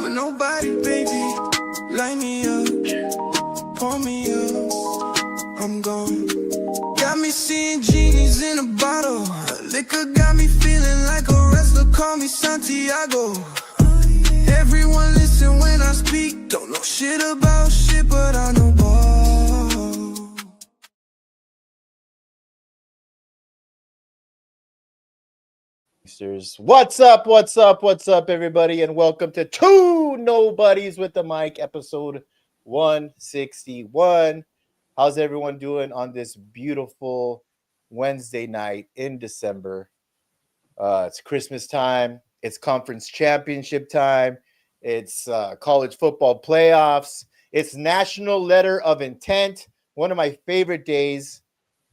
I'm a nobody, baby. Light me up, pour me up, I'm gone. Got me seeing genies in a bottle. Liquor got me feeling like a wrestler. Call me Santiago. Everyone listen when I speak. Don't know shit about shit, but I know ball. What's up? What's up? What's up, everybody? And welcome to Two Nobodies with the Mic, episode 161. How's everyone doing on this beautiful Wednesday night in December? It's Christmas time. It's conference championship time. It's college football playoffs. It's National Letter of Intent, one of my favorite days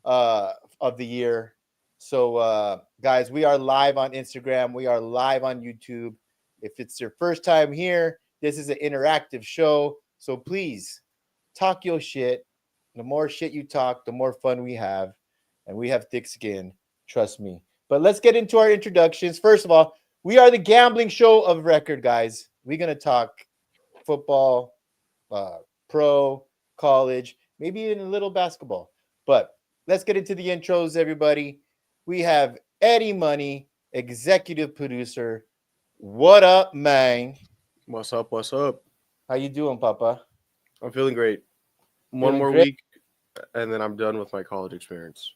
of the year. So, guys, we are live on Instagram. We are live on YouTube. If it's your first time here, this is an interactive show. So please talk your shit. The more shit you talk, the more fun we have. And we have thick skin. Trust me. But let's get into our introductions. First of all, we are the gambling show of record, guys. We're going to talk football, pro, college, maybe even a little basketball. But let's get into the intros, everybody. We have Eddie Money, executive producer. What up, man? What's up? What's up? How you doing, Papa? I'm feeling great. One Feeling more great? week, and then I'm done with my college experience.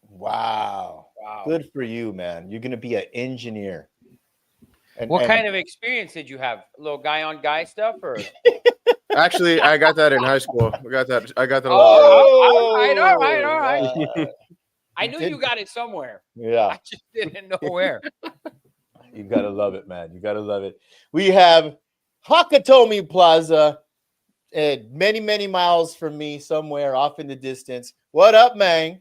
Wow. Good for you, man. You're going to be an engineer. What kind of experience did you have? Little guy on guy stuff, or? Actually, I got that in high school. I got that. All right. I knew you got it somewhere. Yeah. I just didn't know where. You got to love it, man. You got to love it. We have Hakatomi Plaza, many, many miles from me, somewhere off in the distance. What up, man?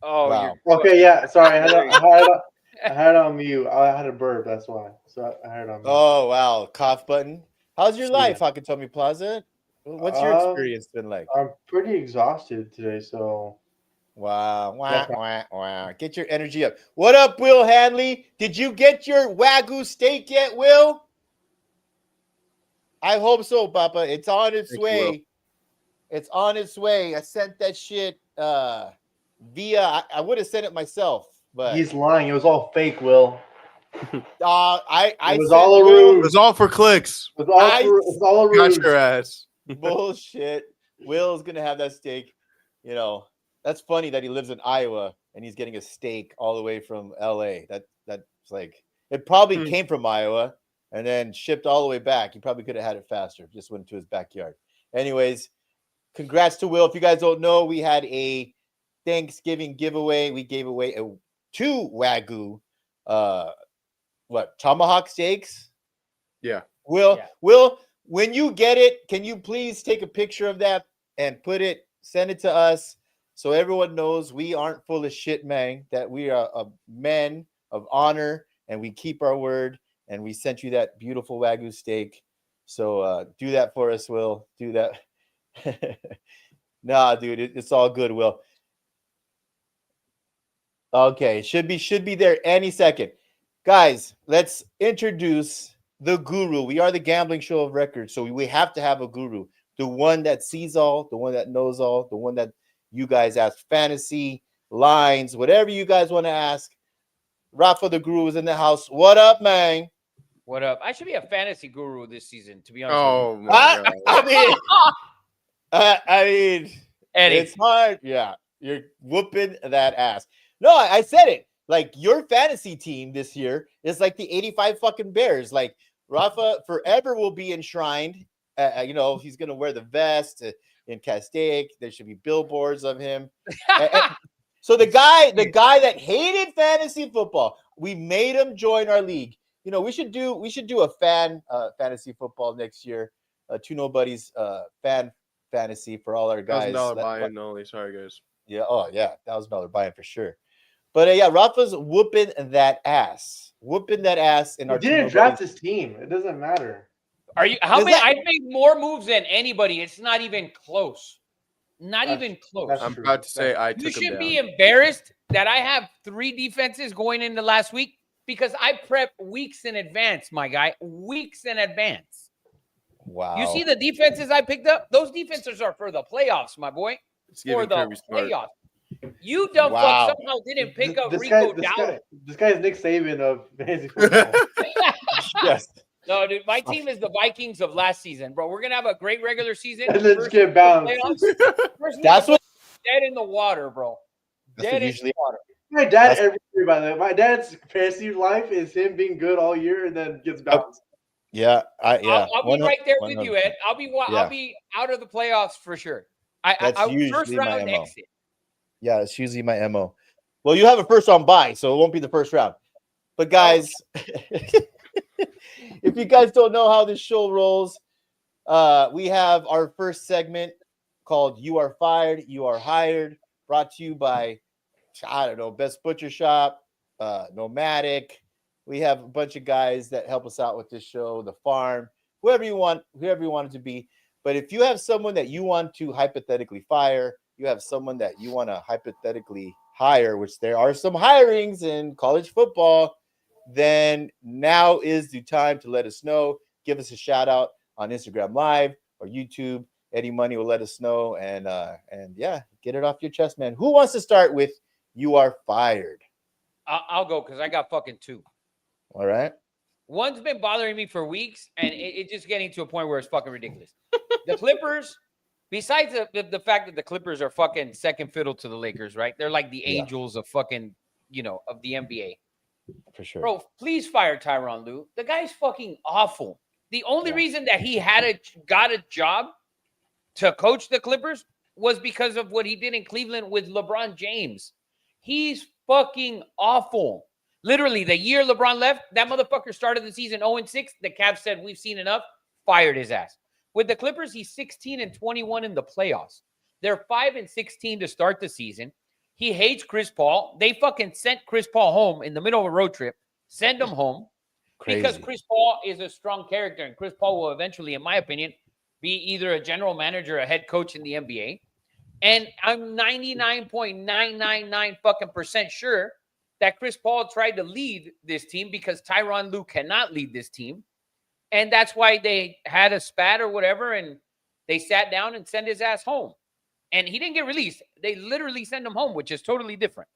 Oh, Wow. Okay, yeah. Sorry, I had it on mute. I had a burp, that's why. So I had it on mute. Oh, wow. Cough button. How's your Yeah. life, Hakatomi Plaza? What's your experience been like? I'm pretty exhausted today, so Wow. That's Wow. Get your energy up. What up, Will Hanley? Did you get your Wagyu steak yet, Will? I hope so, Papa. It's on its Thank you, way. Will. It's on its way. I sent that shit via. I would have sent it myself, but he's lying. It was all fake, Will. I It was sent all a Will ruse. It was all for clicks. It was all a ruse. Got your ass. bullshit. Will's gonna have that steak. You know, that's funny that he lives in Iowa and he's getting a steak all the way from LA. That's like it probably came from Iowa and then shipped all the way back. He probably could have had it faster. Just went to his backyard. Anyways, congrats to Will. If you guys don't know, we had a Thanksgiving giveaway. We gave away two Wagyu tomahawk steaks. Yeah. Will, when you get it, can you please take a picture of that and send it to us so everyone knows we aren't full of shit, man, that we are men of honor and we keep our word, and we sent you that beautiful Wagyu steak. So do that for us, Will. Do that. Nah, dude, it's all good, Will. Okay, should be there any second. Guys, let's introduce the guru. We are the gambling show of record, so we have to have a guru. The one that sees all, the one that knows all, the one that you guys ask fantasy, lines, whatever you guys want to ask. Rafa the guru is in the house. What up, man? What up? I should be a fantasy guru this season, to be honest. Oh my god. I mean, Eddie. it's hard. Yeah, you're whooping that ass. No, I said it. Like, your fantasy team this year is like the 85 fucking Bears. Like, Rafa forever will be enshrined. He's going to wear the vest in Castaic. There should be billboards of him. So the guy that hated fantasy football, we made him join our league. You know, we should do a fantasy football next year. Two Nobodies fan fantasy for all our guys. $1,000 buy-in only. Sorry, guys. Yeah. Oh, yeah. $1,000 buy-in for sure. But yeah, Rafa's whooping that ass. In our He didn't draft his team. It doesn't matter. Are you? How many? I made more moves than anybody. It's not even close. Not even close. I'm proud to say I took You him should down. be embarrassed that I have 3 defenses going into last week because I prep weeks in advance, my guy, weeks in advance. Wow. You see the defenses I picked up? Those defenses are for the playoffs, my boy. It's For giving the Kirby Smart. playoffs. You dumb Wow. fuck somehow didn't pick up This Rico guy, Dowdle. this guy is Nick Saban of fantasy football. Yes. No, dude, my team is the Vikings of last season, bro. We're gonna have a great regular season. And then just First get week of bounced. playoffs, first week That's of what- dead in the water, bro. That's Dead what in usually. the water. My dad every year, by the way. My dad's fantasy life is him being good all year and then gets bounced. Yeah. Yeah. I'll be right there with 100%. you, Ed. I'll be out of the playoffs for sure. That's I usually first my round MO. exit. Yeah, it's usually my MO. Well, you have a first round bye, so it won't be the first round. But guys, if you guys don't know how this show rolls, we have our first segment called You Are Fired, You Are Hired, brought to you by, I don't know, Best Butcher Shop, Nomadic. We have a bunch of guys that help us out with this show, The Farm, whoever you want it to be. But if you have someone that you want to hypothetically fire, you have someone that you want to hypothetically hire, which there are some hirings in college football, then now is the time to let us know. Give us a shout out on Instagram Live or YouTube. Eddie Money will let us know. And yeah, get it off your chest, man. Who wants to start with You Are Fired? I'll go because I got fucking two. All right. One's been bothering me for weeks, and it's just getting to a point where it's fucking ridiculous. The Clippers, besides the fact that the Clippers are fucking second fiddle to the Lakers, right? They're like the angels of fucking, of the NBA. For sure. Bro, please fire Tyronn Lue. The guy's fucking awful. The only Yeah. reason that he got a job to coach the Clippers was because of what he did in Cleveland with LeBron James. He's fucking awful. Literally, the year LeBron left, that motherfucker started the season 0-6. The Cavs said, we've seen enough, fired his ass. With the Clippers, he's 16-21 in the playoffs. They're 5-16 to start the season. He hates Chris Paul. They fucking sent Chris Paul home in the middle of a road trip. Send him home. Crazy. Because Chris Paul is a strong character, and Chris Paul will eventually, in my opinion, be either a general manager or a head coach in the NBA. And I'm 99.999 fucking percent sure that Chris Paul tried to lead this team because Tyronn Lue cannot lead this team. And that's why they had a spat or whatever, and they sat down and sent his ass home. And he didn't get released. They literally sent him home, which is totally different.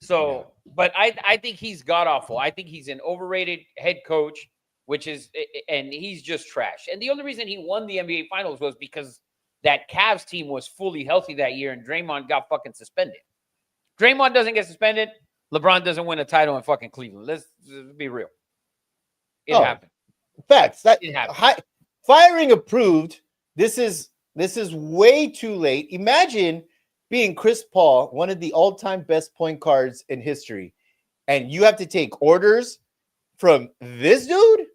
So, but I think he's god-awful. I think he's an overrated head coach, and he's just trash. And the only reason he won the NBA Finals was because that Cavs team was fully healthy that year, and Draymond got fucking suspended. Draymond doesn't get suspended. LeBron doesn't win a title in fucking Cleveland. Let's be real. It happened. Facts. That It happened. Firing approved. This is way too late. Imagine being Chris Paul, one of the all-time best point guards in history, and you have to take orders from this dude,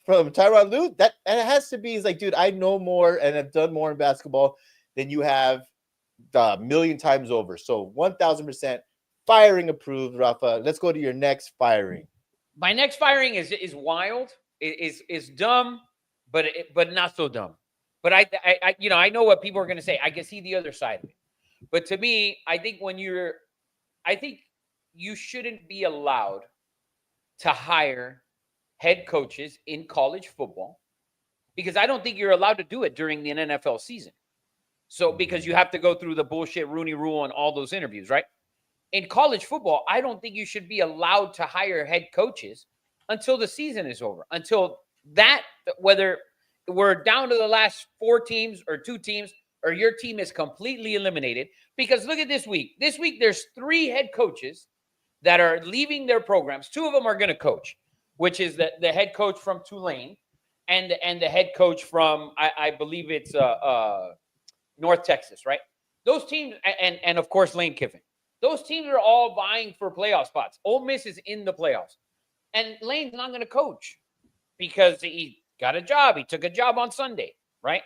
from Tyronn Lue. That it has to be. He's like, dude, I know more and have done more in basketball than you have a million times over. So 1,000% firing approved, Rafa. Let's go to your next firing. My next firing is wild. Is dumb, but not so dumb. But I know what people are going to say. I can see the other side of it. But to me, I think you shouldn't be allowed to hire head coaches in college football because I don't think you're allowed to do it during the NFL season. So because you have to go through the bullshit Rooney Rule and all those interviews, right? In college football, I don't think you should be allowed to hire head coaches until the season is over. Until that, whether we're down to the last 4 teams or 2 teams, or your team is completely eliminated. Because look at this week. This week, there's 3 head coaches that are leaving their programs. 2 of them are going to coach, which is the head coach from Tulane and the head coach from, I believe it's North Texas, right? Those teams, and of course, Lane Kiffin. Those teams are all vying for playoff spots. Ole Miss is in the playoffs. And Lane's not going to coach because he got a job. He took a job on Sunday, right?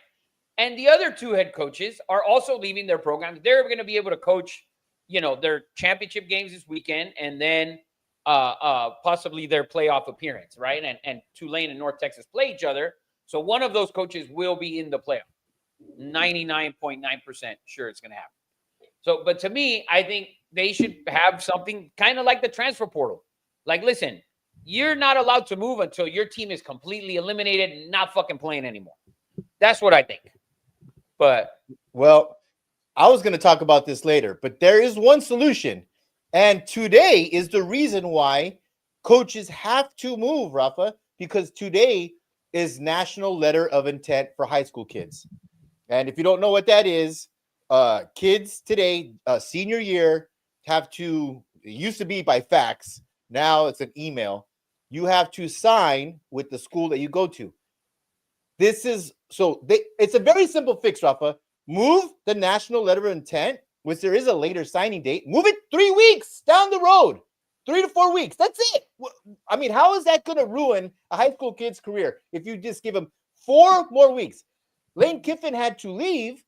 And the other 2 head coaches are also leaving their programs. They're going to be able to coach, their championship games this weekend and then possibly their playoff appearance, right? And Tulane and North Texas play each other. So one of those coaches will be in the playoff. 99.9% sure it's going to happen. So, but to me, I think they should have something kind of like the transfer portal. Like, listen, you're not allowed to move until your team is completely eliminated and not fucking playing anymore. That's what I think. But Well, I was going to talk about this later, but there is one solution. And today is the reason why coaches have to move, Rafa, because today is National Letter of Intent for high school kids. And if you don't know what that is, kids today, senior year, have to, it used to be by fax, now it's an email. You have to sign with the school that you go to. It's a very simple fix, Rafa. Move the National Letter of Intent, which there is a later signing date. Move it 3 weeks down the road, 3 to 4 weeks. That's it. I mean, how is that going to ruin a high school kid's career if you just give him 4 more weeks? Lane Kiffin had to leave,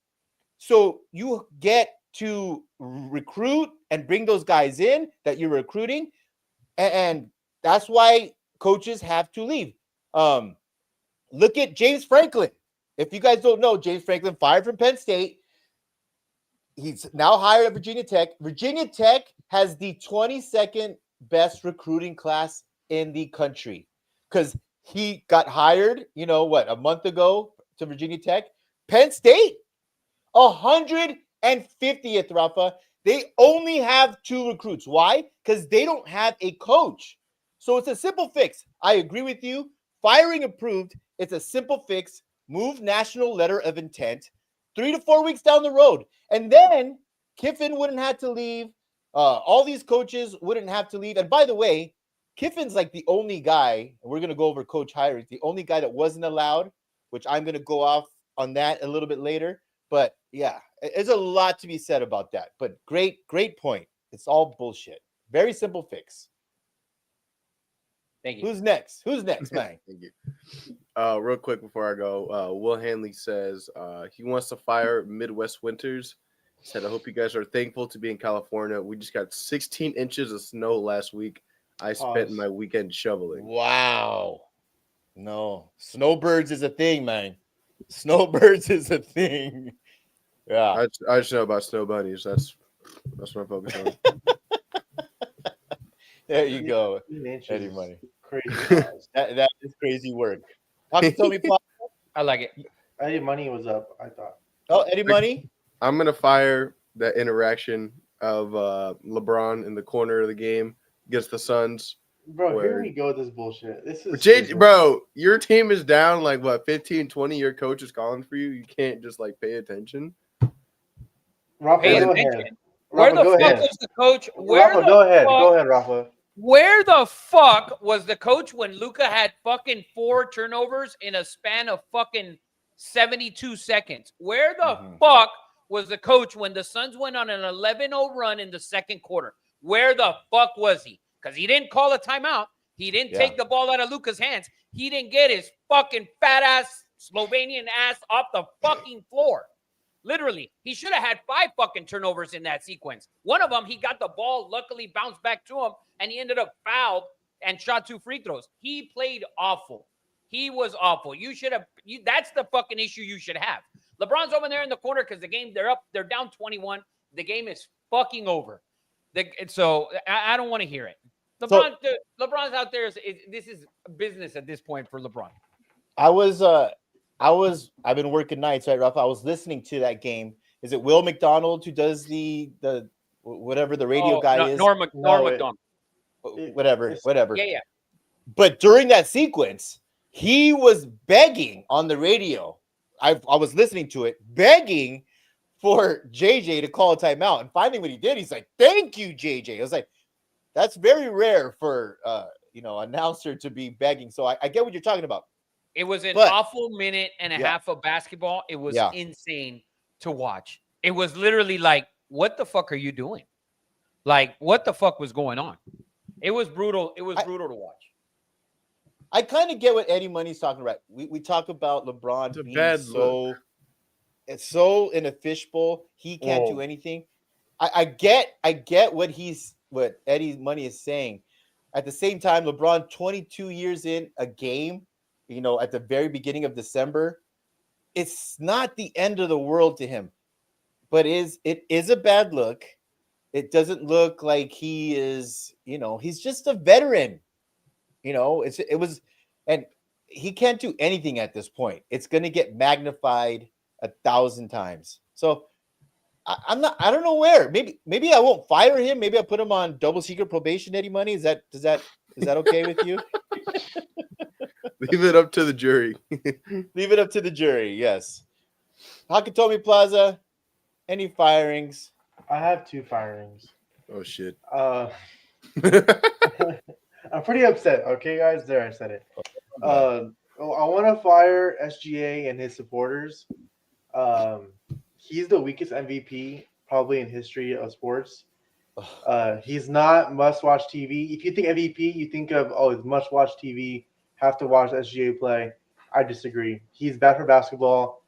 so you get to recruit and bring those guys in that you're recruiting, and that's why coaches have to leave. Look at James Franklin. If you guys don't know, James Franklin fired from Penn State. He's now hired at Virginia Tech. Virginia Tech has the 22nd best recruiting class in the country because he got hired, a month ago to Virginia Tech. Penn State, 150th, Rafa. They only have 2 recruits. Why? Because they don't have a coach. So it's a simple fix. I agree with you. Firing approved. It's a simple fix. Move National Letter of Intent 3 to 4 weeks down the road. And then Kiffin wouldn't have to leave. All these coaches wouldn't have to leave. And by the way, Kiffin's like the only guy, and we're going to go over coach hiring, the only guy that wasn't allowed, which I'm going to go off on that a little bit later. But yeah, there's a lot to be said about that. But great point. It's all bullshit. Very simple fix. thank you. Who's next, man? Thank you. Real quick before I go, Will Hanley says he wants to fire Midwest Winters. He said, I hope you guys are thankful to be in California. We just got 16 inches of snow last week. I spent my weekend shoveling. Wow. No, snowbirds is a thing, man. Snowbirds is a thing. Yeah. I just know about snow bunnies. That's what I'm focused on. There you go, 16 inches. Eddie Money. Crazy. That is crazy work. Takatomi Plaza. I like it. Eddie Money was up, I thought. Oh, Eddie Money. I'm going to fire that interaction of LeBron in the corner of the game against the Suns. Bro, here we go with this bullshit. This is Bro, your team is down like what, 15, 20. Your coach is calling for you. You can't just like pay attention. Rafa, Pay go attention. ahead. Where Rafa, the go fuck ahead. was the coach? Where Rafa, the go ahead. fuck- Go ahead, Rafa. Where the fuck was the coach when Luka had fucking 4 turnovers in a span of fucking 72 seconds? Where the fuck was the coach when the Suns went on an 11-0 run in the second quarter? Where the fuck was he? Because he didn't call a timeout. He didn't take the ball out of Luka's hands. He didn't get his fucking fat ass Slovenian ass off the fucking floor. Literally, he should have had 5 fucking turnovers in that sequence. One of them, he got the ball, luckily bounced back to him, and he ended up fouled and shot 2 free throws. He played awful. He was awful. You should have. That's the fucking issue you should have. LeBron's over there in the corner because the game, they're down 21. The game is fucking over. So I don't want to hear it. LeBron's out there. This is business at this point for LeBron. I've been working nights, right, Rafa? I was listening to that game. Is it Will McDonald who does the whatever the radio guy is? Norm McDonald. Whatever. Yeah. But during that sequence, he was begging on the radio. I was listening to it, begging for JJ to call a timeout. And finally, when he did, he's like, "Thank you, JJ." I was like, that's very rare for announcer to be begging. So I get what you're talking about. It was an awful minute and a half of basketball. It was insane to watch. It was literally like, what the fuck are you doing? Like, what the fuck was going on? It was brutal. It was brutal to watch. I kind of get what Eddie Money's talking about. We talk about LeBron being it's so in a fishbowl. He can't do anything. I get what Eddie Money is saying. At the same time, LeBron 22 years in a game, at the very beginning of December, it's not the end of the world to him. But it is a bad look. It doesn't look like he is, he's just a veteran. it was, and he can't do anything at this point. It's going to get magnified 1,000 times. So I don't know where. Maybe I won't fire him. Maybe I put him on double secret probation, Eddie Money. Is that okay with you? Leave it up to the jury. Leave it up to the jury. Yes. Hakatomi Plaza, any firings? I have 2 firings. Oh shit. I'm pretty upset. Okay, guys, there I said it. I want to fire SGA and his supporters. He's the weakest MVP probably in history of sports. He's not must-watch TV. If you think MVP, you think of it's must-watch TV. Have to watch SGA play. I disagree. He's bad for basketball.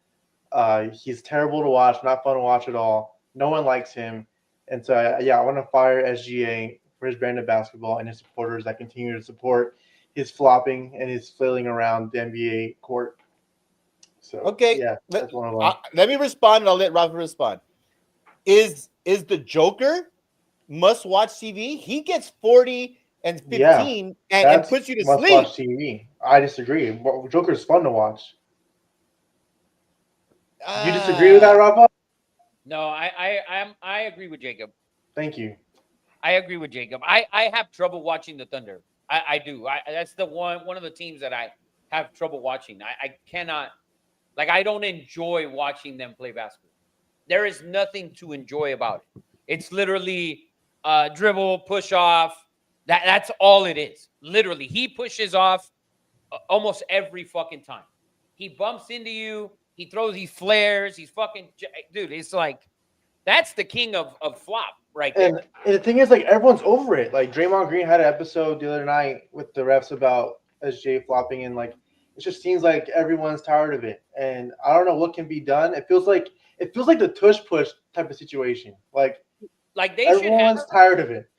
He's terrible to watch. Not fun to watch at all. No one likes him. And so, I want to fire SGA for his brand of basketball and his supporters that continue to support his flopping and his flailing around the NBA court. So, okay, that's one of them. Let me respond, and I'll let Rafa respond. Is the Joker must-watch TV? He gets 40 and 15 and puts you to sleep. Must-watch TV. I disagree. Joker's fun to watch. You disagree with that, Rafa? No, I agree with Jacob. Thank you. I agree with Jacob. I have trouble watching the Thunder. I do. That's the one of the teams that I have trouble watching. I cannot, I don't enjoy watching them play basketball. There is nothing to enjoy about it. It's literally dribble, push off. That's all it is. Literally, he pushes off almost every fucking time. He bumps into you. He throws these flares. He's fucking dude. It's like that's the king of flop right there. And the thing is, everyone's over it. Draymond Green had an episode the other night with the refs about SJ flopping, and it just seems like everyone's tired of it. And I don't know what can be done. It feels like the tush push type of situation. Everyone's tired of it.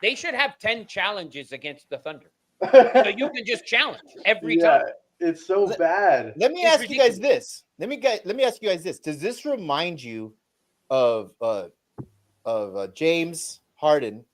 They should have 10 challenges against the Thunder. So you can just challenge every time. It's so bad. Let me ask you guys this. Let me ask you guys this. Does this remind you of James Harden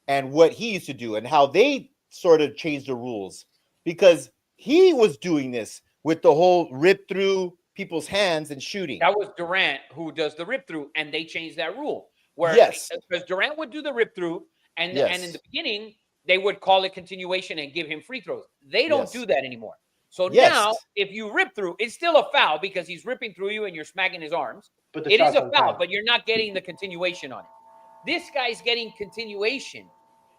and what he used to do and how they sort of changed the rules? Because he was doing this with the whole rip through people's hands and shooting. That was Durant who does the rip through, and they changed that rule. Because Durant would do the rip through, and in the beginning they would call it continuation and give him free throws. They don't do that anymore. So now, if you rip through, it's still a foul because he's ripping through you and you're smacking his arms. But it is a foul, but you're not getting the continuation on it. This guy's getting continuation.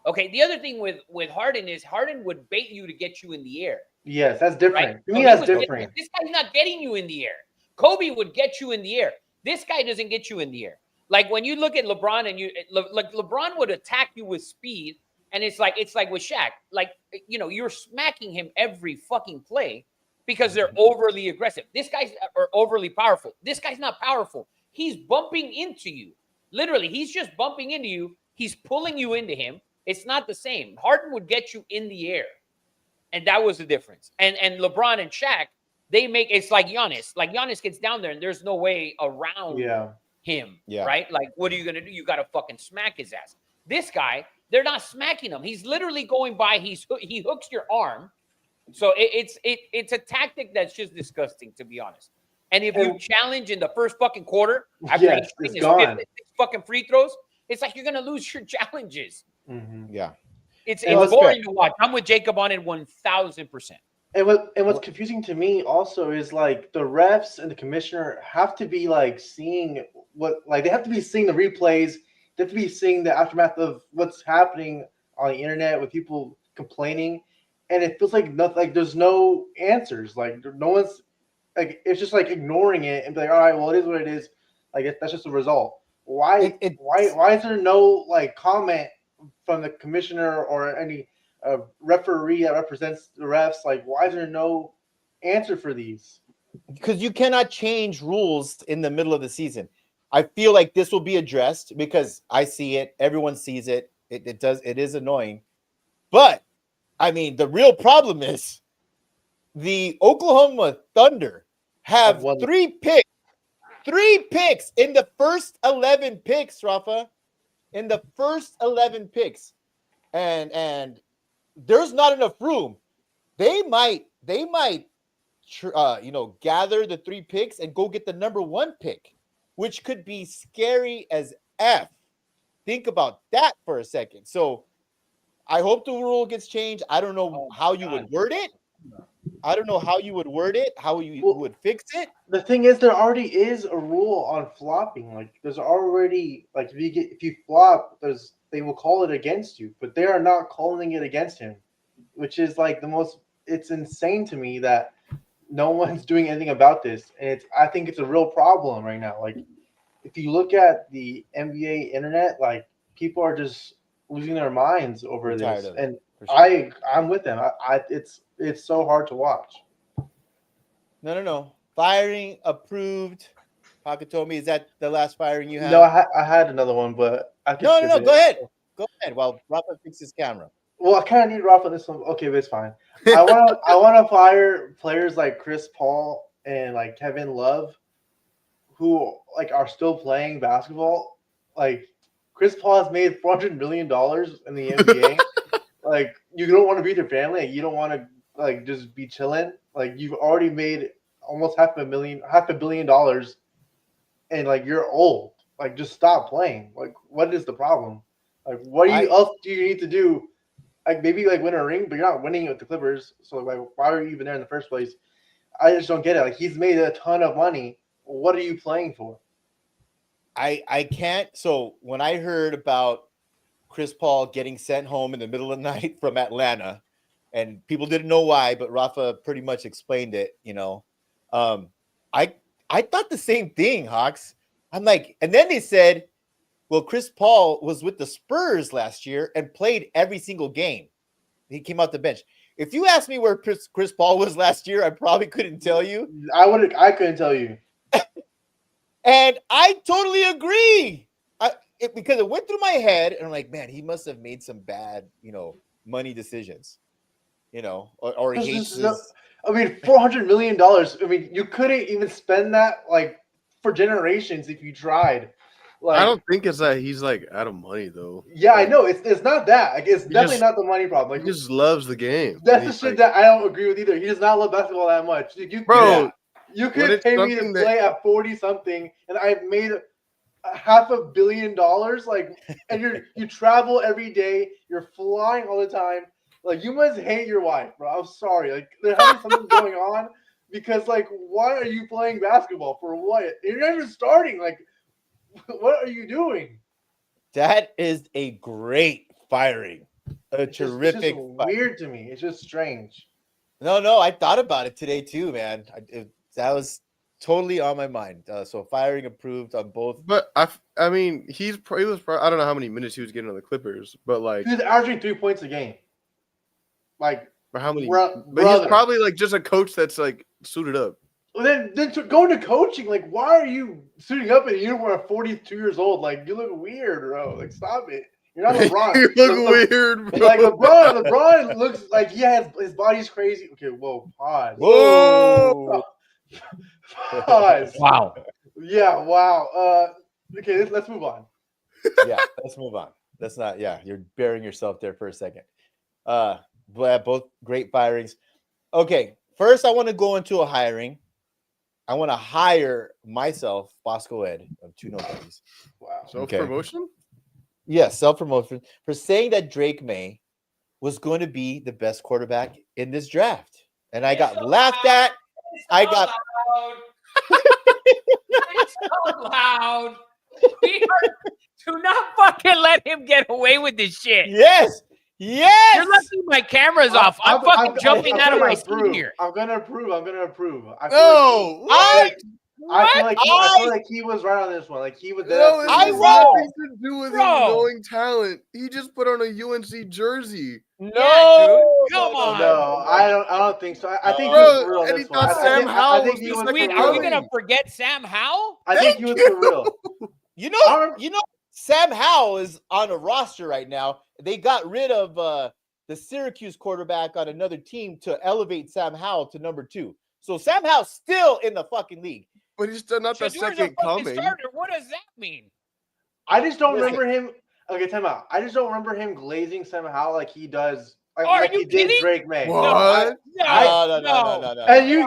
Okay, the other thing with Harden is Harden would bait you to get you in the air. Yes, that's different. Right? To me, that's different. This guy's not getting you in the air. Kobe would get you in the air. This guy doesn't get you in the air. When you look at LeBron and LeBron would attack you with speed. And it's like with Shaq, you're smacking him every fucking play because they're overly aggressive. This guy's or overly powerful. This guy's not powerful. He's bumping into you. Literally, he's just bumping into you. He's pulling you into him. It's not the same. Harden would get you in the air. And that was the difference. And LeBron and Shaq, they make it's like Giannis. Giannis gets down there and there's no way around him. Yeah. Right? What are you gonna do? You gotta fucking smack his ass. This guy, they're not smacking him. He's literally going by. He hooks your arm. So it's a tactic that's just disgusting, to be honest. And if you challenge in the first fucking quarter, after he's gone. 56 fucking free throws, it's like you're gonna lose your challenges. Mm-hmm. Yeah, it's boring to watch. I'm with Jacob on it 1,000%. And what's confusing to me also is the refs and the commissioner have to be seeing they have to be seeing the replays. They have to be seeing the aftermath of what's happening on the internet with people complaining, and it feels there's no answers. No one's it's just ignoring it and be all right, well, it is what it is. That's just a result. Why is there no comment from the commissioner or any referee that represents the refs? Why is there no answer for these? Because you cannot change rules in the middle of the season. I feel like this will be addressed because I see it. Everyone sees it. It is annoying. But, I mean, the real problem is the Oklahoma Thunder have 3 picks. 3 picks in the first 11 picks, Rafa. In the first 11 picks. And there's not enough room. They might gather the 3 picks and go get the number 1 pick, which could be scary as F. Think about that for a second. So I hope the rule gets changed. I don't know how you would word it. How you would fix it. The thing is, there already is a rule on flopping. Like, there's already like if you flop, they will call it against you, but they are not calling it against him, which is like it's insane to me that no one's doing anything about this, and I think it's a real problem right now. Like, if you look at the NBA internet, like, people are just losing their minds over I'm tired this, of it, and for sure. I'm with them. It's so hard to watch. No. Firing approved. Hakatomi, is that the last firing you had? No, I had another one, but I can No. skip it. Go ahead. Go ahead while Rafa fixes camera. Well, I kind of need Rafa this one. Okay, but it's fine. I want to fire players like Chris Paul and like Kevin Love, who like are still playing basketball. Like, Chris Paul has made $400 million in the NBA. Like, you don't want to be with your family. Like, you don't want to like just be chilling. Like, you've already made almost $500 million, and like, you're old. Like, just stop playing. Like, what is the problem? Like, what else do you need to do? Like, maybe like win a ring, but you're not winning it with the Clippers. So like, why are you even there in the first place? I just don't get it. Like, he's made a ton of money. What are you playing for? I can't. So when I heard about Chris Paul getting sent home in the middle of the night from Atlanta, and people didn't know why, but Rafa pretty much explained it. I thought the same thing, Hawks. I'm like, and then they said, well, Chris Paul was with the Spurs last year and played every single game. He came out the bench. If you asked me where Chris Paul was last year, I probably couldn't tell you. I couldn't tell you. And I totally agree. Because it went through my head, and I'm like, man, he must have made some bad, money decisions. Or he hates his... I mean, $400 million. I mean, you couldn't even spend that like for generations if you tried. Like, I don't think it's that he's like out of money though. Yeah, like, I know. It's not that. Like, it's definitely just- not the money problem. Like, He just loves the game. that's the He's shit like, that I don't agree with either. He does not love basketball that much. bro. You when could it's pay me to something that- play at 40 something, and I've made $500 million. Like, and you travel every day. You're flying all the time. Like, you must hate your wife, bro. I'm sorry. Like, there's something going on, because like, why are you playing basketball for what? You're not even starting. Like, what are you doing? That is a great firing. It's Terrific. just weird to me. It's just strange. No, I thought about it today too, man. That was totally on my mind. So firing approved on both. But I mean, he was I don't know how many minutes he was getting on the Clippers, but like, He's averaging 3 points a game. Like, for how many? Bro- But brother. he's probably like just a coach that's like suited up. well, then going to coaching, like, why are you suiting up in a uniform at 42 years old? Like, you look weird, bro. Like, stop it. You're not LeBron. You look weird, bro. Like, LeBron looks like his body's crazy. Okay, whoa, pause. Whoa! Pause. Wow. Yeah, wow. Okay, let's move on. Yeah, let's move on. That's not. Yeah, you're burying yourself there for a second. But both great firings. Okay, first I want to go into a hiring. I want to hire myself, Bosco Ed of Two Nobodies. Wow. Self-promotion? Yes, self-promotion for saying that Drake May was going to be the best quarterback in this draft. And I got laughed at. I got It's so loud. Do not fucking let him get away with this shit. yes. You're lucky my camera's off. I'm fucking jumping out of my seat here. I'm gonna approve. I No, I feel like he was right on this one. Like, he was. no, it I has will. nothing to do with him Bro. knowing talent. He just put on a UNC jersey. No, Yeah, dude. Come on. No, I don't think so. I think he Bro, was for real on and this he one. thought I Sam think- Howell I think was he the was second for Wait, real. are we coming. gonna forget Sam Howell? I think he was for real. You know, Sam Howell is on a roster right now. They got rid of the Syracuse quarterback on another team to elevate Sam Howell to number 2. So Sam Howell's still in the fucking league. But he's still not the Shadur's a second fucking coming. starter. What does that mean? I just don't Listen. remember him. Okay, time out. I just don't remember him glazing Sam Howell like he does like you he did kidding? Drake May. What? No. And you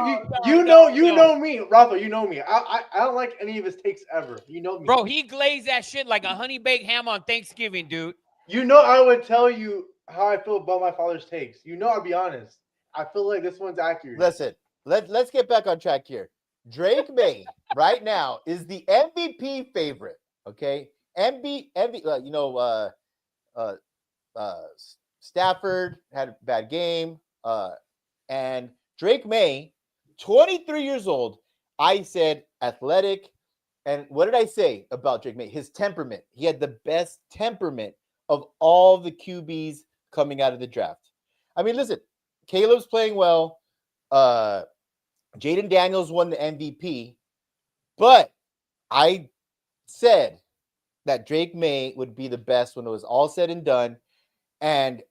know no. me, Rafa. You know me. I don't like any of his takes ever. You know me, Bro, he glazed that shit like a honey baked ham on Thanksgiving, dude. You know I would tell you how I feel about my father's takes. You know I'll be honest. I feel like this one's accurate. Listen, let's get back on track here. Drake May right now is the MVP favorite. Okay, Stafford had a bad game, and Drake May, 23 years old. I said athletic, and what did I say about Drake May? His temperament. He had the best temperament of all the QBs coming out of the draft. I mean, listen, Caleb's playing well. Jaden Daniels won the MVP, but I said that Drake May would be the best when it was all said and done. And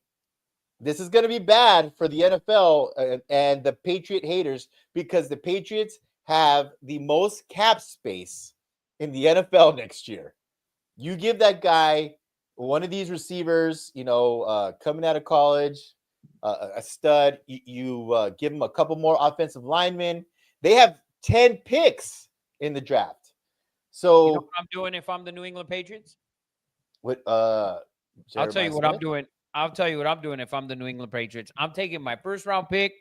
this is going to be bad for the NFL and the Patriot haters because the Patriots have the most cap space in the NFL next year. You give that guy one of these receivers, coming out of college, a stud, you give him a couple more offensive linemen. They have 10 picks in the draft. So you know what I'm doing if I'm the New England Patriots? What I'll tell you what I'm Smith? doing. I'll tell you what I'm doing if I'm the New England Patriots. I'm taking my first round pick,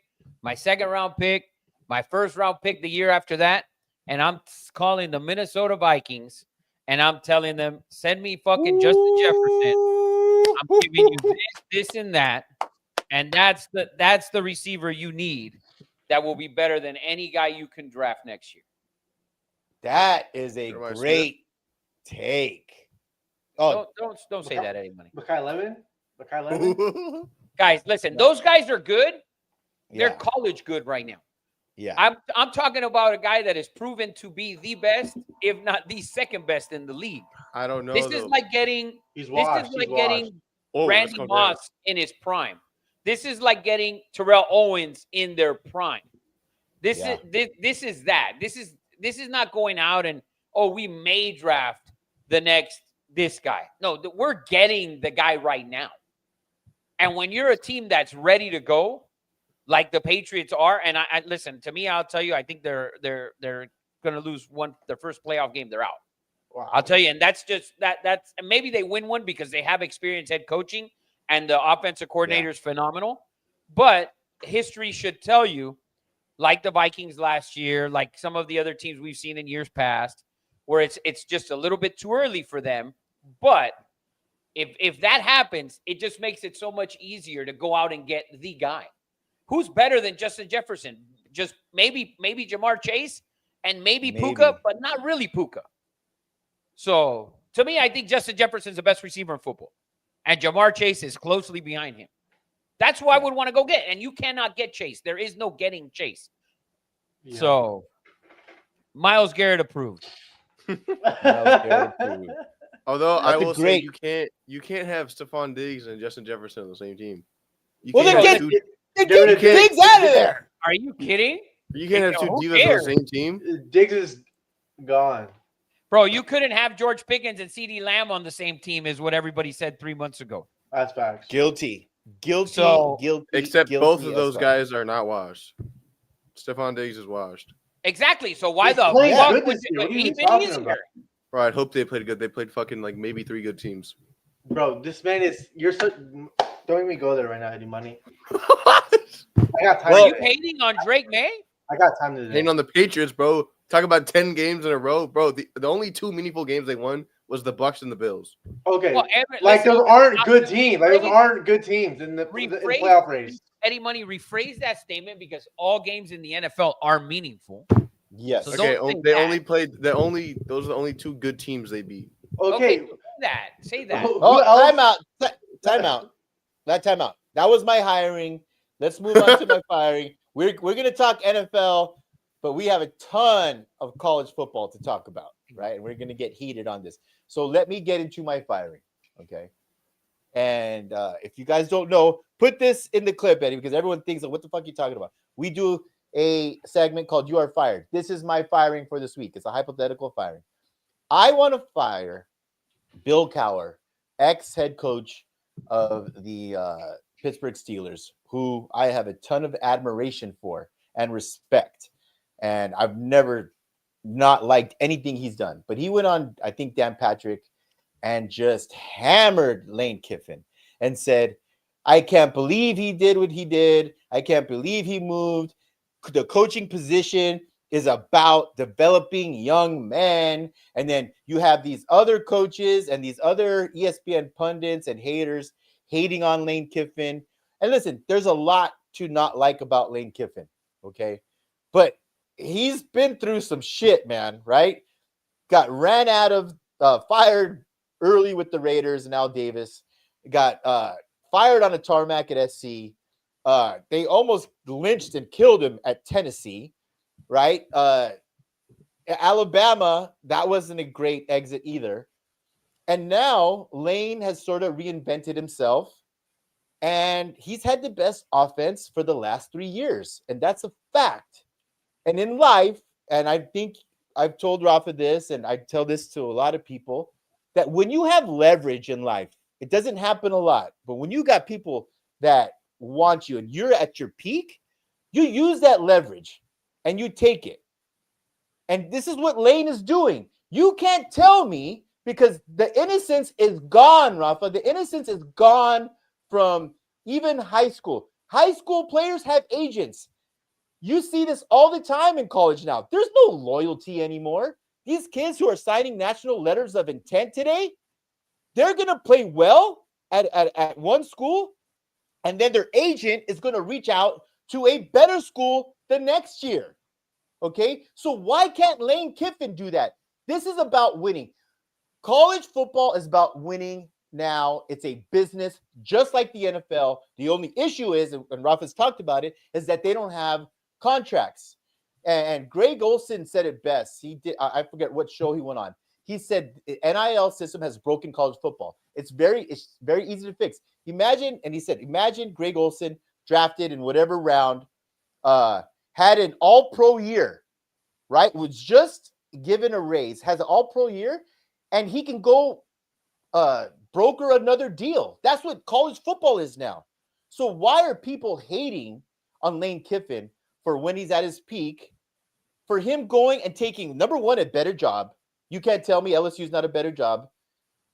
my second round pick, my first round pick the year after that, and I'm calling the Minnesota Vikings, and I'm telling them, send me fucking Justin Jefferson. I'm giving you this, and that, and that's the receiver you need that will be better than any guy you can draft next year. That is a Jeremiah great take. Oh, Don't say that, Eddie Money. Makai Lemon? Guys, listen, those guys are good. They're yeah, college good right now. yeah. I'm talking about a guy that is proven to be the best, if not the second best in the league. I don't know. This is like getting He's washed. getting Oh, let's Randy go Moss in his prime. This is like getting Terrell Owens in their prime. This Yeah. is that. This is not going out and we may draft the next this guy. No, we're getting the guy right now. And when you're a team that's ready to go, like the Patriots are, and I listen to me, I'll tell you, I think they're going to lose their first playoff game. They're out. Wow. I'll tell you, and that's just that's and maybe they win one because they have experience head coaching and the offensive coordinator is phenomenal. But history should tell you, like the Vikings last year, like some of the other teams we've seen in years past, where it's just a little bit too early for them. But if that happens, it just makes it so much easier to go out and get the guy. Who's better than Justin Jefferson? Just maybe Jamar Chase and maybe Puka, but not really Puka. So to me, I think Justin Jefferson's the best receiver in football. And Jamar Chase is closely behind him. That's who I would want to go get. And you cannot get Chase. There is no getting Chase. Yeah. So Myles Garrett approved. Although That's I will great- say you can't have Stephon Diggs and Justin Jefferson on the same team. You Well, can't then have get They're gonna Diggs out of there. Are you kidding? you can't have two Who divas on cares? the same team. Diggs is gone. Bro, you couldn't have George Pickens and CeeDee Lamb on the same team is what everybody said 3 months ago. That's facts. Guilty. So- Except guilty both of as those fuck. guys are not washed. Stephon Diggs is washed. Exactly. So why He's the playing fuck good would this year. What are you he been talking easier? about? Bro, I hope they played good. They played fucking like maybe 3 good teams. Bro, this man is. You're so. Don't even go there right now, Eddie Money. I got time. Are you today. hating on Drake May? I got time today. Hating on the Patriots, bro. Talk about 10 games in a row, bro. The only 2 meaningful games they won was the Bucks and the Bills. Okay. Well, Like listen, those aren't good I'm- teams. Like those aren't good teams in the Rephrase- playoff race. Eddie Money, rephrase that statement because all games in the NFL are meaningful. Yes. So Okay, don't think they that. only played those are the only 2 good teams they beat. Okay. Say that. Who Oh, else? time out. Time out. Time out. That was my hiring. Let's move on to my firing. We're gonna talk NFL, but we have a ton of college football to talk about, right? And we're gonna get heated on this. So let me get into my firing, okay? And if you guys don't know, put this in the clip, Eddie, because everyone thinks, what the fuck are you talking about? We do a segment called You Are Fired. This is my firing for this week. It's a hypothetical firing. I want to fire Bill Cowher, ex-head coach of the Pittsburgh Steelers, who I have a ton of admiration for and respect. And I've never not liked anything he's done. But he went on, I think, Dan Patrick and just hammered Lane Kiffin and said, I can't believe he did what he did. I can't believe he moved. The coaching position is about developing young men. And then you have these other coaches and these other ESPN pundits and haters hating on Lane Kiffin. And listen, there's a lot to not like about Lane Kiffin, okay? But he's been through some shit, man, right? Got ran out of, fired early with the Raiders and Al Davis. Got fired on a tarmac at SC. They almost lynched and killed him at Tennessee, right? Alabama, that wasn't a great exit either. And now Lane has sort of reinvented himself, and he's had the best offense for the last 3 years. And that's a fact. And in life, and I think I've told Rafa this, and I tell this to a lot of people, that when you have leverage in life, it doesn't happen a lot. But when you got people that want you and you're at your peak, you use that leverage and you take it. And this is what Lane is doing. You can't tell me, because the innocence is gone, Rafa. The innocence is gone from even high school. High school players have agents. You see this all the time in college now. There's no loyalty anymore. These kids who are signing national letters of intent today, they're going to play well at one school, and then their agent is going to reach out to a better school the next year. Okay? So why can't Lane Kiffin do that? This is about winning. College football is about winning now. It's a business just like the NFL. The only issue is, and Rafa's talked about it, is that they don't have contracts. And Greg Olson said it best. He did. I forget what show he went on. He said the NIL system has broken college football. It's very easy to fix. Imagine Greg Olson drafted in whatever round, had an all-pro year, right? Was just given a raise, has an all-pro year, and he can go broker another deal. That's what college football is now. So why are people hating on Lane Kiffin for when he's at his peak, for him going and taking, number one, a better job? You can't tell me LSU is not a better job.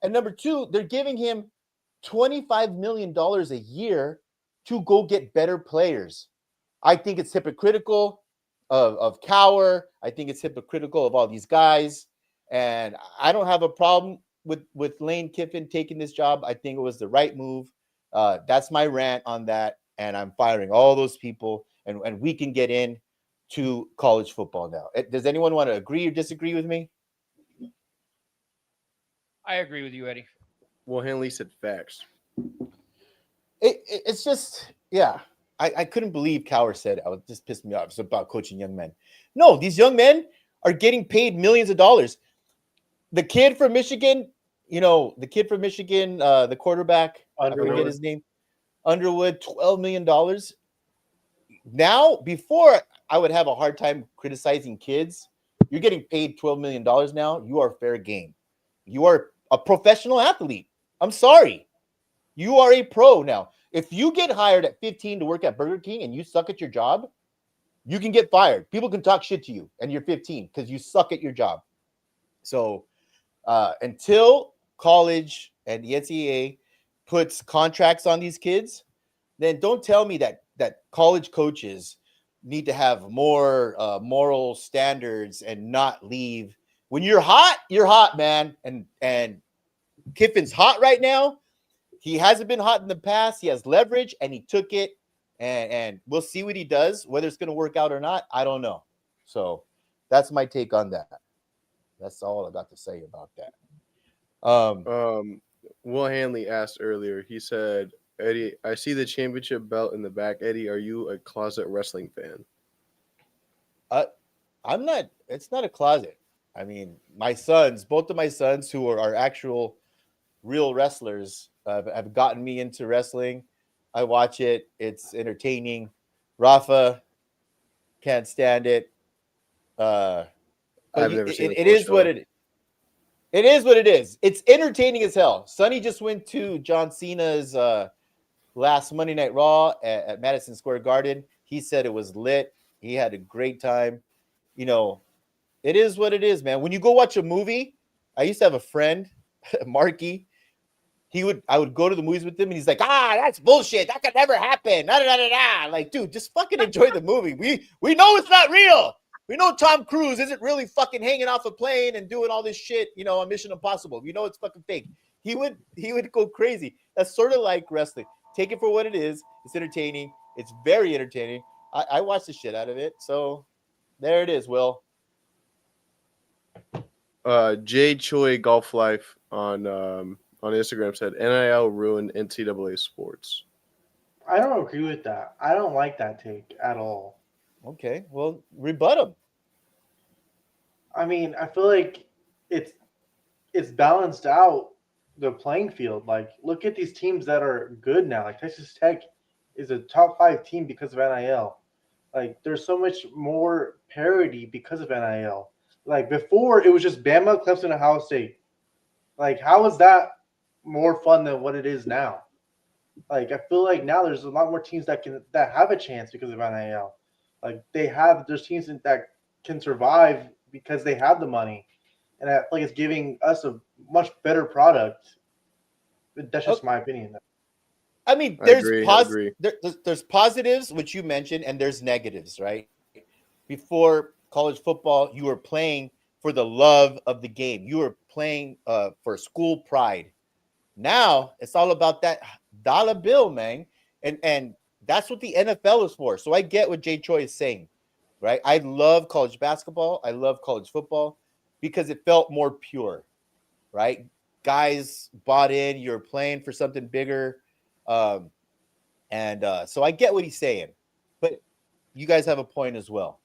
And number two, they're giving him $25 million a year to go get better players. I think it's hypocritical of Cowher. I think it's hypocritical of all these guys. And I don't have a problem with Lane Kiffin taking this job. I think it was the right move. That's my rant on that. And I'm firing all those people. And we can get in to college football now. Does anyone want to agree or disagree with me? I agree with you, Eddie. Will Hanley said facts. It's just, yeah. I couldn't believe Cowher said it. It just pissed me off. It's about coaching young men. No, these young men are getting paid millions of dollars. The kid from Michigan, the quarterback, Underwood. I forget his name, Underwood, $12 million. Now, before I would have a hard time criticizing kids, you're getting paid $12 million now. You are fair game. You are a professional athlete. I'm sorry. You are a pro now. If you get hired at 15 to work at Burger King and you suck at your job, you can get fired. People can talk shit to you and you're 15 because you suck at your job. So until college and the NCAA puts contracts on these kids, then don't tell me that college coaches need to have more moral standards and not leave. When you're hot, man. And Kiffin's hot right now. He hasn't been hot in the past. He has leverage, and he took it. And we'll see what he does. Whether it's going to work out or not, I don't know. So that's my take on that. That's all I got to say about that. Will Hanley asked earlier. He said, "Eddie, I see the championship belt in the back. Eddie, are you a closet wrestling fan?" I'm not. It's not a closet. I mean, both of my sons, who are actual real wrestlers, have gotten me into wrestling. I watch it. It's entertaining. Rafa can't stand it. I've never seen it is what it is what it is. It's entertaining as hell. Sonny just went to John Cena's last Monday Night Raw at Madison Square Garden. He said it was lit. He had a great time. You know, it is what it is, man. When you go watch a movie, I used to have a friend, Marky. I would go to the movies with him, and he's like, that's bullshit. That could never happen. Da, da, da, da, da. Like, dude, just fucking enjoy the movie. We know it's not real. We know Tom Cruise isn't really fucking hanging off a plane and doing all this shit, you know, on Mission Impossible. We know it's fucking fake. He would go crazy. That's sort of like wrestling. Take it for what it is. It's entertaining. It's very entertaining. I watch the shit out of it. So there it is, Will. Jay Choi Golf Life on Instagram said NIL ruined NCAA sports. I don't agree with that. I don't like that take at all. Okay, well, rebut him. I mean, I feel like it's balanced out the playing field. Like, look at these teams that are good now. Like Texas Tech is a top 5 team because of NIL. Like, there's so much more parity because of NIL. Like, before it was just Bama, Clemson, and Ohio State. Like, how is that more fun than what it is now? Like, I feel like now there's a lot more teams that have a chance because of NIL. Like, there's teams that can survive because they have the money, and I feel like it's giving us a much better product. But that's just my opinion. I mean, there's positives, which you mentioned, and there's negatives, right? Before college football, you were playing for the love of the game. You were playing for school pride. Now it's all about that dollar bill, man, and that's what the NFL is for. So I get what Jay Choi is saying, right? I love college basketball. I love college football because it felt more pure, right? Guys bought in. You're playing for something bigger. So I get what he's saying, but you guys have a point as well.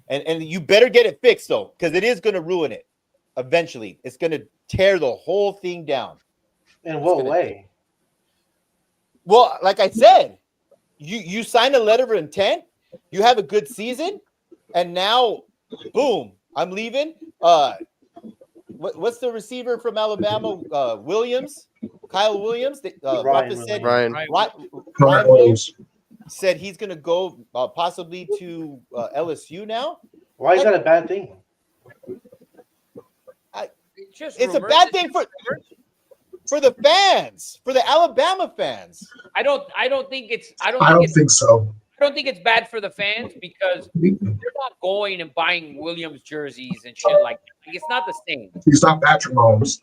And you better get it fixed, though, because it is going to ruin it eventually. It's going to tear the whole thing down. In what way? Well, like I said, you signed a letter of intent. You have a good season, and now, boom, I'm leaving. What's the receiver from Alabama? Williams, Kyle Williams. Ryan Williams said he's going to go possibly to LSU now. Why is that a bad thing? It's a bad thing for the fans, for the Alabama fans. I don't think it's. I don't think so. I don't think it's bad for the fans because they're not going and buying Williams jerseys and shit like that. Like, it's not the same. He's not Patrick Mahomes.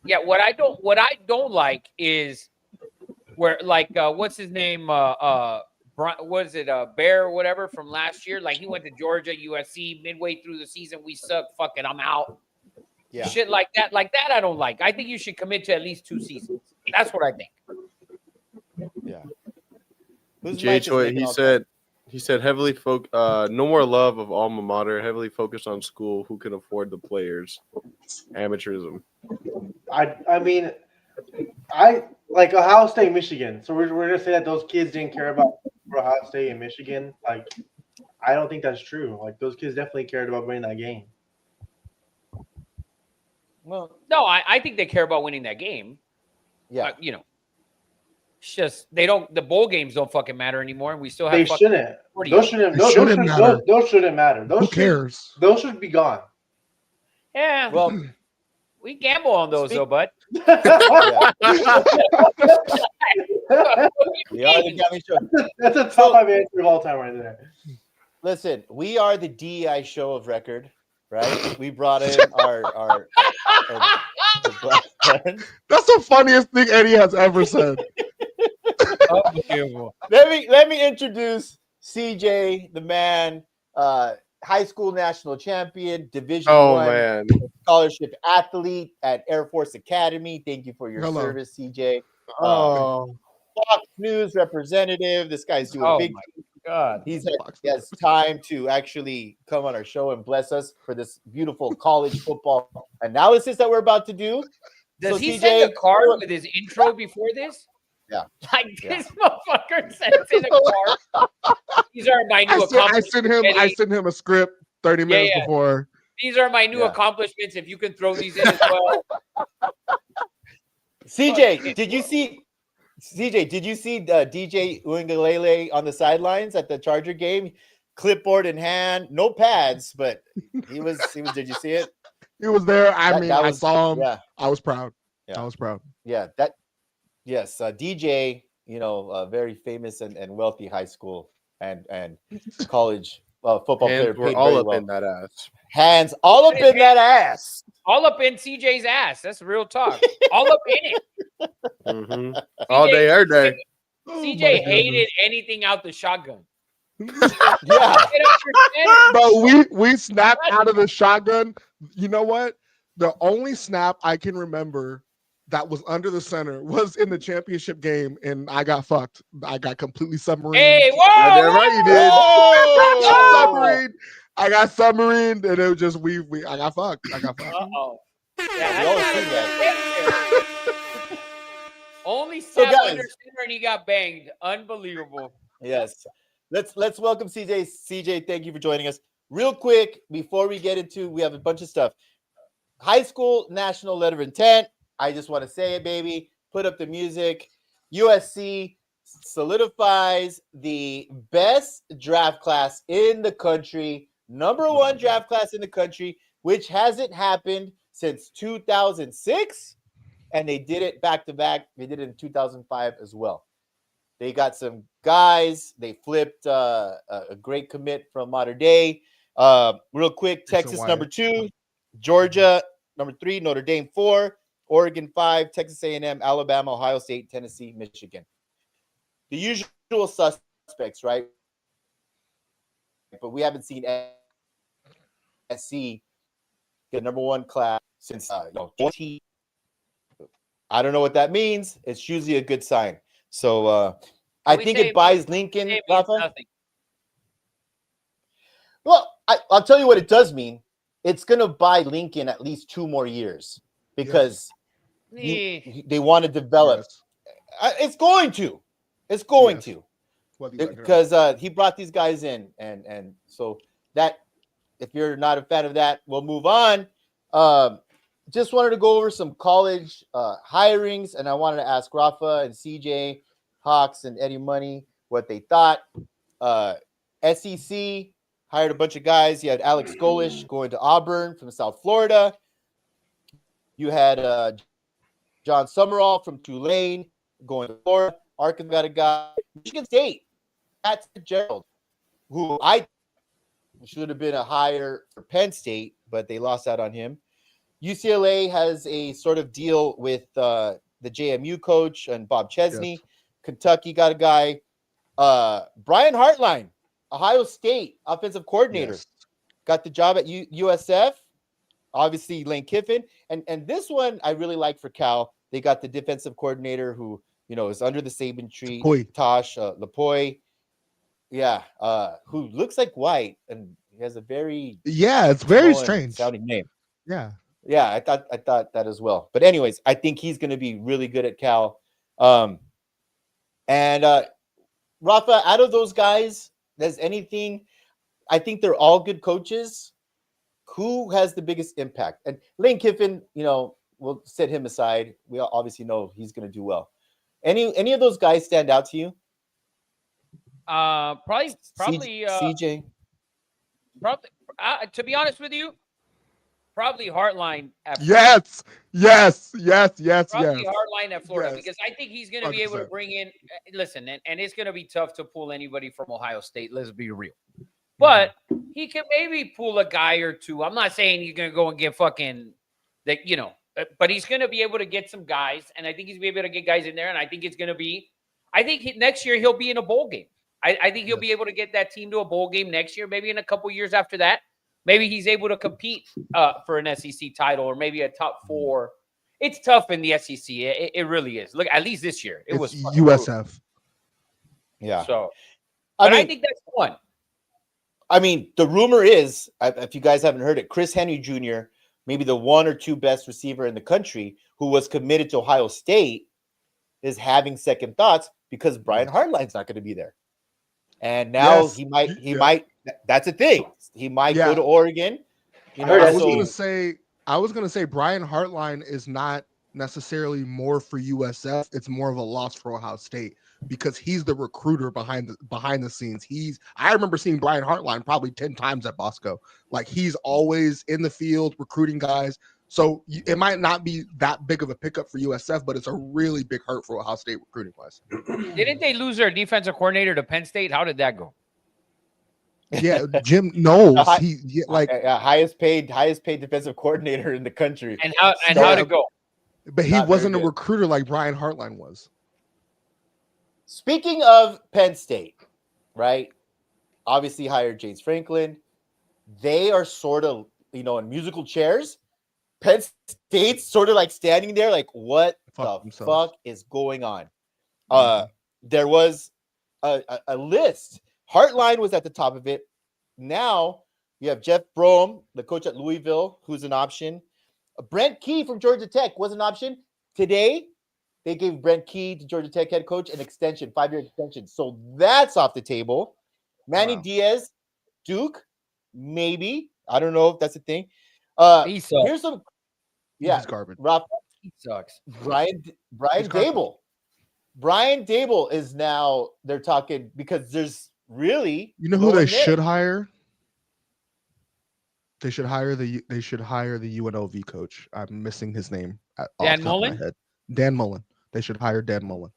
Yeah, what I don't like is where what's his name? What is it? Bear or whatever from last year. Like he went to Georgia, USC. Midway through the season, we suck. Fuck it, I'm out. Yeah. Shit like that. Like that, I don't like. I think you should commit to at least 2 seasons. That's what I think. Yeah. Jay Choi, he said heavily no more love of alma mater, heavily focused on school, who can afford the players. Amateurism. I mean, I like Ohio State, Michigan. So we're gonna say that those kids didn't care about Ohio State and Michigan. Like, I don't think that's true. Like, those kids definitely cared about winning that game. Well, No, I think they care about winning that game. yeah. You know, it's just they don't. The bowl games don't fucking matter anymore, and we still have. They shouldn't. Those shouldn't matter. Those shouldn't matter. Who cares? Those should be gone. Yeah. Well, we gamble on those though, bud. yeah. We are the Gummy Show. That's a top 5 answer of all time right there. Listen, we are the DEI show of record, right? We brought in our black friend. That's the funniest thing Eddie has ever said. Let me introduce CJ, the man, high school national champion, Division I Man. scholarship athlete at Air Force Academy. Thank you for your service, CJ. Fox News representative. This guy's doing big. God. He has time to actually come on our show and bless us for this beautiful college football analysis that we're about to do. Does So, he CJ, send a card with his intro before this? Yeah. Like this motherfucker sends in a card. These are my new accomplishments. I sent him a script 30 minutes before. These are my new accomplishments. If you can throw these in as well. CJ, did you see CJ, did you see DJ Uingalele on the sidelines at the Charger game? Clipboard in hand, no pads, but he was. Did you see it? He was there. That I was- saw him. Yeah, I was proud. Yeah. I was proud. yeah. Yes, DJ. A very famous and wealthy high school and college football player. And we're Paid all very up well. in that ass. Hands all up in that ass. All up in CJ's ass. That's real talk. All up in it. Mhm. All day, every day. Oh, CJ my hated goodness. anything out the shotgun. Yeah. But we snapped out of the shotgun. You know what? The only snap I can remember that was under the center was in the championship game, and I got fucked. I got completely submarined. Hey, whoa! Yeah, damn right you did. I got submarined, and it was just I got fucked. I got fucked. Uh-oh. Yeah, we all seen that. Only So, sat guys- under center and he got banged. Unbelievable. Yes. Let's welcome CJ. CJ, thank you for joining us. Real quick, before we get into, we have a bunch of stuff. High school national letter of intent. I just want to say it, baby. Put up the music. USC solidifies the best draft class in the country, number one draft class in the country, which hasn't happened since 2006. And they did it back to back. They did it in 2005 as well. They got some guys. They flipped a great commit from Modern Day. Real quick, Texas Wire. number 2, Georgia number 3, Notre Dame 4, Oregon 5, Texas A&M, Alabama, Ohio State, Tennessee, Michigan. The usual suspects, right? But we haven't seen SC get number one class since 20. I don't know what that means. It's usually a good sign. So I We think say it buys Lincoln, It means Rafa. nothing. Well, I'll tell you what it does mean. It's going to buy Lincoln at least 2 more years because they want to develop. Yes. It's going to. It's going Yes. to. Whether you like it or not. Because he brought these guys in. And so that, if you're not a fan of that, we'll move on. Just wanted to go over some college hirings, and I wanted to ask Rafa and CJ, Hawks, and Eddie Money what they thought. SEC hired a bunch of guys. You had Alex Golish going to Auburn from South Florida. You had John Summerall from Tulane going to Florida. Arkansas got a guy. Michigan State, that's Gerald, who I should have been a hire for Penn State, but they lost out on him. UCLA has a sort of deal with the JMU coach and Bob Chesney. Yes. Kentucky got a guy. Brian Hartline, Ohio State offensive coordinator, Yes. got the job at USF. Obviously, Lane Kiffin. And this one I really like for Cal. They got the defensive coordinator who, is under the Saban tree, Lapoy. Tosh Lapoy. Yeah, who looks like white, and he has a very Yeah, it's very Samoan strange. sounding name. Yeah. Yeah, I thought that as well. But anyways, I think he's going to be really good at Cal. And Rafa, out of those guys, does anything? I think they're all good coaches. Who has the biggest impact? And Lane Kiffin, we'll set him aside. We obviously know he's going to do well. Any of those guys stand out to you? Probably, CJ. probably. To be honest with you, probably Hartline. At Yes. Probably Hartline at Florida Yes. because I think he's going to be able to 100%. bring in. Listen, and it's going to be tough to pull anybody from Ohio State. Let's be real, but he can maybe pull a guy or two. I'm not saying he's going to go and get fucking that, but he's going to be able to get some guys, and I think he's going to be able to get guys in there. And I think it's going to be. I think next year he'll be in a bowl game. I think he'll be able to get that team to a bowl game next year. Maybe in a couple years after that, maybe he's able to compete for an SEC title or maybe a top 4. It's tough in the SEC. It really is. Look, at least this year, it was It's fucking brutal. USF. Yeah. So, I but I mean, think that's one. the rumor is, if you guys haven't heard it, Chris Henry Jr., maybe the 1 or 2 best receiver in the country, who was committed to Ohio State, is having second thoughts because Brian Hartline's not going to be there. And now Yes. he might. That's a thing. He might go Yeah. to Oregon. I heard I SC. was gonna say Brian Hartline is not necessarily more for USF. It's more of a loss for Ohio State because he's the recruiter behind the scenes. I remember seeing Brian Hartline probably 10 times at Bosco. Like he's always in the field recruiting guys. So it might not be that big of a pickup for USF, but it's a really big hurt for Ohio State recruiting wise. Didn't they lose their defensive coordinator to Penn State? How did that go? Yeah, Jim Knowles. Highest paid defensive coordinator in the country. And how'd it go? But he Not wasn't very a good. recruiter like Brian Hartline was. Speaking of Penn State, right? Obviously hired James Franklin. They are sort of, in musical chairs. Penn State's sort of like standing there like, what Fuck the themselves. fuck is going on? There was a list. Hartline was at the top of it. Now you have Jeff Brom, the coach at Louisville, who's an option. Brent Key from Georgia Tech was an option. Today, they gave Brent Key, the Georgia Tech head coach, an extension, 5-year extension. So that's off the table. Manny Wow. Diaz, Duke, maybe. I don't know if that's a thing. He sucks. Here's some. Yeah, He's garbage. Rafa, He sucks. Brian He's garbage. Dable. Brian Dable is now, they're talking because there's really You know no who they one there. should hire? They should hire the UNLV coach. I'm missing his name. Off Dan the top of my Mullen? head. Dan Mullen. They should hire Dan Mullen.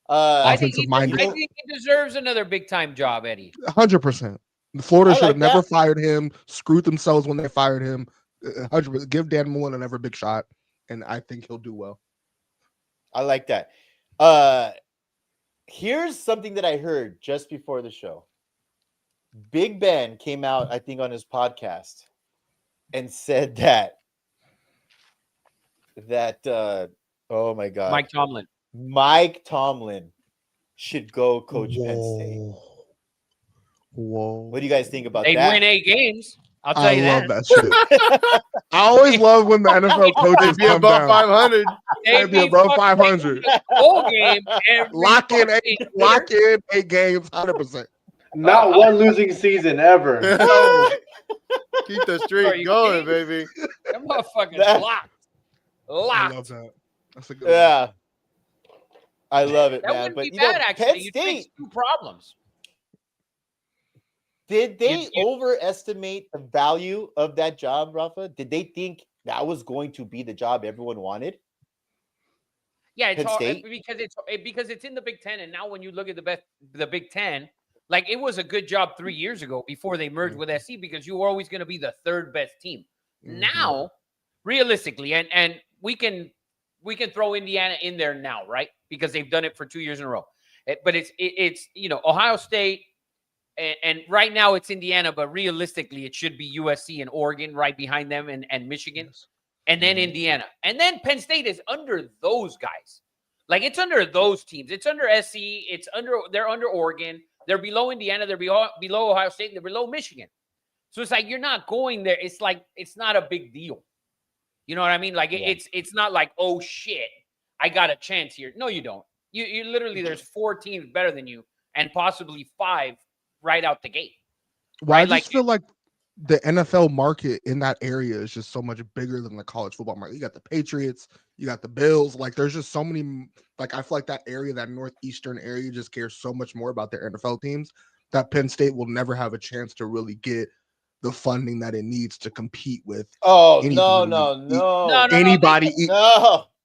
I think Offensive-minded. he deserves another big time job, Eddie. 100%. Florida I should like have never that. fired him. Screwed themselves when they fired him. 100%. Give Dan Mullen another big shot, and I think he'll do well. I like that. Here's something that I heard just before the show. Big Ben came out, I think, on his podcast and said that oh my god, Mike Tomlin should go coach Penn State. Whoa. What do you guys think about They that? win 8 games. I'll tell I you love that. that shit. I always love when the NFL coaches Be come above down. 500. They'd be above 500. Whole game. Lock in 8 games, 100%. Not one losing season ever. Keep the Are streak you going, kidding? baby. That motherfucker's That- locked. I Locked. love that. That's a good one. Yeah, I love it, That man. wouldn't But be you know, bad, Penn actually. You fix State, 2 problems. did they You- overestimate the value of that job, Rafa? Did they think that was going to be the job everyone wanted? Yeah, it's Penn hard State? because it's in the Big Ten, and now when you look at the Big Ten, like it was a good job 3 years ago before they merged with SC because you were always going to be the 3rd best team. Mhm. Now, realistically, and we can throw Indiana in there now, right? Because they've done it for 2 years in a row. But it's Ohio State, and right now it's Indiana, but realistically it should be USC and Oregon right behind them, and Michigan. Yes. And then Mhm. Indiana. And then Penn State is under those guys. Like it's under those teams. It's under SC. They're under Oregon. They're below Indiana. They're below Ohio State. And they're below Michigan. So it's like you're not going there. It's like it's not a big deal. You know what I mean? Like Yeah. it's not like, oh shit, I got a chance here. No, you don't. You literally there's 4 teams better than you and possibly 5 right out the gate. Well, I Right, just like- feel like the NFL market in that area is just so much bigger than the college football market. You got the Patriots, you got the Bills. Like, there's just so many. Like, I feel like that area, that northeastern area, just cares so much more about their NFL teams that Penn State will never have a chance to really get the funding that it needs to compete with Oh Anybody- no! No, anybody.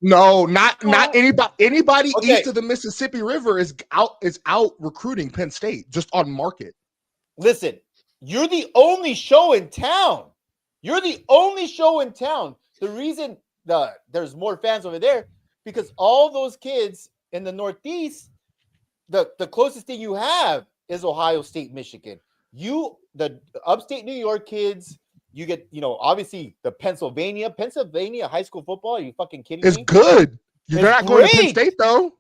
No. Not anybody. Anybody Okay. east of the Mississippi River is out recruiting Penn State just on market. Listen, you're the only show in town. You're the only show in town. The reason there's more fans over there because all those kids in the Northeast, the closest thing you have is Ohio State, Michigan. The upstate New York kids, you get, obviously the Pennsylvania high school football. Are you fucking kidding It's me? good. They're not going to Penn great. State though.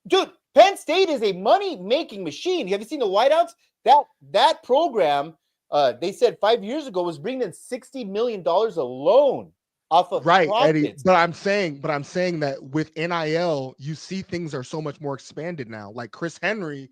Dude, Penn State is a money-making machine. Have you seen the whiteouts? That program, they said 5 years ago was bringing in $60 million alone off of Right, profits. Eddie. But I'm saying that with NIL, you see things are so much more expanded now. Like Chris Henry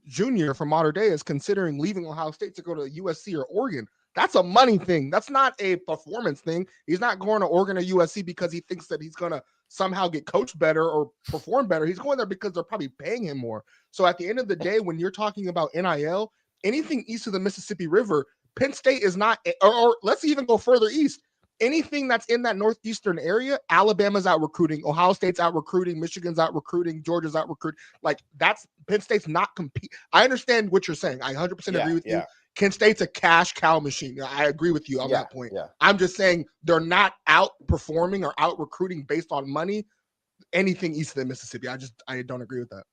Jr. from Mater Dei is considering leaving Ohio State to go to USC or Oregon. That's a money thing. That's not a performance thing. He's not going to Oregon or USC because he thinks that he's going to somehow get coached better or perform better. He's going there because they're probably paying him more. So at the end of the day, when you're talking about NIL, anything east of the Mississippi River, Penn State is not, or let's even go further east. Anything that's in that northeastern area, Alabama's out recruiting, Ohio State's out recruiting, Michigan's out recruiting, Georgia's out recruiting. Like that's Penn State's not compete. I understand what you're saying. I 100% agree with you. Kent State's a cash cow machine. I agree with you on that point. Yeah. I'm just saying they're not outperforming or out recruiting based on money. Anything east of the Mississippi, I don't agree with that.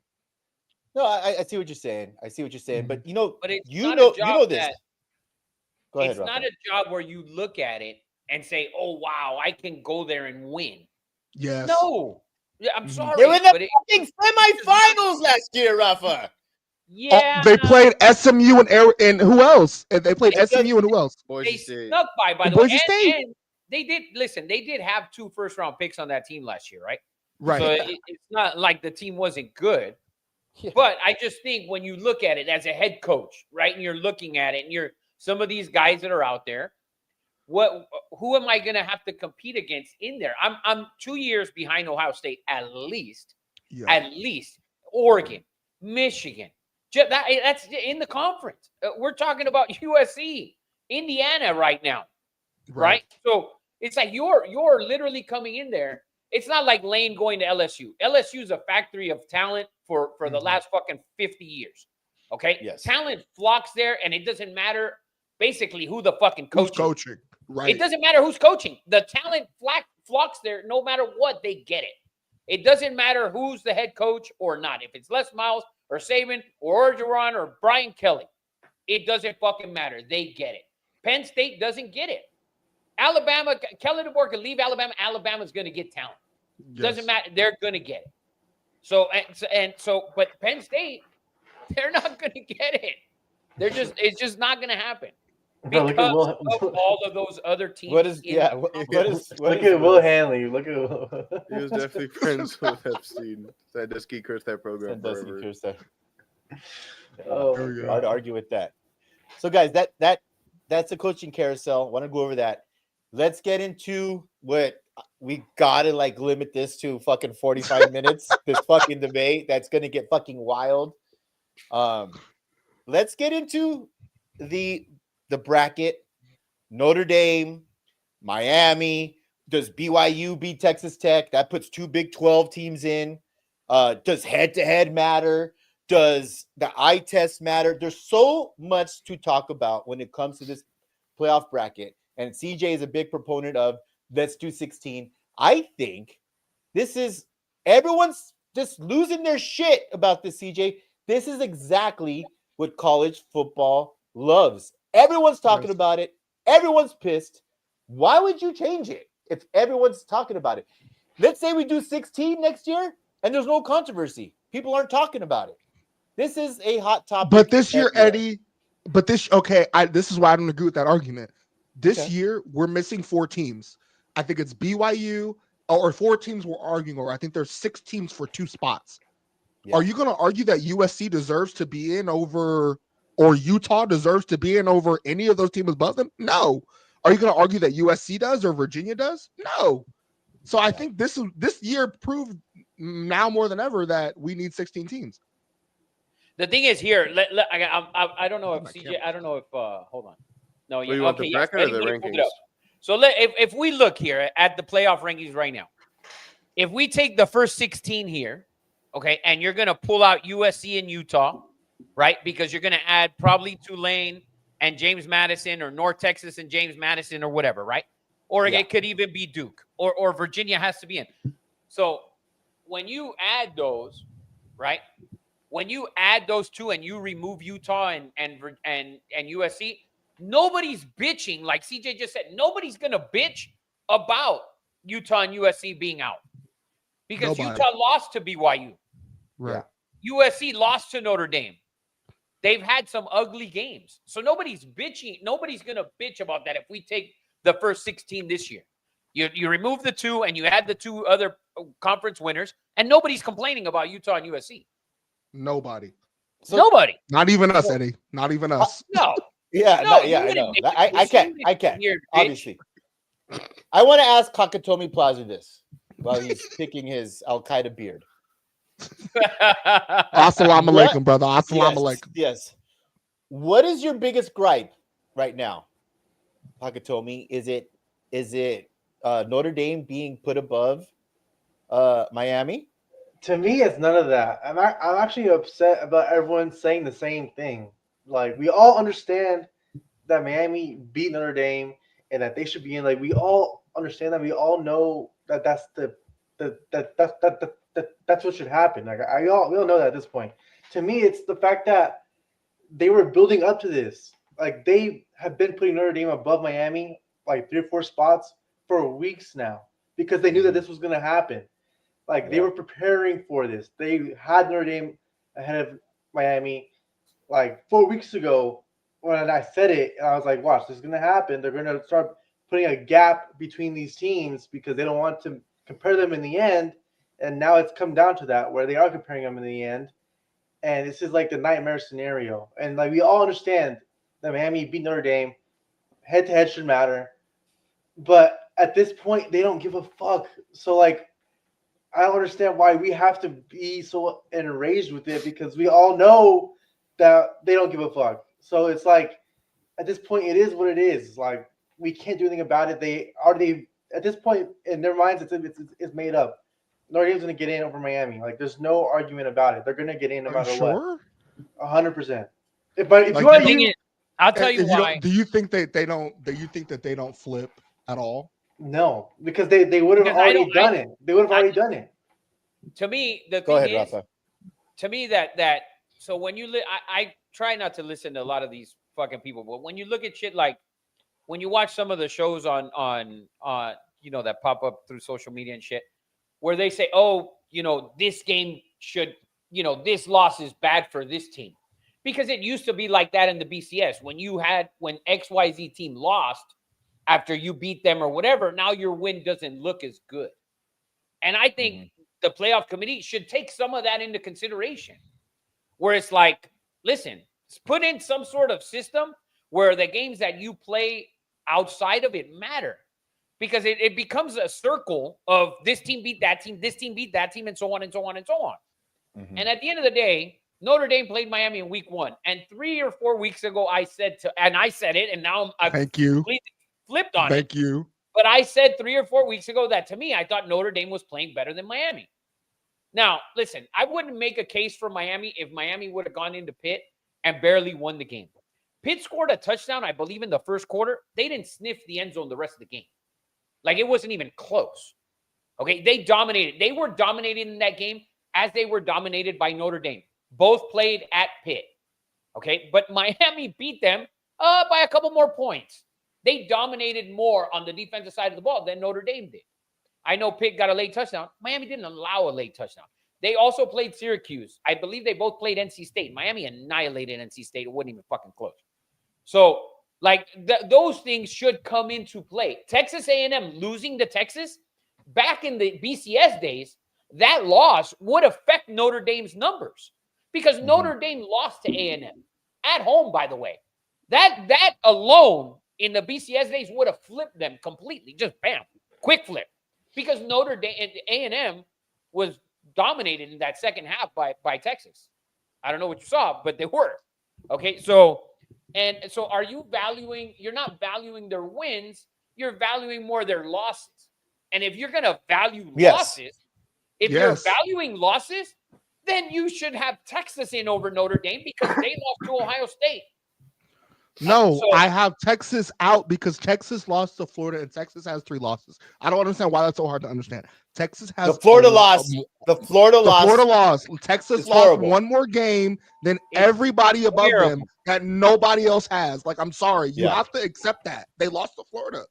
No, I see what you're saying. But But it's you not know a job this. Go ahead, it's Rafa. not a job where you look at it and say, "Oh wow, I can go there and win." Yes. No, yeah, I'm sorry. They were in the but fucking semifinals last year, Rafa. yeah, They played SMU and who else? And they played It's SMU and who else? Boise They State. snuck by the way. Boise State. And they did listen. They did have 2 first-round picks on that team last year, right? Right. So it's not like the team wasn't good. Yeah. But I just think when you look at it as a head coach, right, and you're looking at it, and you're some of these guys that are out there, who am I going to have to compete against in there? I'm 2 years behind Ohio State at least. Yeah. At least Oregon, Michigan. That's in the conference. We're talking about USC, Indiana right now, right? So it's like you're literally coming in there. It's not like Lane going to LSU. LSU is a factory of talent for the last fucking 50 years. Okay? Yes. Talent flocks there, and it doesn't matter basically who the fucking coach Who's coaching? Right. It doesn't matter who's coaching. The talent flocks there no matter what, they get it. It doesn't matter who's the head coach or not. If it's Les Miles or Saban or Orgeron or Brian Kelly, it doesn't fucking matter. They get it. Penn State doesn't get it. Alabama, Kelly DeBoer could leave Alabama. Alabama's going to get talent. Yes. Doesn't matter. They're going to get it. But Penn State, they're not going to get it. It's just not going to happen. Bro, look at Because of all of those other teams. What is look at Will Hanley. Look at Will. He was definitely friends with Epstein. Sandusky cursed that program Sandusky forever. cursed that. Oh, There we go. Hard to argue with that. So, guys, that's a coaching carousel. Want to go over that? Let's get into what we gotta limit this to fucking 45 minutes. This fucking debate that's gonna get fucking wild. Let's get into the bracket. Notre Dame, Miami. Does BYU beat Texas Tech? That puts 2 Big 12 teams in. Does head-to-head matter? Does the eye test matter? There's so much to talk about when it comes to this playoff bracket. And CJ is a big proponent of let's do 16. I think this is everyone's just losing their shit about this, CJ. This is exactly what college football loves. Everyone's talking about it. Everyone's pissed. Why would you change it if everyone's talking about it? Let's say we do 16 next year and there's no controversy. People aren't talking about it. This is a hot topic. But this year, everywhere. Eddie, this is why I don't agree with that argument. This year, we're missing 4 teams. I think it's BYU, or 4 teams we're arguing over. I think there's 6 teams for 2 spots. Yeah. Are you going to argue that USC deserves to be in over, or Utah deserves to be in over any of those teams above them? No. Are you going to argue that USC does or Virginia does? No. So I think this year proved now more than ever that we need 16 teams. The thing is here, I don't know if my CJ, camera. I don't know if, hold on. No, you want the bracket or Eddie the would have pulled it rankings? up. So if we look here at the playoff rankings right now, if we take the first 16 here, okay, and you're going to pull out USC and Utah, right? Because you're going to add probably Tulane and James Madison, or North Texas and James Madison, or whatever, right? Or it could even be Duke, or Virginia has to be in. So when you add those, right? When you add those 2 and you remove Utah and USC, nobody's bitching. Like CJ just said, nobody's gonna bitch about Utah and USC being out because Nobody. Utah lost to BYU. Right. USC lost to Notre Dame. They've had some ugly games, so nobody's bitching. Nobody's gonna bitch about that if we take the first 16 this year. You remove the 2 and you add the 2 other conference winners, and nobody's complaining about Utah and USC. Nobody. So- Nobody. Not even us, Eddie. Not even us. No. Yeah, No, yeah, you I wouldn't know. make I it can't. this I can't. weird, bitch. Obviously, I want to ask Kakatomi Plaza this while he's picking his Al Qaeda beard. Assalamu What- alaikum, brother. Assalamu Yes, alaikum. yes. What is your biggest gripe right now, Takatomi? Is it Notre Dame being put above Miami? To me, it's none of that. I'm actually upset about everyone saying the same thing. Like we all understand that Miami beat Notre Dame and that they should be in. Like we all understand that. We all know that that's that's what should happen. Like we all know that at this point. To me, it's the fact that they were building up to this. Like they have been putting Notre Dame above Miami like 3 or 4 spots for weeks now because they knew that this was going to happen. Like they Yeah. were preparing for this. They had Notre Dame ahead of Miami like 4 weeks ago when I said it, and I was like, "Watch, this is gonna happen. They're gonna start putting a gap between these teams because they don't want to compare them in the end." And now it's come down to that where they are comparing them in the end, and this is like the nightmare scenario. And like we all understand that Miami beat Notre Dame, head to head should matter, but at this point they don't give a fuck. So like I don't understand why we have to be so enraged with it because we all know that they don't give a fuck. So it's like at this point, it is what it is. Like we can't do anything about it. They already at this point in their minds, it's made up. Notre Dame's gonna get in over Miami. Like there's no argument about it. They're gonna get in no Are you matter sure? what. 100%. But if Like, you want The thing to, is, I'll tell you And you why. don't, do you think that they don't? Do you think that they don't flip at all? no, because they would have Because I already don't- done it. They would have I- already done it. To me, the Go thing ahead, is, Rafa. to me so when you I try not to listen to a lot of these fucking people, but when you look at shit like when you watch some of the shows on that pop up through social media and shit, where they say, oh, this game should, this loss is bad for this team. Because it used to be like that in the BCS. When XYZ team lost after you beat them or whatever, now your win doesn't look as good. And I think the playoff committee should take some of that into consideration. Where it's like, listen, put in some sort of system where the games that you play outside of it matter. Because it becomes a circle of this team beat that team, this team beat that team, and so on and so on and so on. And at the end of the day, Notre Dame played Miami in week 1. And 3 or 4 weeks ago, I said it, and now I've Thank you. completely flipped on it. Thank you. But I said 3 or 4 weeks ago that to me, I thought Notre Dame was playing better than Miami. Now, listen, I wouldn't make a case for Miami if Miami would have gone into Pitt and barely won the game. Pitt scored a touchdown, I believe, in the first quarter. They didn't sniff the end zone the rest of the game. Like, it wasn't even close. Okay, they dominated. They were dominated in that game as they were dominated by Notre Dame. Both played at Pitt. Okay, but Miami beat them by a couple more points. They dominated more on the defensive side of the ball than Notre Dame did. I know Pitt got a late touchdown. Miami didn't allow a late touchdown. They also played Syracuse. I believe they both played NC State. Miami annihilated NC State. It wasn't even fucking close. So, like, those things should come into play. Texas A&M losing to Texas, back in the BCS days, that loss would affect Notre Dame's numbers because Notre Dame lost to A&M at home, by the way. That alone in the BCS days would have flipped them completely. Just bam, quick flip. Because Notre Dame, A&M was dominated in that second half by Texas. I don't know what you saw, but they were. Okay, so are you valuing, you're not valuing their wins, you're valuing more their losses. And if you're going to value losses, if you're valuing losses, then you should have Texas in over Notre Dame because they lost to Ohio State. No, I have Texas out because Texas lost to Florida and Texas has 3 losses. I don't understand why that's so hard to understand. Texas has The Florida loss. Texas is lost horrible. one more game than everybody above terrible. them that nobody else has. Like, I'm sorry. You have to accept that. They lost to Florida.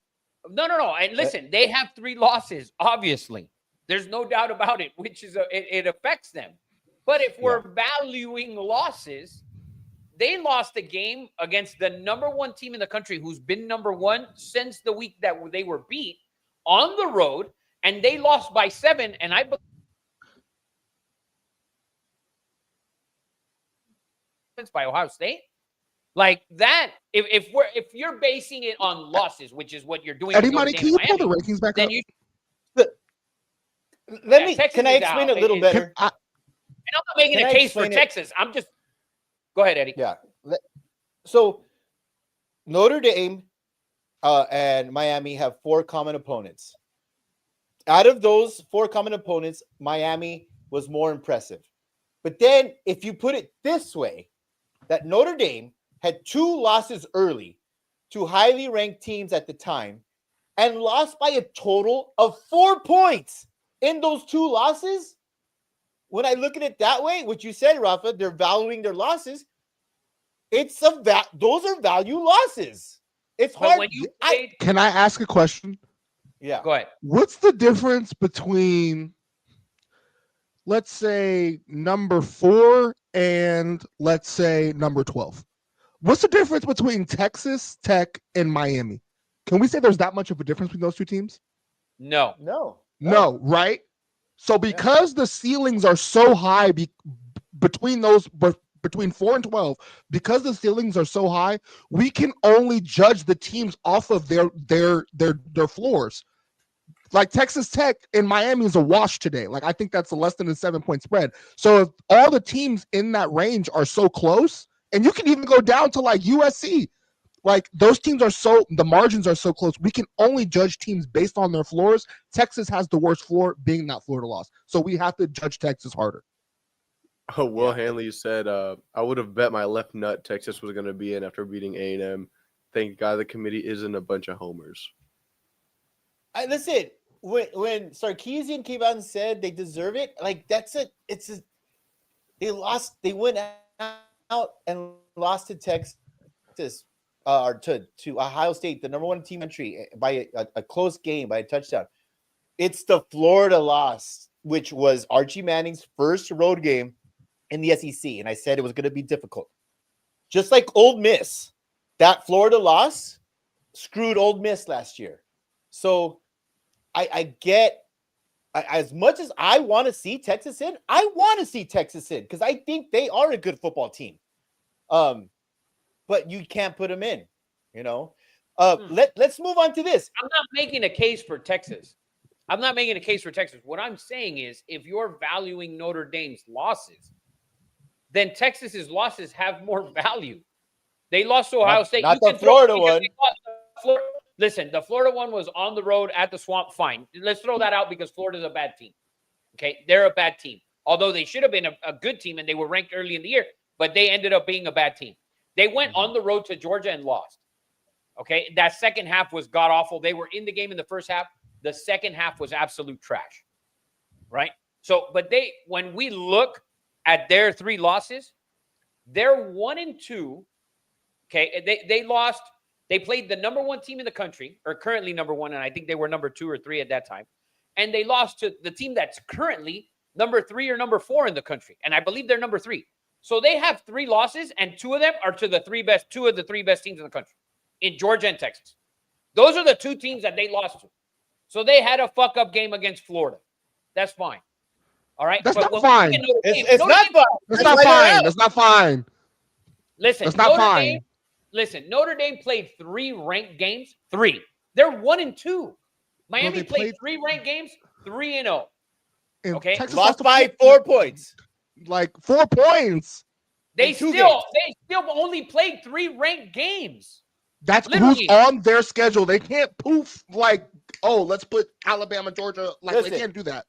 No. And listen, they have 3 losses, obviously. There's no doubt about it, which is it affects them. But if we're valuing losses, they lost a game against the number 1 team in the country who's been number 1 since the week that they were beat on the road, and they lost by 7. And I believe by Ohio State. Like that, if you're basing it on losses, which is what you're doing, Eddie with Notre Money, Dame can you and pull the Miami, rankings back then up? you Let Yeah, me. Texas Can I is explain out. a little It's- better? and I'm not making Can a I case for explain it? Texas. I'm just go ahead, Eddie. Yeah. So Notre Dame and Miami have 4 common opponents. Out of those 4 common opponents, Miami was more impressive. But then, if you put it this way, that Notre Dame had 2 losses early to highly ranked teams at the time and lost by a total of 4 points in those 2 losses. When I look at it that way, what you said, Rafa, they're valuing their losses. Those are value losses. It's But hard. when you played, Can I ask a question? Yeah. go ahead. What's the difference between, let's say, number 4 and let's say number 12? What's the difference between Texas Tech and Miami? Can we say there's that much of a difference between those 2 teams? No. No, right? So because the ceilings are so high between 4 and 12, because the ceilings are so high, we can only judge the teams off of their floors. Like Texas Tech and Miami is a wash today. Like I think that's a less than a 7-point spread. So if all the teams in that range are so close, and you can even go down to like USC, like those teams the margins are so close. We can only judge teams based on their floors. Texas has the worst floor, being that Florida loss. So we have to judge Texas harder. Oh, Will Hanley said, I would have bet my left nut Texas was going to be in after beating A&M. Thank God the committee isn't a bunch of homers. Listen, when Sarkisian came out and said they deserve it, like they went out and lost to Texas or to Ohio State, the number 1 team in country, by a close game, by a touchdown. It's the Florida loss, which was Archie Manning's first road game in the SEC, and I said it was going to be difficult. Just like Ole Miss, that Florida loss screwed Ole Miss last year. So I get, as much as I want to see Texas in, I want to see Texas in because I think they are a good football team. But you can't put them in, you know. Let's move on to this. I'm not making a case for Texas. What I'm saying is, if you're valuing Notre Dame's losses, then Texas's losses have more value. They lost to Ohio State. Not You the can throw- Florida because one. they lost Listen, the Florida one was on the road at the Swamp. Fine. Let's throw that out because Florida's a bad team. Okay? They're a bad team. Although they should have been a good team and they were ranked early in the year, but they ended up being a bad team. They went on the road to Georgia and lost. Okay? That second half was god-awful. They were in the game in the first half. The second half was absolute trash. Right? So, but when we look at their 3 losses, they're 1-2. Okay? They lost. They played the number 1 team in the country, or currently number 1, and I think they were number 2 or 3 at that time. And they lost to the team that's currently number 3 or number 4 in the country. And I believe they're number 3. So they have 3 losses, and 2 of them are to the 2 of the 3 best teams in the country, in Georgia and Texas. Those are the 2 teams that they lost to. So they had a fuck-up game against Florida. That's fine. All right? That's But not fine. It's not fine. That's not fine. That's not fine. Listen, That's not fine. Notre Dame played 3 ranked games. 3. They're 1-2. Miami played 3 ranked games. 3-0. And Okay. Texas Lost by 4 points. Like 4 points. They In 2 still only played 3 ranked games. That's Literally. who's on their schedule. They can't poof like, oh, let's put Alabama, Georgia. Like Listen. they can't do that.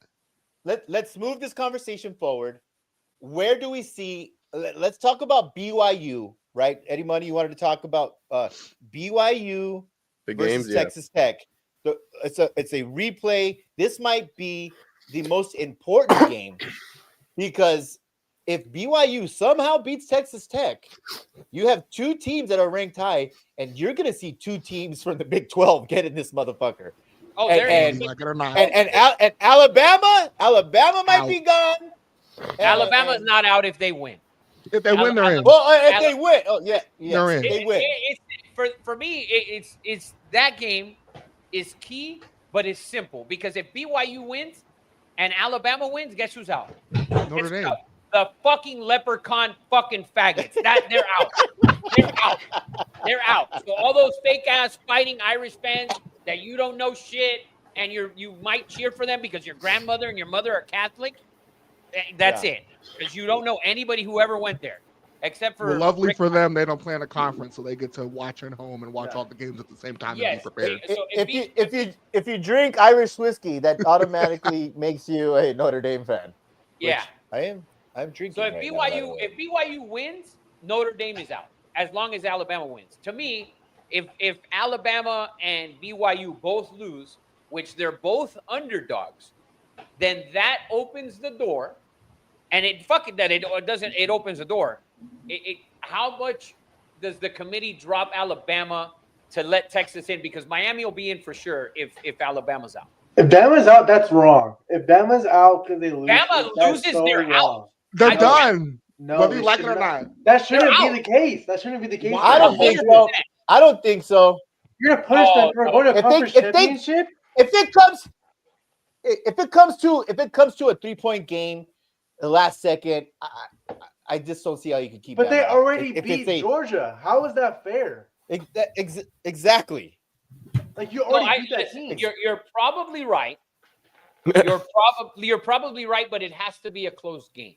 Let's move this conversation forward. Where do we see? Let's talk about BYU, right? Eddie Money, you wanted to talk about BYU The versus games, yeah. Texas Tech. It's a replay. This might be the most important game because if BYU somehow beats Texas Tech, you have 2 teams that are ranked high, and you're going to see 2 teams from the Big 12 get in this motherfucker. Oh, And- Like it or not. And Alabama might Out. be gone. Alabama's not out if they win. If they win, they're in. Well, if they win, They're in. they win. For me, it's that game is key, but it's simple because if BYU wins and Alabama wins, guess who's out? Notre Guess who's Dame. out? the fucking leprechaun fucking faggots. They're out. They're out. They're out. So all those fake ass fighting Irish fans that you don't know shit and you might cheer for them because your grandmother and your mother are Catholic. That's it. Because you don't know anybody who ever went there. Except for Well, lovely Rick for them, they don't plan a conference, so they get to watch at home and watch all the games at the same time Yes. and be prepared. So If you drink Irish whiskey, that automatically makes you a Notre Dame fan. yeah. I'm drinking. So if right now, by the BYU way. BYU wins, Notre Dame is out. As long as Alabama wins. To me, if Alabama and BYU both lose, which they're both underdogs, then that opens the door. And it opens the door. How much does the committee drop Alabama to let Texas in? Because Miami will be in for sure if Alabama's out. If Bama's out, that's wrong. If Bama's out because they lose, Bama that's loses, so they're wrong. out. They're I don't- done. No, Whether they you like it should or not. That shouldn't They're be the case. That shouldn't be the case. I don't think so. I don't think so. You're gonna punish them for going to a If they- conference if they- championship. If it comes to a 3-point game, the last second, I just don't see how you can keep. But they Bama out. already If beat it's a- Georgia. How is that fair? Exactly. Like you already beat that listen, team. you're probably right. You're probably right, but it has to be a close game.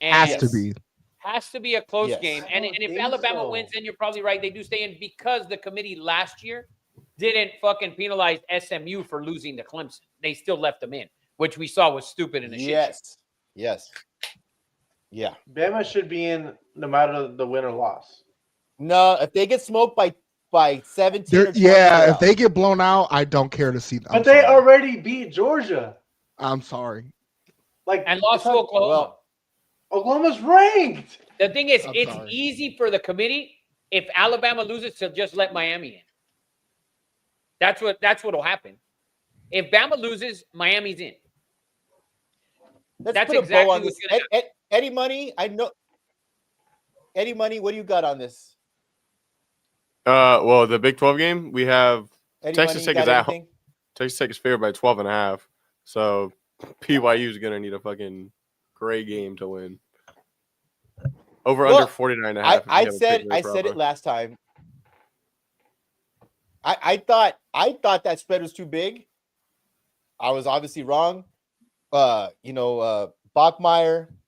And Has to be. Has to be a close Yes. game. I And don't if think Alabama so. wins, then you're probably right. They do stay in because the committee last year didn't fucking penalize SMU for losing to Clemson. They still left them in, which we saw was stupid in a shit show. Yes. Yeah. Bama should be in no matter the win or loss. No, if they get smoked by 17 or 20, Yeah, they're if out. they get blown out, I don't care to see them. But they already beat Georgia. I'm sorry. Like And lost to it's not- Oklahoma. Well, Oklahoma's ranked. The thing is, I'm it's sorry. easy for the committee if Alabama loses to just let Miami in. That's what'll happen. If Bama loses, Miami's in. let's That's put a exactly bow on what's this. gonna Eddie Money, I know. Eddie Money, what do you got on this? Well, the Big 12 game, we have Eddie Texas Money, Tech is got at home. anything? Texas Tech is favored by 12.5. So BYU is going to need a fucking great game to win. Over Well, under 49.5. if you I have a said pick me it proper. last time. I thought that spread was too big. I was obviously wrong. Bachmeier,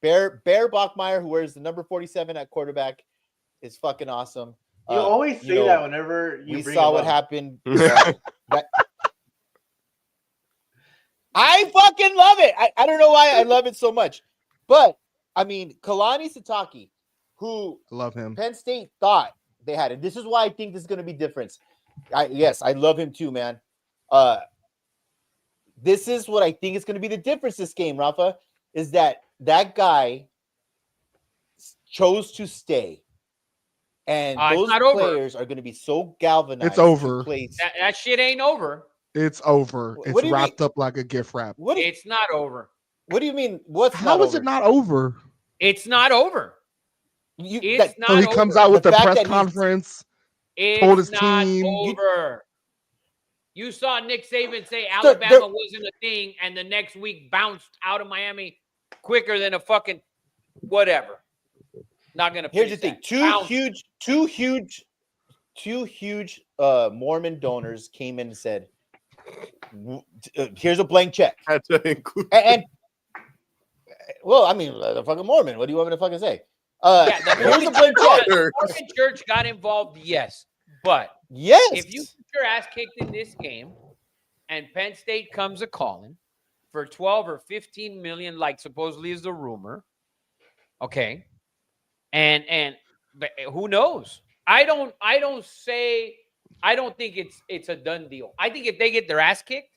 Bear Bachmeier, who wears the number 47 at quarterback, is fucking awesome. You always say that whenever you we bring saw him what up. happened. I fucking love it. I don't know why I love it so much. But, I mean, Kalani Sitake, who I love him. Penn State thought they had it. This is why I think this is going to be different. Yes, I love him too, man. This is what I think is going to be the difference this game, Rafa, is that guy chose to stay. And It's those not over. players are going to be so galvanized. It's over. To play. That shit ain't over. It's over. What It's do you wrapped up like a gift wrap. What do It's not over. you mean? What's How not is over? it not over? It's not over. It's not So he over. comes out with The the fact press that he's- conference. told his It's not team- over. You saw Nick Saban say There- Alabama wasn't a thing, and the next week bounced out of Miami quicker than a fucking whatever. Not gonna. Here's the finish thing: that. two huge Mormon donors came in and said, "Here's a blank check." Had to include. And well, I mean, the fucking Mormon. What do you want me to fucking say? Yeah, the Here's a Mormon blank check. the Mormon church got involved, yes, but Yes. if you get your ass kicked in this game, and Penn State comes a calling for 12 or 15 million, like supposedly is the rumor, okay, but who knows? I don't think it's a done deal. I think if they get their ass kicked,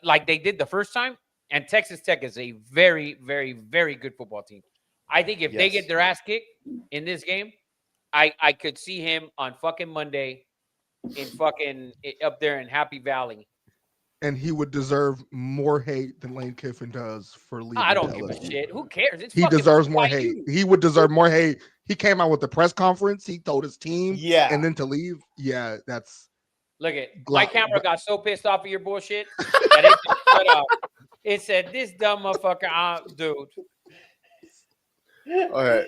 like they did the first time, and Texas Tech is a very, very, very good football team. I think if they Yes. get their ass kicked in this game, I could see him on fucking Monday in fucking up there in Happy Valley. And he would deserve more hate than Lane Kiffin does for leaving. I don't to give a LSU. shit. Who cares? It's He fucking deserves more BYU. hate. He would deserve more hate. He came out with the press conference. He told his team, Yeah. and then to leave. Yeah, that's Look at Gla- my camera got so pissed off of your bullshit that it just shut off. It said, "This dumb motherfucker, dude." All right.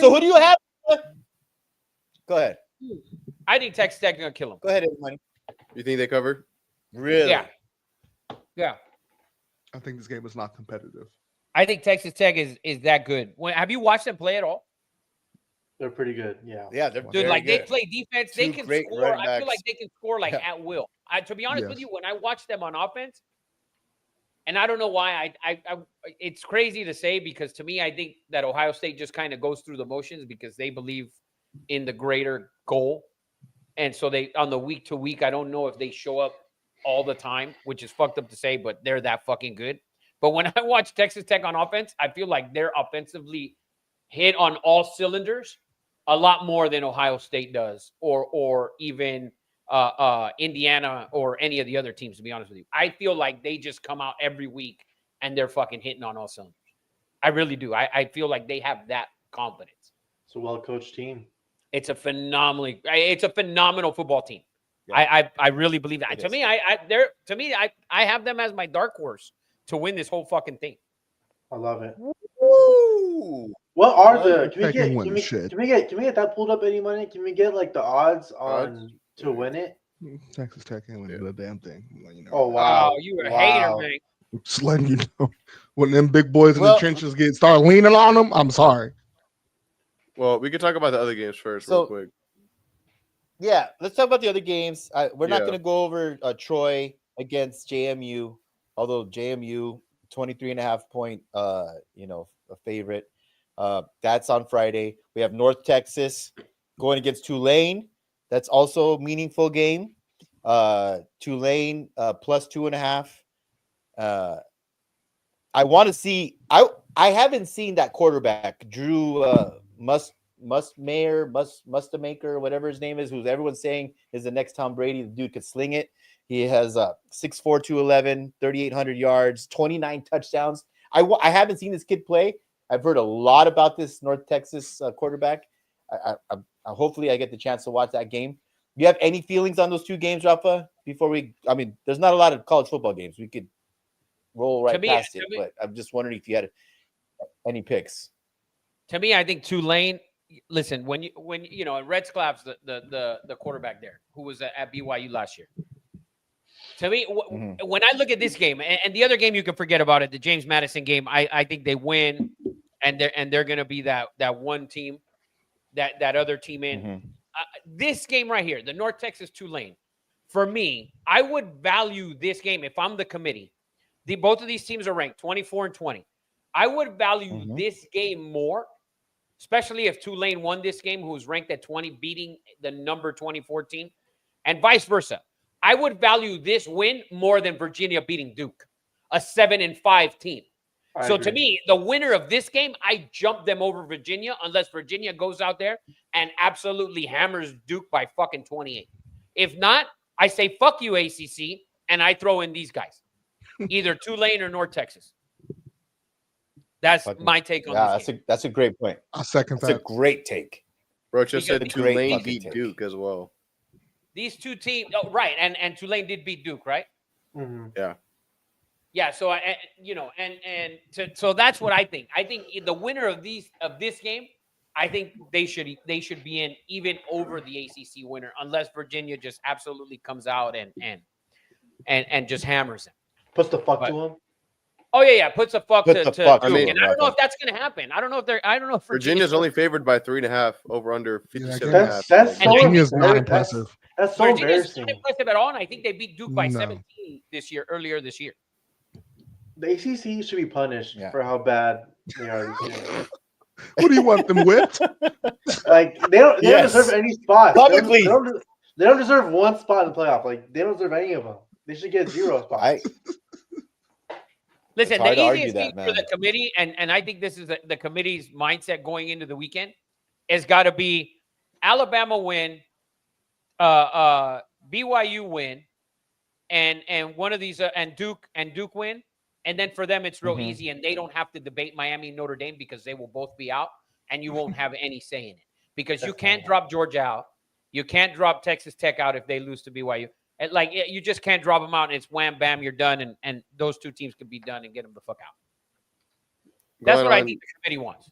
So who do you have? Go ahead. I think Texas Tech gonna kill them. Go ahead, everyone. You think they cover? Really? Yeah. Yeah. I think this game is not competitive. I think Texas Tech is that good. Have you watched them play at all? They're pretty good. Yeah. Yeah, they're Dude, very like good. they play defense, they Two can great score. running I feel like backs. they can score like Yeah. at will. To be honest with Yes. you, when I watch them on offense, and I don't know why I it's crazy to say because to me I think that Ohio State just kind of goes through the motions because they believe in the greater goal, and so they on the week to week. I don't know if they show up all the time, which is fucked up to say, but they're that fucking good. But when I watch Texas Tech on offense, I feel like they're offensively hit on all cylinders a lot more than Ohio State does, or even Indiana or any of the other teams. To be honest with you, I feel like they just come out every week and they're fucking hitting on all cylinders. I really do. I feel like they have that confidence. It's a well coached team. It's a phenomenal football team. Yeah. I really believe that. It To is. me, I have them as my dark horse to win this whole fucking thing. I love it. Woo! What are Love the? it. Can we Tech get? can win Can the we, shit. can we get? Can we get that pulled up? Any money? Can we get like the odds on to win it? Texas Tech ain't winning the damn thing. I'm letting you know. Oh wow! Wow, you a hater, Wow. man. Just letting you know. When them big boys in Well- the trenches start leaning on them, I'm sorry. Well, we could talk about the other games first, So- real quick. Yeah, let's talk about the other games. We're not Yeah. going to go over Troy against JMU, although JMU 23.5 point, a favorite. That's on Friday. We have North Texas going against Tulane. That's also a meaningful game. Tulane plus 2.5. I want to see. I haven't seen that quarterback, Drew Mustamaker, whatever his name is, who everyone's saying is the next Tom Brady. The dude could sling it. He has 6'4", 211, 3,800 yards, 29 touchdowns. I haven't seen this kid play. I've heard a lot about this North Texas quarterback. Hopefully I get the chance to watch that game. You have any feelings on those two games, Rafa? There's not a lot of college football games. We could roll right past it, but I'm just wondering if you had any picks. To me, I think Tulane. Listen, when Red Sclaps, the quarterback there, who was at BYU last year. To me, when I look at this game and the other game, you can forget about it. The James Madison game, I think they win, and they're going to be that one team, that other team in. This game right here, the North Texas Tulane. For me, I would value this game if I'm the committee. Both of these teams are ranked 24 and 20. I would value this game more, especially if Tulane won this game, who was ranked at 20, beating the number 24 team, and vice versa. I would value this win more than Virginia beating Duke, a 7-5 team. So to me, the winner of this game, I jump them over Virginia unless Virginia goes out there and absolutely hammers Duke by fucking 28. If not, I say fuck you, ACC, and I throw in these guys, either Tulane or North Texas. That's my take on this game. That's a great point. I second That's that. a great take. Rocha said Because- Great Tulane fucking beat take. Duke as well. These two teams, right? And Tulane did beat Duke, right? Yeah. So so that's what I think. I think the winner of this game, I think they should be in even over the ACC winner, unless Virginia just absolutely comes out and just hammers them. Puts the fuck to him. Oh yeah, puts a fuck Put to the fuck Duke. to And him, I don't know Rafa. if that's gonna happen. I don't know if Virginia's only favored by 3.5 over under 57.5. That's so Virginia's not embarrassing. impressive. That's so Virginia's embarrassing. not impressive at all, and I think they beat Duke by No. 17 earlier this year. The ACC should be punished Yeah. for how bad they are this year. What do you want them whipped? Like they don't Yes. deserve any spots. Publicly. They don't deserve one spot in the playoff. Like they don't deserve any of them. They should get 0 spots. Listen, It's hard the to argue easiest thing that, for the man. committee, and I think this is the committee's mindset going into the weekend, has got to be Alabama win, BYU win, and one of these and Duke win, and then for them it's real easy, and they don't have to debate Miami and Notre Dame because they will both be out, and you won't have any say in it because you can't drop Georgia out, you can't drop Texas Tech out if they lose to BYU. And you just can't drop them out, and it's wham bam, you're done, and those two teams could be done and get them the fuck out. That's Going what I on- think the committee wants.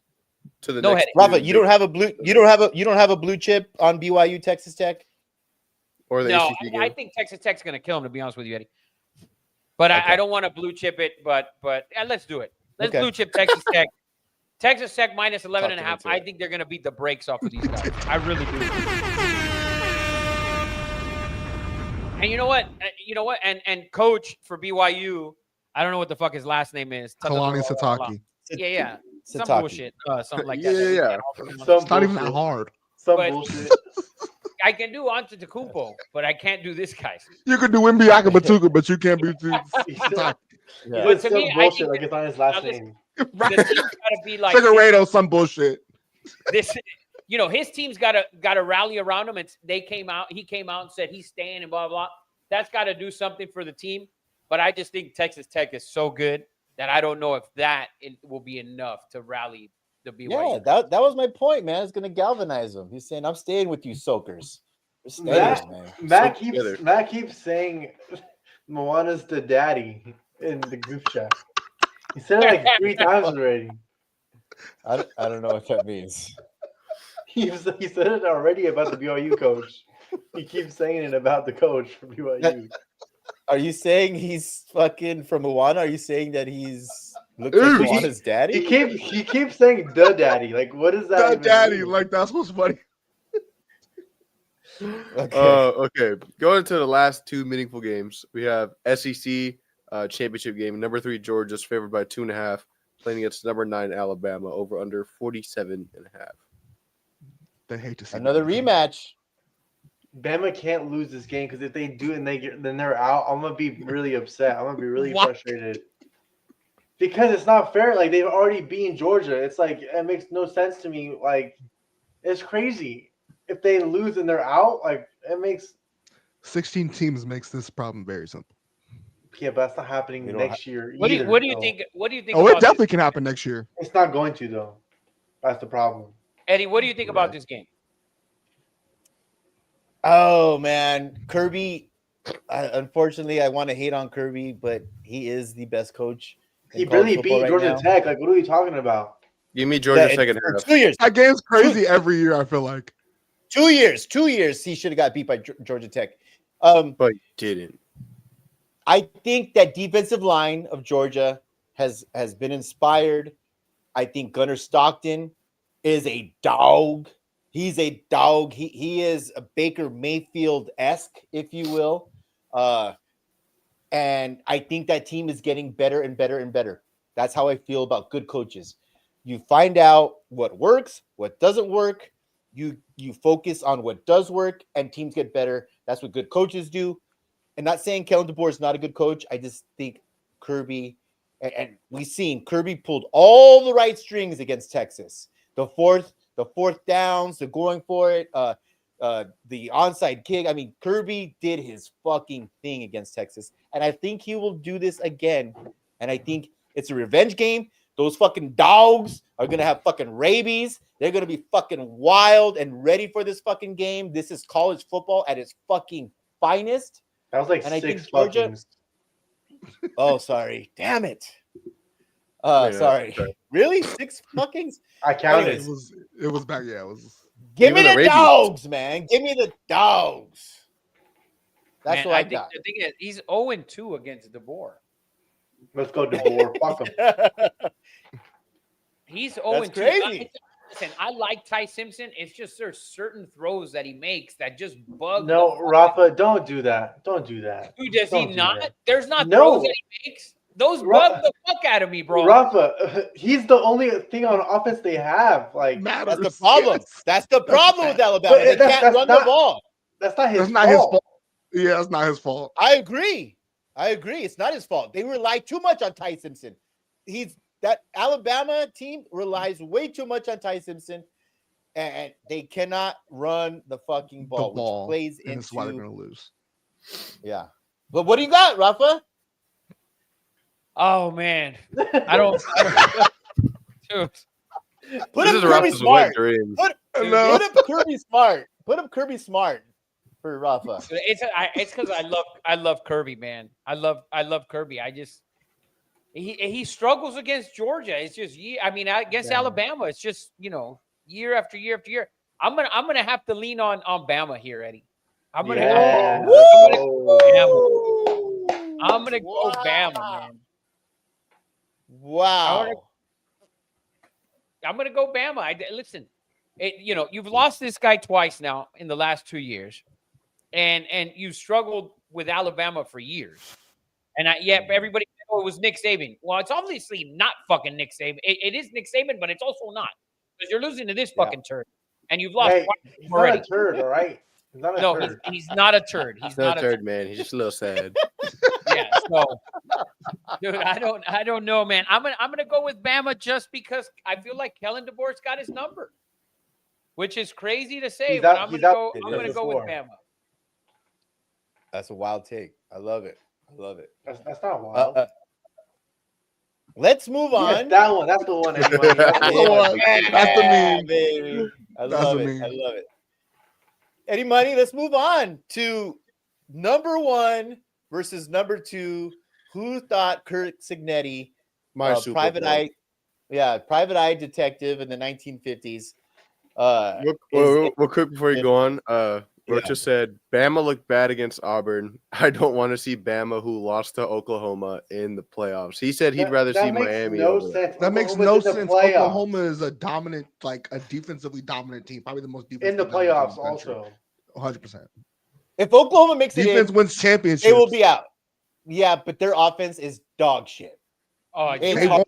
to the No next. headache. Rafa, you don't have a blue chip on BYU Texas Tech. or the No, ACC game. I think Texas Tech's going to kill him, to be honest with you, Eddie. But Okay. I don't want to blue chip it, but yeah, let's do it. Let's Okay. blue chip Texas Tech. Texas Tech minus 11 and a Talk half. to me I too. think they're going to beat the brakes off of these guys. I really do. And you know what? And coach for BYU, I don't know what the fuck his last name is. Kalani Sataki. Yeah. Some Sataki. bullshit. Something like Yeah, that. yeah, yeah. Some It's not even that bullshit. hard. Some But- bullshit. I can do Antetokounmpo, but I can't do this guy. You could do Mbiaka Batuka, but you can't be Sataki. He Yeah. said to some me, I bullshit think like it's on his last this- name. The Right. team's got to be like Figueredo, some bullshit. this. His team's got to rally around him. And he came out and said he's staying and blah blah. That's got to do something for the team. But I just think Texas Tech is so good that I don't know if it will be enough to rally the BYU. Yeah, that was my point, man. It's gonna galvanize him. He's saying, "I'm staying with you, soakers." We're staying, Matt- man. together. Matt keeps saying Moana's the daddy in the group chat. He said it like 3 times already. I don't know what that means. He said it already about the BYU coach. He keeps saying it about the coach for BYU. Are you saying he's fucking from Moana? Are you saying that he's looks like Ooh. Moana's He daddy? keeps saying the daddy. Like, what is that? That even daddy, mean? like that's what's funny. Okay. Okay. Going to the last 2 meaningful games, we have SEC championship game. Number 3 Georgia's favored by 2.5, playing against number 9 Alabama over under 47.5. They hate to see Another that. rematch. Bama can't lose this game because if they do and then they're out, I'm gonna be really upset. I'm gonna be really What? frustrated because it's not fair. Like they've already beaten Georgia. It's like it makes no sense to me. Like it's crazy. If they lose and they're out, like it makes 16 teams makes this problem very simple. yeah, but that's not happening We don't next year. What do you either, think? so What do you think? Oh, it about definitely this, can happen next year. It's not going to though. That's the problem. Eddie? What do you think about Right. this game? Oh man, Kirby. Unfortunately, I want to hate on Kirby, but he is the best coach. in He college barely football beat right Georgia now. Tech. Like, what are we talking about? Give me Georgia Yeah, second for half. 2 years. That game's crazy every year, I feel like. 2 years. 2 years. He should have got beat by Georgia Tech. But you didn't. I think that defensive line of Georgia has been inspired. I think Gunnar Stockton is a dog. He's a dog. He is a Baker Mayfield-esque, if you will. And I think that team is getting better and better and better. That's how I feel about good coaches. You find out what works, what doesn't work. You focus on what does work, and teams get better. That's what good coaches do. And not saying Kellen DeBoer is not a good coach. I just think Kirby, and we've seen Kirby pulled all the right strings against Texas. The fourth downs, the going for it, the onside kick. I mean, Kirby did his fucking thing against Texas, and I think he will do this again. And I think it's a revenge game. Those fucking dogs are gonna have fucking rabies. They're gonna be fucking wild and ready for this fucking game. This is college football at its fucking finest. That was like And I 6 think Georgia- fuckings. Oh, sorry. Damn it. Yeah, Sorry. okay. Really? 6 fuckings? I counted. Anyways. It was back. Yeah, it was. Give me Give me the the rabies. dogs, man. Give me the dogs. That's Man, what I think got. the thing is, he's 0-2 against DeBoer. Let's go, DeBoer. Fuck him. He's 0-2. crazy. Listen, I like Ty Simpson. It's just there's certain throws that he makes that just bug. No, the- Rafa, don't do that. Don't do that. Dude, does don't he do not? that. There's not No. throws that he makes. Those Ra- bug the fuck out of me, bro. Rafa, he's the only thing on offense they have. Like Matters. That's the problem. Yes. That's the problem with Alabama. But They that's can't run the not- ball. that's not his That's not his fault. fault. Yeah, that's not his fault. I agree. It's not his fault. They rely too much on Ty Simpson. That Alabama team relies way too much on Ty Simpson, and they cannot run the fucking ball, The ball, which plays and that's why they're into gonna lose. yeah. But what do you got, Rafa? Oh man, I don't. Dude, Put This him is Kirby Rafa's wet Smart. dreams. Put him Kirby Smart. Put him Kirby Smart for Rafa. it's because I love Kirby, man. I love Kirby. He struggles against Georgia. It's just I mean, against Yeah. Alabama, it's just year after year after year. I'm gonna have to lean on Bama here, Eddie. I'm gonna Yeah. go Bama. I'm gonna go Wow. Bama, man. Wow. I'm gonna go Bama. Listen, you've lost this guy twice now in the last 2 years, and you struggled with Alabama for years. And everybody said, oh, it was Nick Saban. Well, it's obviously not fucking Nick Saban. It is Nick Saban, but it's also not because you're losing to this fucking turd, and you've lost Hey, twice he's already. not a turd, all right? He's not a No, turd. he's not a turd. He's He's not a turd. third man. He's just a little sad. Yeah, so dude, I don't know, man. I'm gonna go with Bama just because I feel like Kellen DeBoer's got his number, which is crazy to say, He's but out- I'm he's gonna out go. I'm gonna go with before. Bama. That's a wild take. I love it. I love it. That's not wild. Let's move Yes, on. that one. That's the one. Anyway. That's the the one. one. That's the meme. baby. I That's love the it. I meme. love it. Eddie Money, let's move on to number 1 versus number 2. Who thought Kurt Signetti, My Super private Bowl. private eye detective in the 1950s? Real quick before you is- go on, Yeah. Rocha said Bama looked bad against Auburn. I don't want to see Bama, who lost to Oklahoma, in the playoffs. He said he'd rather see makes Miami. No over there. sense. That makes Oklahoma's no in the sense. playoffs. Oklahoma is a dominant, like a defensively dominant team, probably the most defensively in the dominant team playoffs in the country. also. 100%. If Oklahoma makes it Defense in, wins championships. they will be out. Yeah, but their offense is dog shit. Oh, It's They hard. won't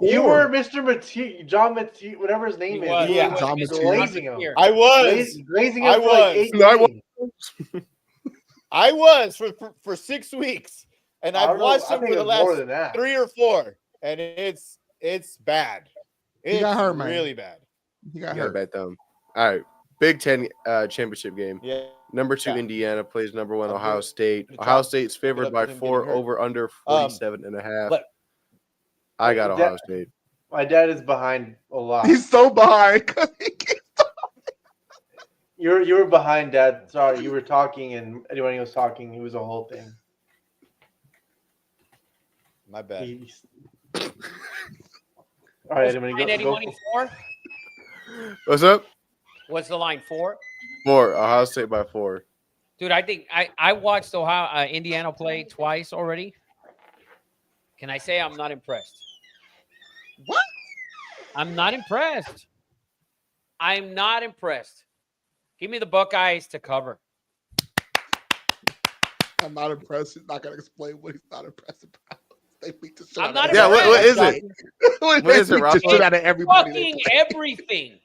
You score. were Mr. Matisse, John Matisse, whatever his name he is. was, You Yeah. were John just Matisse. glazing him. I was. Glazing I him for like was. 8 No, I was. games. I was for 6 weeks, and I I've don't know. watched I them think for it the was more last than that. 3 or 4, and it's bad. He It's got hurt, man. really bad. He got You got a hurt. bad thumb. All right. Big Ten championship game. Yeah. Number 2, Yeah. Indiana plays number 1, I'm Ohio good. State. Good Ohio job. State's Good favored up by with him 4, getting hurt. over under 47.5. But- I got That- Ohio State. My dad is behind a lot. He's so behind. 'cause he can't- You were behind, Dad. Sorry, you were talking, and anyone was talking, it was a whole thing. My bad. He's- All right, I'm gonna line, Eddie go. Money 4? What's up? What's the line 4? 4. Ohio State by 4. Dude, I think I watched Ohio Indiana play twice already. Can I say I'm not impressed? What? I'm not impressed. I'm not impressed. Give me the Buckeyes to cover. I'm not impressed. He's not gonna explain what he's not impressed about. They beat the shit I'm out not of Yeah, impressed. what is it? What What is it, Rafa? shit out of everybody. they Fucking play. everything.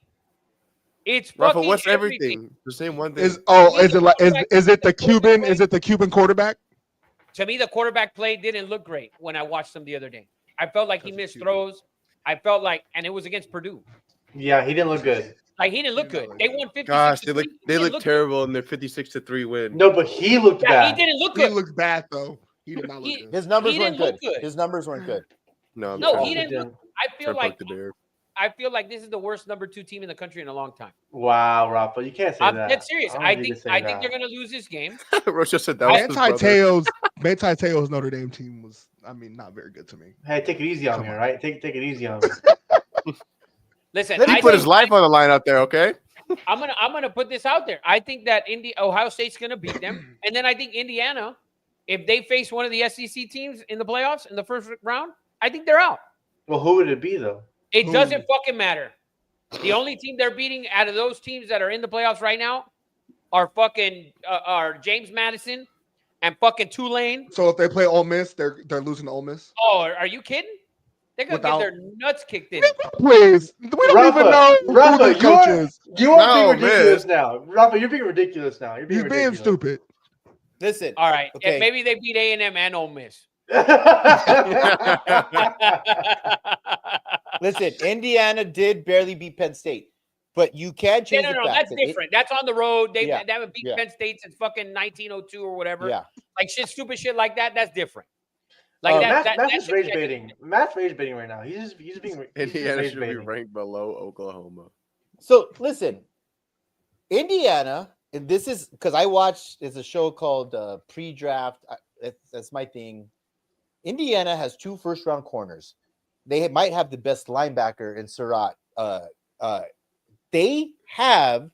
It's Rafa, fucking what's everything? Just name one thing. Is it like is it the Cuban? Is it the Cuban quarterback? To me, the quarterback play didn't look great when I watched him the other day. I felt like he Because missed it's throws. I felt like, and it was against Purdue. Yeah, he didn't look good. Like he didn't look good. They won 50. Gosh, they look terrible in their 56-3 win. No, but he looked Yeah, bad. he didn't look He good. looks bad though. He did not look He- good. His numbers He weren't didn't good. look good. His numbers weren't good. No, I'm No, trying he to- didn't look. I trying feel to like poke the bear. this is the worst number 2 team in the country in a long time. Wow, Rafa, you can't say I'm that. dead serious. don't I you think can say I think that. they're gonna lose this game. Rocha said that was his Manti brother. Te'o's Notre Dame team was, I mean, not very good to me. Hey, take it easy on me, Come all on. right? Take it easy on me. Listen, Then he I put his think- life on the line out there, okay? I'm gonna put this out there. I think that Ohio State's gonna beat them, and then I think Indiana, if they face one of the SEC teams in the playoffs in the first round, I think they're out. Well, who would it be though? It Who? doesn't fucking matter. The only team they're beating out of those teams that are in the playoffs right now are fucking are James Madison and fucking Tulane. So if they play Ole Miss, they're losing to Ole Miss. Oh, are you kidding? They're gonna Without- get their nuts kicked in. Please, we don't Rafa, even know Rafa, who the coach is. You are No, being ridiculous man. now. Rafa, you're being ridiculous now. You're being He's being ridiculous. stupid. Listen, All right, Okay. maybe they beat A&M and Ole Miss. listen. Indiana did barely beat Penn State, but you can't Yeah, change no, the fact that's that it- different. That's on the road. They Yeah, haven't beat yeah. Penn State since fucking 1902 or whatever. yeah, Like stupid shit like that. That's different. Like Matt's that just shit- rage baiting. Matt's rage baiting right now. He's being he's just Indiana rage should be baiting. ranked below Oklahoma. So listen, Indiana, and this is because I watched. It's a show called Pre-Draft. That's my thing. Indiana has 2 first-round corners. They might have the best linebacker in Surratt. They have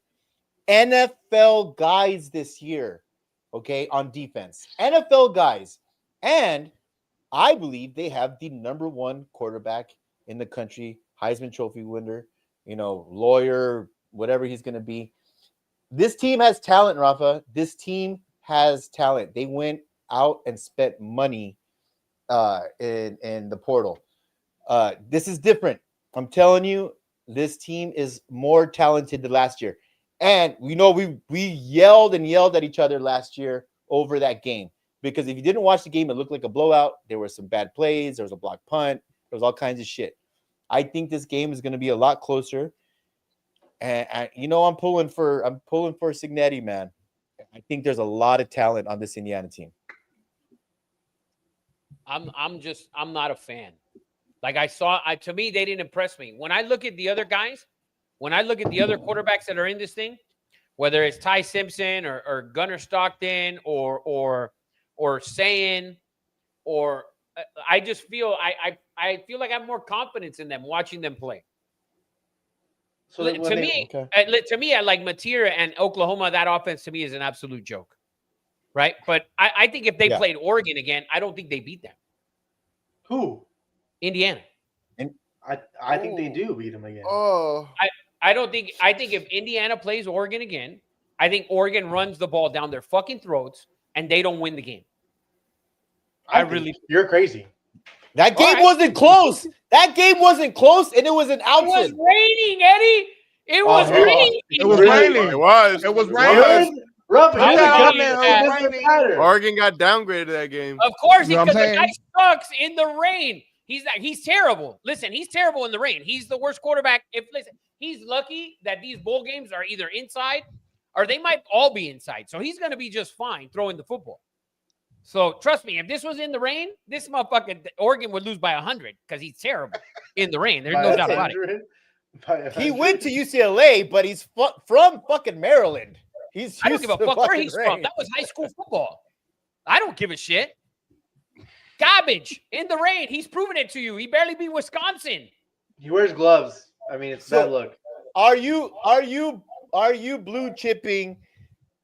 NFL guys this year, okay, on defense. NFL guys. And I believe they have the number 1 quarterback in the country, Heisman Trophy winner, lawyer, whatever he's going to be. This team has talent, Rafa. This team has talent. They went out and spent money in the portal. This is different. I'm telling you, this team is more talented than last year. And we yelled and yelled at each other last year over that game. Because if you didn't watch the game, it looked like a blowout. There were some bad plays. There was a blocked punt. There was all kinds of shit. I think this game is going to be a lot closer. And I'm pulling for Cignetti, man. I think there's a lot of talent on this Indiana team. I'm not a fan. Like to me, they didn't impress me. When I look at the other guys, when I look at the other quarterbacks that are in this thing, whether it's Ty Simpson or Gunnar Stockton or Sayin, or I just feel I feel like I have more confidence in them watching them play. So to me, like Matira and Oklahoma, that offense to me is an absolute joke, right? But I think if they played Oregon again, I don't think they beat them. Who? Indiana. And I think they do beat them again. Oh, I think if Indiana plays Oregon again, I think Oregon runs the ball down their fucking throats and they don't win the game. You're crazy. That game wasn't close. That game wasn't close, and it was an It was outfit. raining, Eddie. It was raining. It was raining. it was. It was raining. raining. Oregon got downgraded that game. Of course, You know because what I'm the guy sucks in the rain. He's terrible. Listen, he's terrible in the rain. He's the worst quarterback. He's lucky that these bowl games are either inside or they might all be inside. So he's going to be just fine throwing the football. So trust me, if this was in the rain, this motherfucking Oregon would lose by 100 because he's terrible in the rain. There's no doubt about it. He went to UCLA, but he's from fucking Maryland. I don't give a fuck where he's from. That was high school football. I don't give a shit. Garbage in the rain. He's proven it to you. He barely beat Wisconsin. He wears gloves. I mean, it's that look. Are you blue chipping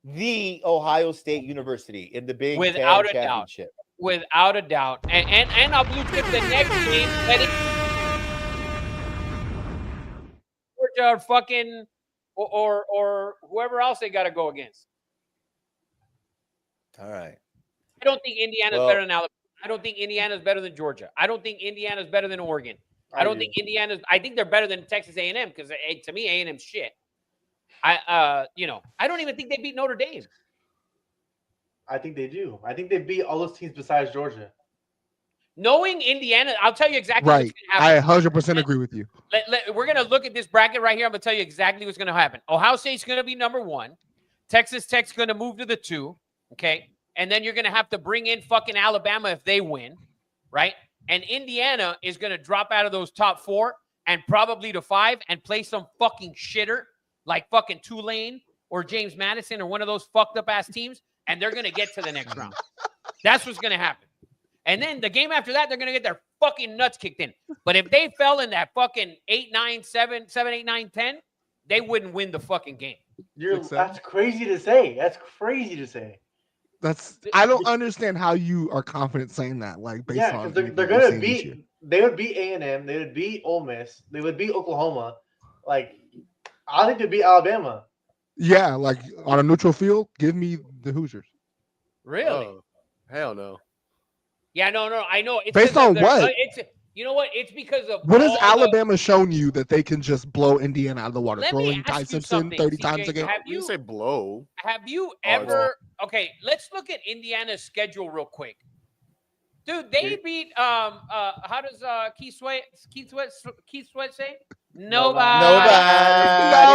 the Ohio State University in the Big Ten Championship? Without a doubt. And I'll blue chip the next game. Georgia or fucking or whoever else they got to go against. All right. I don't think Indiana's better than Alabama. I don't think Indiana's better than Georgia. I don't think Indiana's better than Oregon. I think they're better than Texas A&M because to me A&M's shit. I don't even think they beat Notre Dame. I think they do. I think they beat all those teams besides Georgia. Knowing Indiana, I'll tell you exactly Right. what's going to happen. I 100% agree with you. We're going to look at this bracket right here. I'm going to tell you exactly what's going to happen. Ohio State's going to be number 1. Texas Tech's going to move to the 2. Okay. And then you're going to have to bring in fucking Alabama if they win. Right. And Indiana is going to drop out of those top 4 and probably to 5 and play some fucking shitter like fucking Tulane or James Madison or one of those fucked up ass teams. And they're going to get to the next round. That's what's going to happen. And then the game after that, they're going to get their fucking nuts kicked in. But if they fell in that fucking 8, 9, 7, 8, 9, 10, they wouldn't win the fucking game. That's crazy to say. That's crazy to say. I don't understand how you are confident saying that. Like based on they're going to beat. They would beat A&M. They would beat Ole Miss. They would beat Oklahoma. Like I think they beat Alabama. Yeah, like on a neutral field, give me the Hoosiers. Really? Oh, hell no. Yeah, no. I know. It's based on what? You know what? It's because of what has Alabama shown you that they can just blow Indiana out of the water, throwing Ty Simpson 30 times a game? You say blow. Have you ever? Okay, let's look at Indiana's schedule real quick. Dude, they beat how does Keith Sweat say? Nobody.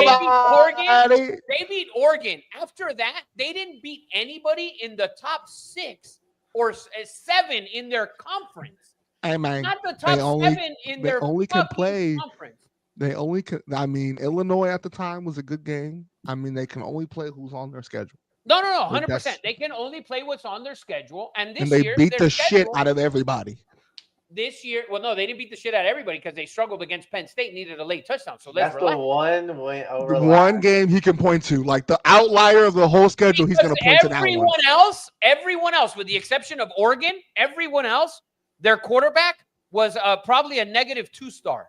They beat Oregon. They beat Oregon. After that, they didn't beat anybody in the top 6 or 7 in their conference. Hey man, not the top 7 in their conference. They only can. I mean, Illinois at the time was a good game. I mean, they can only play who's on their schedule. No, Like, 100%. that's- They can only play what's on their schedule. And this And they year, beat their the shit schedule- out of everybody. This year, well, no, they didn't beat the shit out of everybody because they struggled against Penn State, needed a late touchdown. So let's That's the relax. one win over. The one game he can point to, like the outlier of the whole schedule, he's going to point to that one. Everyone else, with the exception of Oregon, everyone else, their quarterback was probably a negative 2-star.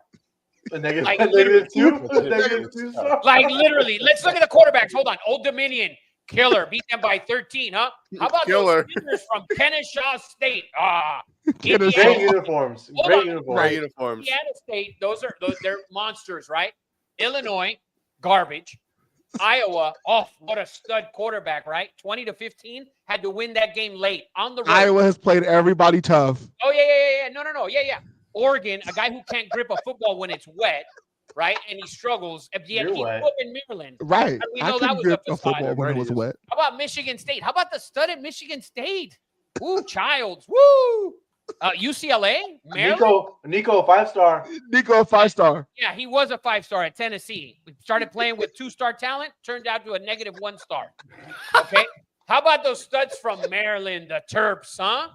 A negative, Like, negative two, literally. negative 2 star. Like literally, let's look at the quarterbacks. Hold on, Old Dominion killer beat them by 13, huh? How about Killer. those kickers from Kennesaw State? Kennesaw. Great Indiana, uniforms. Hold Great on. uniforms. Right uniforms. Indiana State. They're monsters, right? Illinois, garbage. Iowa, what a stud quarterback, right? 20-15, had to win that game late on the road. Iowa has played everybody tough. Oh, yeah. No. Yeah. Oregon, a guy who can't grip a football when it's wet, right? And he struggles. Yet You're he wet. grew up in Maryland. Right. we I know that couldn't was grip a a football when it Right, was he is. wet. How about Michigan State? How about the stud at Michigan State? Woo, Childs. Woo. UCLA, Maryland. Nico, 5-star. Nico, 5-star. Yeah, he was a 5-star at Tennessee. We started playing with 2-star talent, turned out to a negative 1-star. Okay. How about those studs from Maryland, the Terps, huh?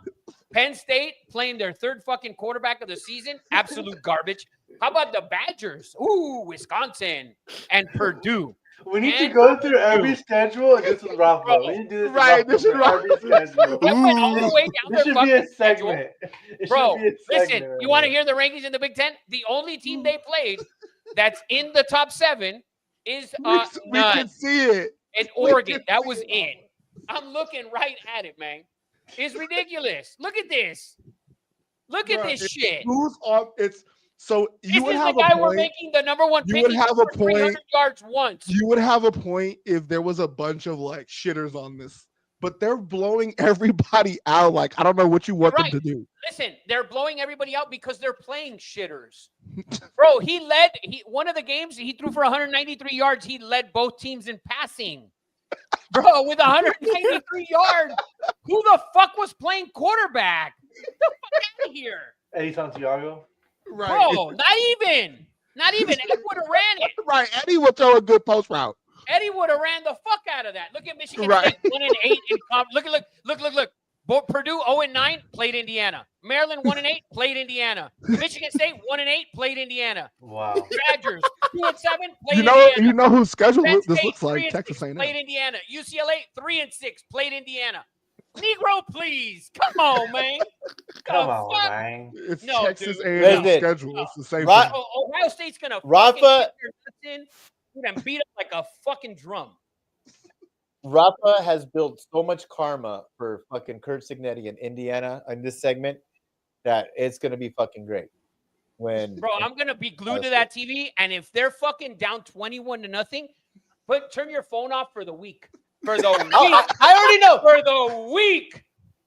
Penn State playing their third fucking quarterback of the season, absolute garbage. How about the Badgers? Ooh, Wisconsin and Purdue. We need to And- go through every schedule and this is Rafa. We need to do this. Right, Rafa this is for every schedule. I went all the way down This their should be a fucking schedule. segment. It Bro, should be a listen, segment right you want to here. hear the rankings in the Big Ten? The only team they played that's in the top 7 is We none. can see it. In Oregon. That was in. I'm looking right at it, man. It's ridiculous. Look at this. Look at Bruh, this it's shit. Who's on? It's so you This would is the have guy a we're point. making the number 1 You pick. would He have a scored 300 point. yards once. You would have a point if there was a bunch of like shitters on this, but they're blowing everybody out. Like I don't know what you want Right. them to do. Listen, they're blowing everybody out because they're playing shitters. Bro, one of the games, he threw for 193 yards. He led both teams in passing. Bro, with 193 yards, who the fuck was playing quarterback? Get the fuck out of here. Eddie Santiago. Right. Bro, not even. Ed would have ran it. Right. Eddie will throw a good post route. Eddie would have ran the fuck out of that. Look at Michigan Right. State 1-8 in look. Purdue 0-9 played Indiana. Maryland 1-8 played Indiana. Michigan State 1-8 played Indiana. Wow. Badgers 2-7 played Indiana. You know whose schedule Penn this State, looks like. 3-6 Texas A&M. played Indiana. UCLA 3-6 played Indiana. Negro, please. Come on, man. Come The on, fuck? man. It's No, Texas dude. A&M Listen. schedule. It's the same Right. thing. Ohio State's gonna Rafa- fucking kick their nuts in and beat up like a fucking drum. Rafa has built so much karma for fucking Kurt Signetti in Indiana in this segment that it's gonna be fucking great. When Bro, I'm gonna be glued to that TV, and if they're fucking down 21-0, turn your phone off for the week. For the week. I already know. For the week.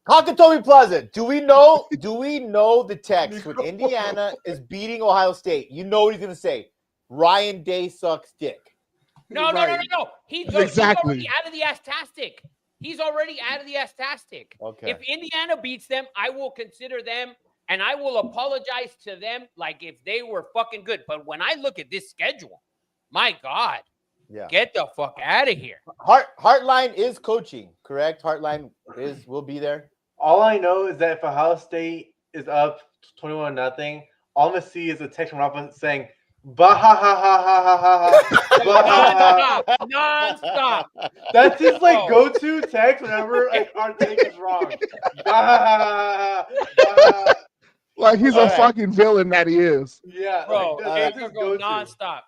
Nakatomi Plaza. Do we know the text when Indiana is beating Ohio State? You know what he's gonna say. Ryan Day sucks dick. No. He's Exactly. already out of the Astastic. He's already out of the Astastic. Okay. If Indiana beats them, I will consider them and I will apologize to them like if they were fucking good. But when I look at this schedule, my God, Yeah. get the fuck out of here. Heartline is coaching, correct? Heartline will be there. All I know is that if Ohio State is up 21-0, all I'm gonna see is a text from Rafa saying, "Bah ha ha ha ha ha ha." Bah, ha, ha. Non-stop. That's his like Bro. go-to text whenever like our take is wrong. Bah, ha, ha, ha, ha, ha. Like he's All a right. fucking villain that he is. Yeah, Bro, like, they're that's gonna his go go-to. non-stop.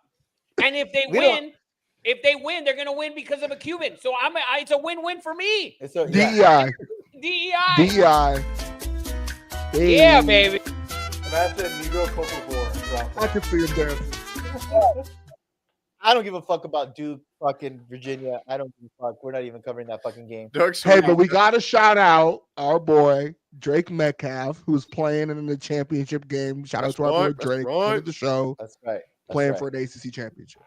And if they We don't- win, they're gonna win because of a Cuban. So it's a win-win for me. It's a, yeah. DEI. DEI. Hey. Yeah, baby. And that's a Negro Copa 4. I Rafa. can see him dancing. I don't give a fuck about Duke, fucking Virginia. I don't give a fuck. We're not even covering that fucking game. Dark Hey, Sweet. but we got to shout out our boy Drake Metcalf, who's playing in the championship game. Shout That's out to our boy right, that's Drake, right. friend of the show, That's right. That's playing right. for an ACC championship.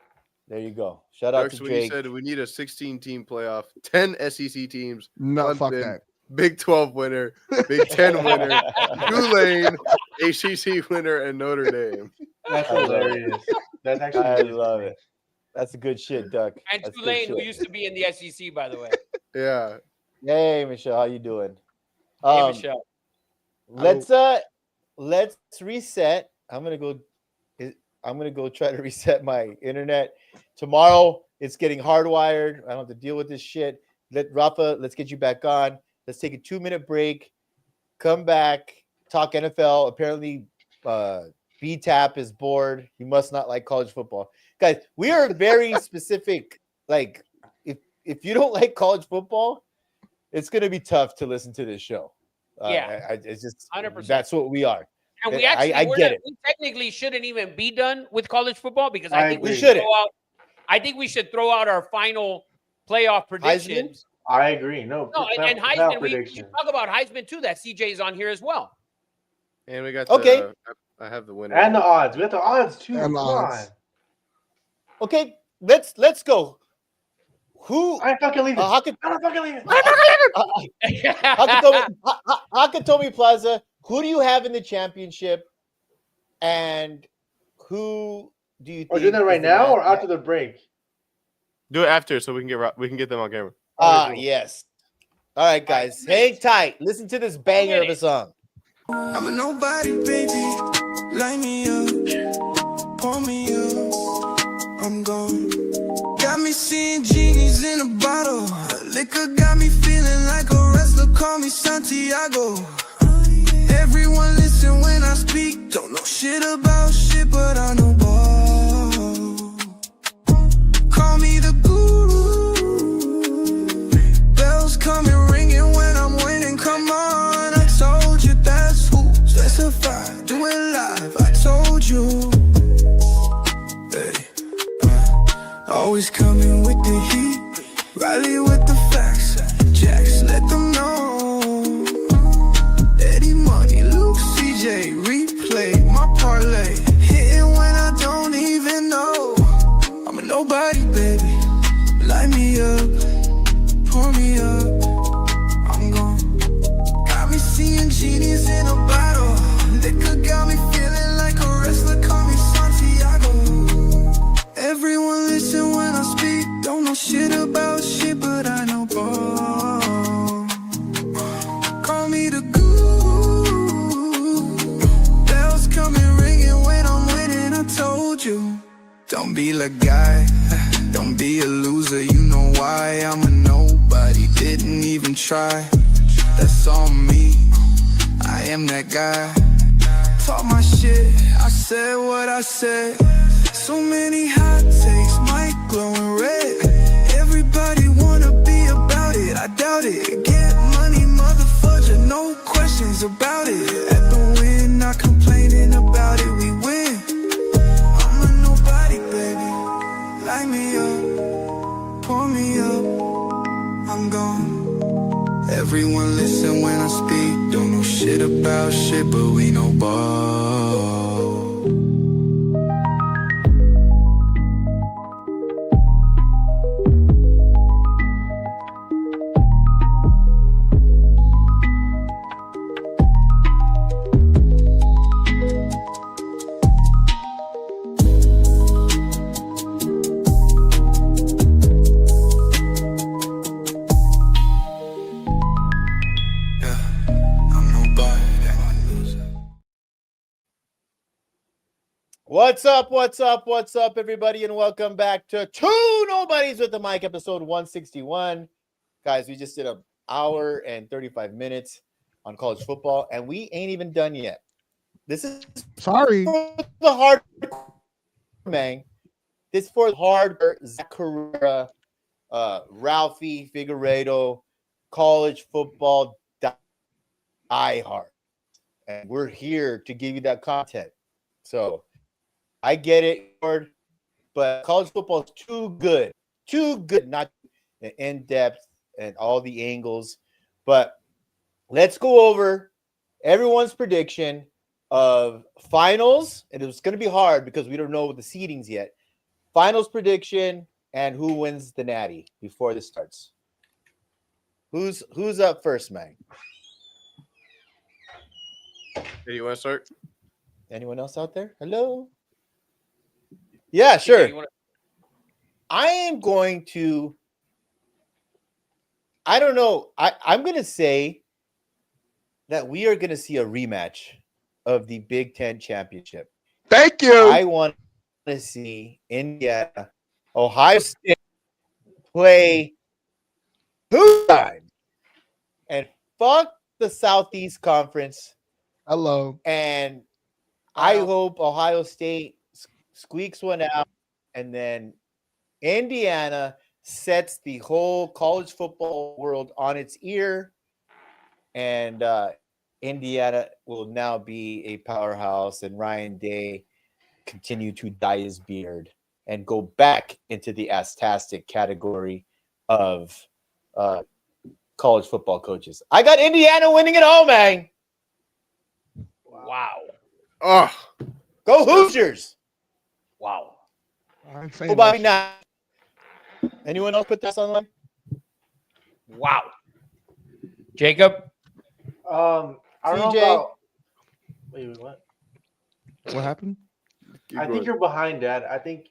There you go. Shout out Dark to Sweet Drake. said we need a 16-team playoff, 10 SEC teams, No, fuck Clemson, that. Big 12 winner, Big 10 winner, Tulane, ACC winner, and Notre Dame. That's I love it. hilarious. That's actually I really love funny. it. That's a good shit, Duck. And That's good Tulane, who shit. used to be in the SEC, by the way. Yeah. Hey, Michelle, how you doing? Hey, Michelle. Let's reset. I'm gonna go try to reset my internet. Tomorrow it's getting hardwired. I don't have to deal with this shit. Let's get you back on. Let's take a 2-minute break. Come back, talk NFL. Apparently, BTAP is bored. He must not like college football. Guys, we are very specific. Like, if you don't like college football, it's gonna be tough to listen to this show. Yeah. It's just 100%. that's what we are. And we I actually, get it. we technically shouldn't even be done with college football because I I think agree. we We should shouldn't. throw out. I think we should throw out our final playoff predictions. I agree. No, No, and playoff Heisman, we prediction. talk about Heisman too. That CJ is on here as well. And we got Okay. I have the winner. And the odds. We got the odds too. And Come the on. odds. Okay, let's go. Who? I ain't fucking leaving. How could I'm not fucking leaving. Hakatomi Plaza? Who do you have in the championship? And who do you think? We're doing that right is the now or man- after the break? Do it after so we can get them on camera. Okay, cool. Yes. All right, guys, hang tight. Listen to this banger of a song. I'm a nobody, baby. Light me up, pour me up. I'm gone. Got me seeing genies in a bottle. Liquor got me feeling like a wrestler. Call me Santiago. Everyone listen when I speak. Don't know shit about shit, but I know ball. Call me the guru. Bells coming ringing when I'm winning. Come on, I told you that's who. Specify, do it live. I told you. Hey. Always coming with the heat, Riley with the facts, Jax, let them know. Eddie Money, Luke, CJ, replay my parlay, hitting when I don't even know. I'm a nobody, baby, light me up, pour me up, I'm gone. Got me seeing genies in a bottle, liquor got me feeling like a wrestler, call me Santiago. Everyone listen when I speak. Don't know shit about shit, but I know ball. Call me the guru. Bells coming ringing when I'm winning. I told you. Don't be the guy. Don't be a loser. You know why I'm a nobody. Didn't even try. That's on me. I am that guy. Talk my shit. I said what I said. So many hot takes, mic glowing red. Everybody wanna be about it, I doubt it. Get money, motherfucker, no questions about it. At the win, not complaining about it, we win. I'm a nobody, baby. Light me up, pour me up, I'm gone. Everyone listen when I speak. Don't know shit about shit, but we know ball. What's up, everybody, and welcome back to Two Nobodies with the Mic, episode 161. Guys, we just did an hour and 35 minutes on college football, and we ain't even done yet. This is Sorry. for the hard man. This is for the hard Zach Carrera, Ralphie Figueredo, college football diehard. And we're here to give you that content. So I get it, Lord, but college football is too good not in depth and all the angles. But let's go over everyone's prediction of finals, and it's going to be hard because we don't know the seedings yet. Finals prediction and who wins the Natty before this starts. Who's up first, man? Hey, you want to start? Anyone else out there? Hello? Yeah, sure. I am going to I don't know. I'm gonna say that we are gonna see a rematch of the Big Ten championship. Thank you. I want to see Indiana, Ohio State play two times and fuck the Southeast Conference. Hello. And I Wow. hope Ohio State squeaks one out, and then Indiana sets the whole college football world on its ear, and Indiana will now be a powerhouse, and Ryan Day continue to dye his beard and go back into the astastic category of college football coaches. I got Indiana winning it all, man. Wow. Oh, Go Hoosiers. Wow. I'm saying Go that Bobby shit. Knight. Anyone else put this online? Wow. Jacob? I don't know CJ? about. Wait, what? What happened? keep I think going. you're behind, Dad. I think.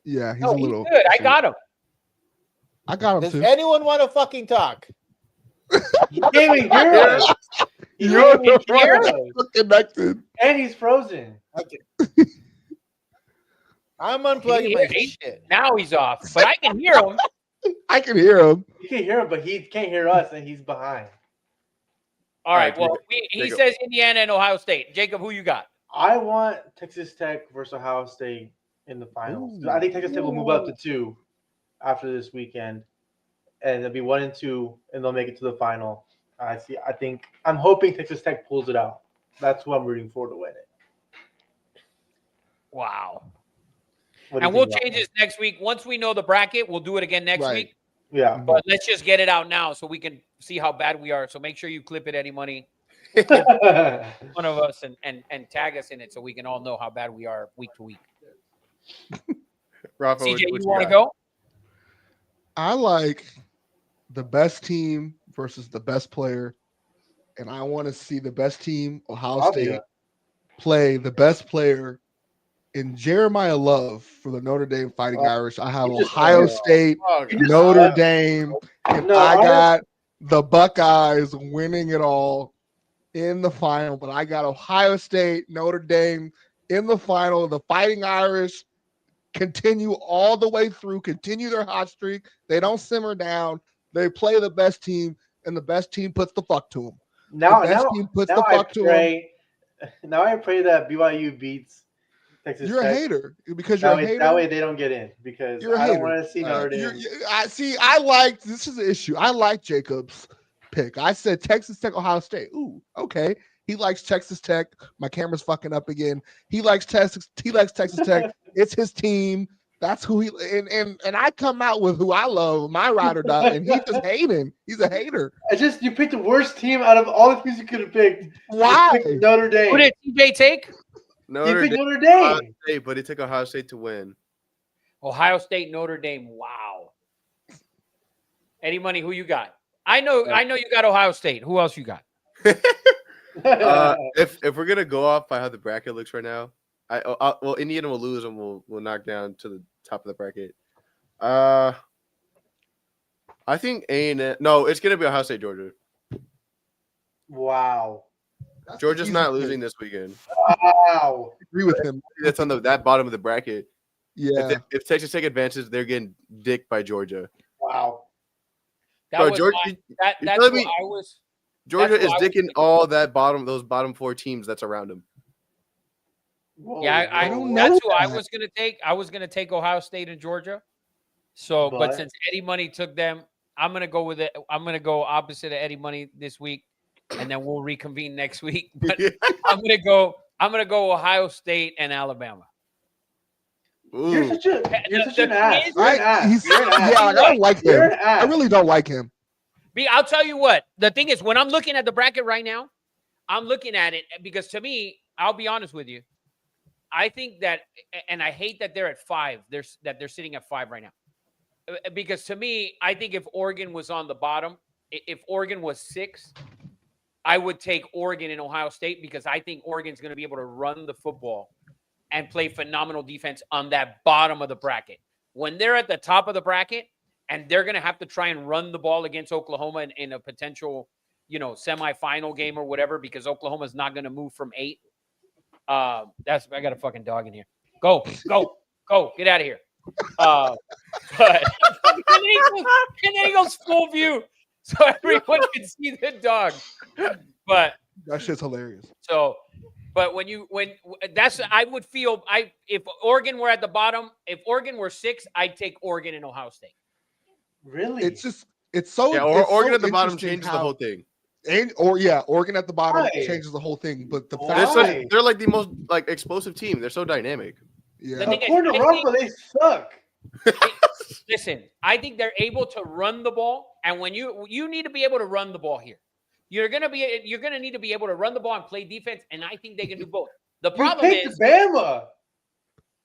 Yeah, he's No, a he's little. good. I got him. I got him Does too. anyone want to fucking talk? He can't even hear us. He You're can't even the hear one us. connected. And he's frozen. I'm unplugging my He- shit. Now he's off, but I can hear him. I can hear him. He can hear him, but he can't hear us, and he's behind. All right. Jacob, Well, he Jacob. says Indiana and Ohio State. Jacob, who you got? I want Texas Tech versus Ohio State in the finals. 'Cause I think Texas Tech will move up to 2 after this weekend, and they'll be 1 and 2, and they'll make it to the final. I'm hoping Texas Tech pulls it out. That's who I'm rooting for to win it. Wow. What do you And we'll think, change Ralph? this next week. Once we know the bracket, we'll do it again next Right. week. Yeah. But let's just get it out now so we can see how bad we are. So make sure you clip it, Eddie Money, one of us, and tag us in it so we can all know how bad we are week to week. Rafa, CJ, what you want to got? go? I like the best team versus the best player, and I want to see the best team, Ohio I'll State, do it. play the best player in Jeremiah Love for the Notre Dame Fighting Oh, Irish. I have you just Ohio said it. State, Oh, You just Notre said- Dame, and No, I I- got the Buckeyes winning it all in the final. But I got Ohio State, Notre Dame in the final. The Fighting Irish continue all the way through, continue their hot streak. They don't simmer down. They play the best team, and the best team puts the fuck to them. Now, the best now, team puts now the I fuck to them. pray. Now I pray that BYU beats Texas You're a Tech. hater because you're That a way, hater. that way they don't get in because You're a I don't hater. want to see Notre Dame. I see. I like this is the issue. I like Jacob's pick. I said Texas Tech, Ohio State. Ooh, okay. He likes Texas Tech. My camera's fucking up again. He likes Texas. He likes Texas Tech. It's his team. That's who he and I come out with who I love, my ride or die, and he just hating. He's a hater. I just you picked the worst team out of all the teams you could have picked. You Why? picked Notre Dame. Who did TJ take? You Notre picked Dame, Notre Ohio Dame. State, but he took Ohio State to win. Ohio State, Notre Dame. Wow. Eddie Money, who you got? I know you got Ohio State. Who else you got? If we're gonna go off by how the bracket looks right now, well, Indiana will lose and we'll knock down to the top of the bracket. I think no, it's gonna be Ohio State, Georgia. Wow. That's Georgia's easy not pick. losing this weekend. Wow. I agree with him. That's on that bottom of the bracket. Yeah. If Texas Tech advances, they're getting dicked by Georgia. Wow. That Bro, was Georgia, my- you that's telling what me- I was. Georgia That's is what I was dicking thinking. all those bottom four teams that's around them. Whoa, Yeah, I whoa, don't whoa. know. That's who I that. was gonna take. I was gonna take Ohio State and Georgia. So, but But- since Eddie Money took them, I'm gonna go with it. I'm gonna go opposite of Eddie Money this week, and then we'll reconvene next week. But I'm gonna go Ohio State and Alabama. You're Ooh. such an the ass. thing is- You're an ass. You're an ass. Yeah, like, I don't like You're him. an ass. I really don't like him. I'll tell you what. The thing is, when I'm looking at the bracket right now, I'm looking at it because to me, I'll be honest with you. I think that, and I hate that they're at 5. They're sitting at 5 right now. Because to me, I think if Oregon was on the bottom, if Oregon was 6, I would take Oregon and Ohio State because I think Oregon's going to be able to run the football and play phenomenal defense on that bottom of the bracket. When they're at the top of the bracket, and they're going to have to try and run the ball against Oklahoma in a potential, semifinal game or whatever, because Oklahoma's not going to move from 8. I got a fucking dog in here. Go, get out of here. But and then he goes full view so everyone can see the dog. But That shit's hilarious. so, but I would feel if Oregon were at the bottom, if Oregon were 6, I'd take Oregon and Ohio State. Really? It's so Yeah, it's Oregon so at the bottom interesting changes the how- whole thing. Oregon at the bottom Why? changes the whole thing. But the Why? fact, They're like the most like explosive team. They're so dynamic. The yeah, thing is, According to I think- Rafa, they suck. Listen, I think they're able to run the ball, and when you need to be able to run the ball here, you're gonna need to be able to run the ball and play defense, and I think they can do both. The You problem picked is, Bama.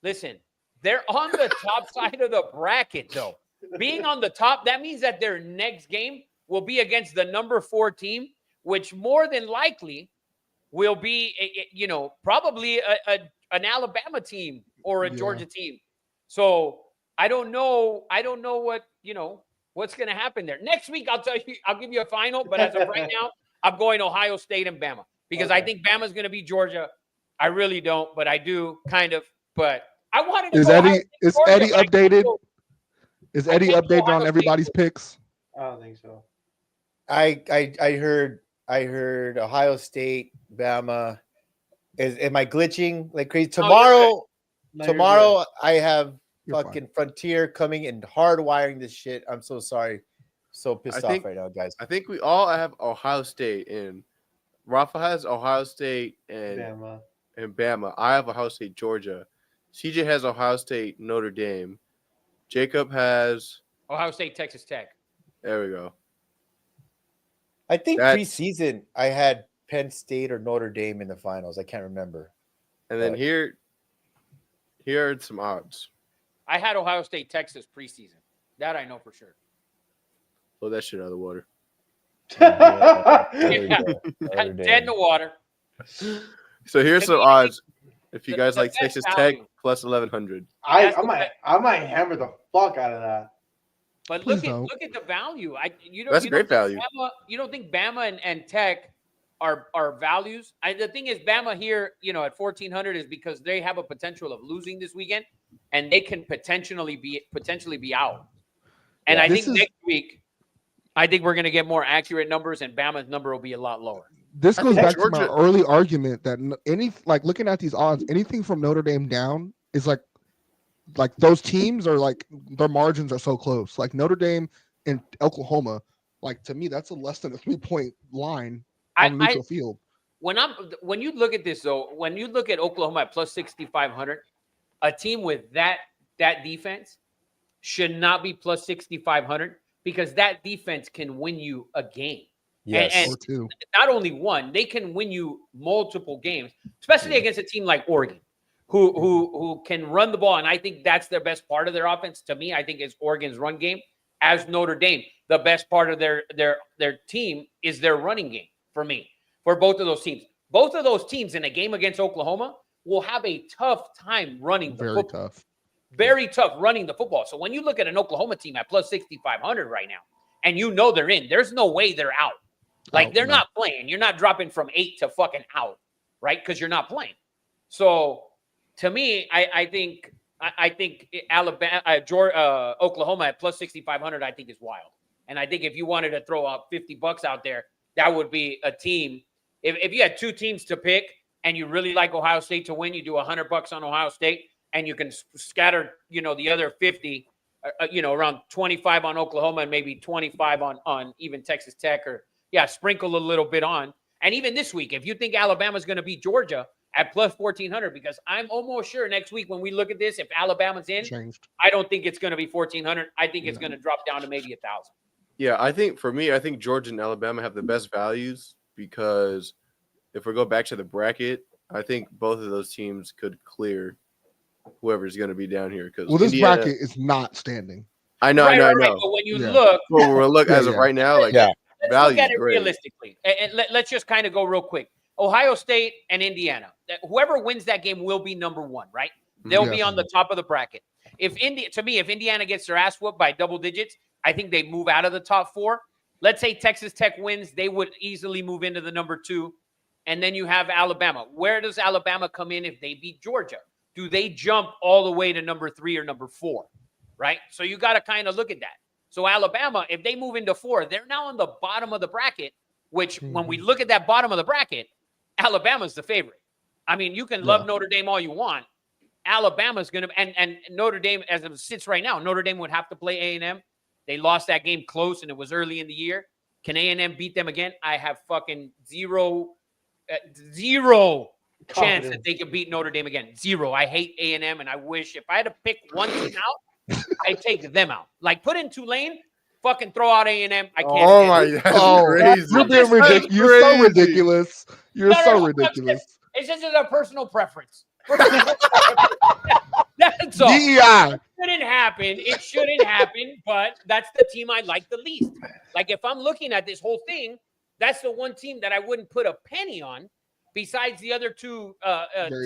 listen, they're on the top side of the bracket, though. Being on the top, that means that their next game will be against the number 4 team, which more than likely will be, probably an Alabama team or a Yeah. Georgia team. So I don't know what, what's going to happen there. Next week, I'll give you a final, but as of right now, I'm going Ohio State and Bama because I Okay. think Bama's going to beat Georgia. I really don't, but I do kind of. But I wanted to is go Ohio Eddie State, is Georgia, Eddie but I can't updated? go- Is I Eddie can't go updated Ohio on State. everybody's picks? I don't think so. I heard Ohio State, Bama. Am I glitching like crazy? No, you're Tomorrow, No, you're tomorrow I have You're fine. fucking Frontier coming and hardwiring this shit. I'm so sorry. So pissed off think- right now, guys. I think we all have Ohio State, and Rafa has Ohio State good. and Bama. Bama. I have Ohio State, Georgia. CJ has Ohio State, Notre Dame. Jacob has. Ohio State, Texas Tech. There we go. I think That's- preseason I had Penn State or Notre Dame in the finals. I can't remember. And then Right. here are some odds. I had Ohio State, Texas preseason. That I know for sure. Blow that shit out of the water. There we go. Notre Dead in the Dame. water. So here's To some me, odds. If you the- guys the like best Texas value. Tech plus 1100. That's I the might hammer the fuck out of that. But Please look don't. at the value. That's you great don't think value. You don't think Bama and Tech are values? The thing is, Bama here, at 1,400 is because they have a potential of losing this weekend, and they can potentially be out. And Yeah. I This think is- next week, I think we're going to get more accurate numbers, and Bama's number will be a lot lower. This I goes think back to my Georgia- early argument that looking at these odds, anything from Notre Dame down is like those teams are like their margins are so close. Like Notre Dame and Oklahoma, like to me, that's a less than a 3-point line on neutral field. When you look at this though, when you look at Oklahoma at plus 6,500, a team with that defense should not be plus 6,500 because that defense can win you a game. Yes. And- Or two. Not only one, they can win you multiple games, especially against a team like Oregon, who can run the ball. And I think that's their best part of their offense. To me, I think it's Oregon's run game. As Notre Dame, the best part of their team is their running game for me, for both of those teams. Both of those teams in a game against Oklahoma will have a tough time running the Very football. tough. Very tough running the football. So when you look at an Oklahoma team at plus 6,500 right now, and they're in, there's no way they're out. Like Oh, they're no. not playing. You're not dropping from 8 to fucking out, right? Because you're not playing. So to me, I think Alabama, Georgia, Oklahoma at plus 6,500, I think is wild. And I think if you wanted to throw out $50 out there, that would be a team. If you had two teams to pick and you really like Ohio State to win, you do $100 on Ohio State, and you can scatter, the other 50, around 25 on Oklahoma and maybe 25 on even Texas Tech, or sprinkle a little bit on. And even this week, if you think Alabama's going to beat Georgia at plus 1,400, because I'm almost sure next week when we look at this, if Alabama's in, Changed. I don't think it's going to be 1,400. I think it's going to drop down to maybe 1,000. Yeah, I think Georgia and Alabama have the best values because if we go back to the bracket, I think both of those teams could clear whoever's going to be down here. Because Well, this bracket is not standing. I know. Right. But But when you Yeah. look, we'll look as of Yeah. right now, like Yeah. let's value look at is it great. realistically. And let's just kind of go real quick. Ohio State and Indiana. Whoever wins that game will be number one, right? They'll be Yes. on the top of the bracket. if Indiana gets their ass whooped by double digits, I think they move out of the top 4. Let's say Texas Tech wins, they would easily move into the number 2. And then you have Alabama. Where does Alabama come in if they beat Georgia? Do they jump all the way to number 3 or number 4? Right? So you got to kind of look at that. So Alabama, if they move into 4, they're now on the bottom of the bracket, which when we look at that bottom of the bracket, Alabama's the favorite. I mean, you can love Notre Dame all you want. Alabama's going to, and Notre Dame, as it sits right now, Notre Dame would have to play A&M. They lost that game close, and it was early in the year. Can A&M beat them again? I have fucking zero chance that they could beat Notre Dame again. Zero. I hate A&M, and I wish if I had to pick one team out, I'd take them out. Like, put in Tulane, fucking throw out A&M. I can't. Oh my, that's crazy. You're being ridiculous. You're so ridiculous. You're so ridiculous. It's just a personal preference. That's all. DEI. It shouldn't happen, but that's the team I like the least. Like, if I'm looking at this whole thing, that's the one team that I wouldn't put a penny on besides the other 2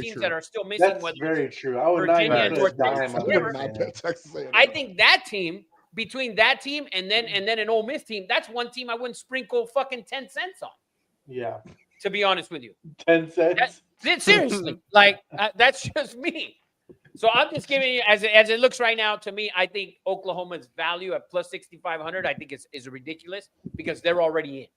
teams that are still missing. That's very true. I would Virginia not and even put a Georgia. dime on I would that. not bet Texas A&M. I think that team, between that team and then an Ole Miss team, that's one team I wouldn't sprinkle fucking 10 cents on, Yeah. to be honest with you. 10 cents. Seriously, like that's just me. So I'm just giving you, as it looks right now, to me, I think Oklahoma's value at plus 6,500, I think is ridiculous because they're already in.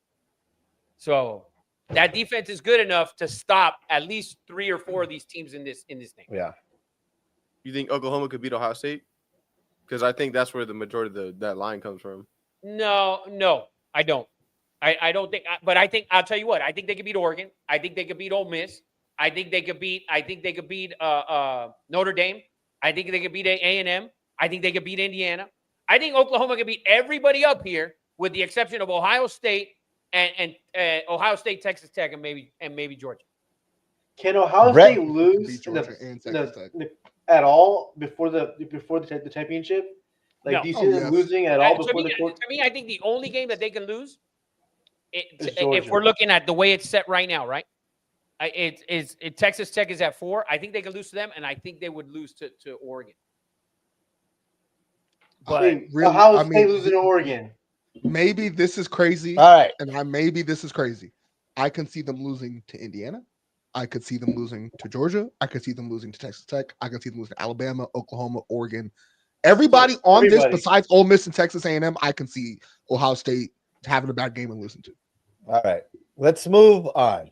So that defense is good enough to stop at least 3 or 4 of these teams in this thing. Yeah. You think Oklahoma could beat Ohio State? Because I think that's where the majority of that line comes from. No, I don't. I don't think. But I think I'll tell you what. I think they could beat Oregon. I think they could beat Ole Miss. I think they could beat Notre Dame. I think they could beat A&M. I think they could beat Indiana. I think Oklahoma could beat everybody up here, with the exception of Ohio State and Ohio State, Texas Tech, and maybe Georgia. Can Ohio Brett- State lose Beat Georgia and Texas Tech. at all before the championship? Like, No. do you see them yes. losing at all To before me, the court? to me, I think the only game that they can lose, Is if Georgia. we're looking at the way it's set right now, right? Texas Tech is at 4. I think they can lose to them, and I think they would lose to Oregon. But Ohio State losing to Oregon. Maybe this is crazy, All right. and maybe this is crazy. I can see them losing to Indiana. I could see them losing to Georgia. I could see them losing to Texas Tech. I could see them losing to Alabama, Oklahoma, Oregon. Everybody on this besides Ole Miss and Texas A&M, I can see Ohio State having a bad game and losing to. All right. Let's move on.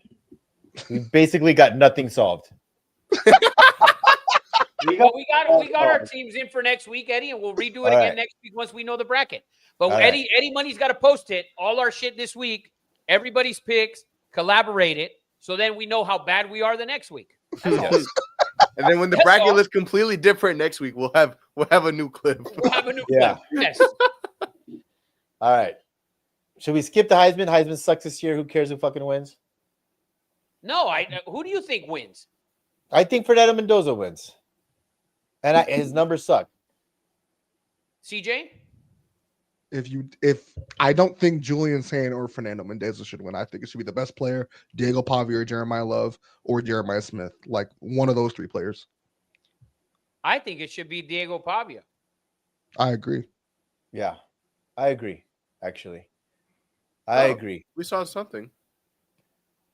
We've basically got nothing solved. We Well, we got our teams in for next week, Eddie, and we'll redo it All again right. next week once we know the bracket. But All Eddie Money's got to post it, all our shit this week, everybody's picks, collaborate it, so then we know how bad we are the next week. That's all. Yes. And then when the That's bracket all. looks completely different next week, we'll have a new clip. We'll have a new Yeah. clip. Yes. All right. Should we skip the Heisman? Heisman sucks this year. Who cares who fucking wins? No, who do you think wins? I think Fernando Mendoza wins. And his numbers suck. CJ? If I don't think Julian Sand or Fernando Mendoza should win. I think it should be the best player, Diego Pavia or Jeremiah Love or Jeremiah Smith. Like one of those 3 players. I think it should be Diego Pavia. I agree. Yeah. I agree, actually. I Oh. agree. We saw something.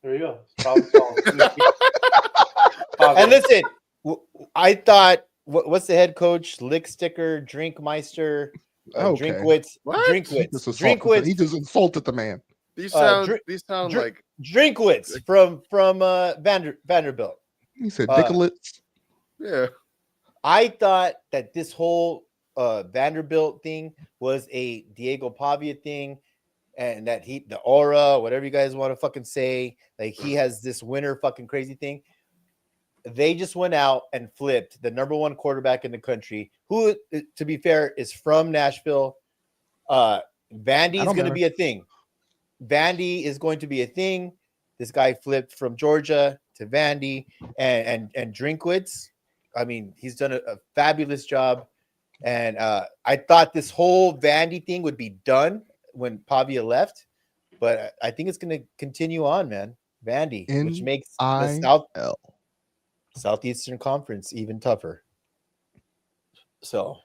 There you go. Problem solved. And listen, I thought, what's the head coach? Lick Sticker, Drinkmeister, Okay. Drinkwitz, What? Drinkwitz, He just insulted the man. These Dr- sound Dr- like Drinkwitz from Vanderbilt. He said Uh, Dicklets. yeah. I thought that this whole Vanderbilt thing was a Diego Pavia thing, and that the aura, whatever you guys want to fucking say, like he has this winner fucking crazy thing. They just went out and flipped the number 1 quarterback in the country, who, to be fair, is from Nashville. Vandy is going to be a thing. Vandy is going to be a thing. This guy flipped from Georgia to Vandy, and Drinkwitz. I mean, he's done a fabulous job. And I thought this whole Vandy thing would be done when Pavia left, but I think it's going to continue on, man. Vandy, which makes the NIL. Southeastern Conference even tougher. So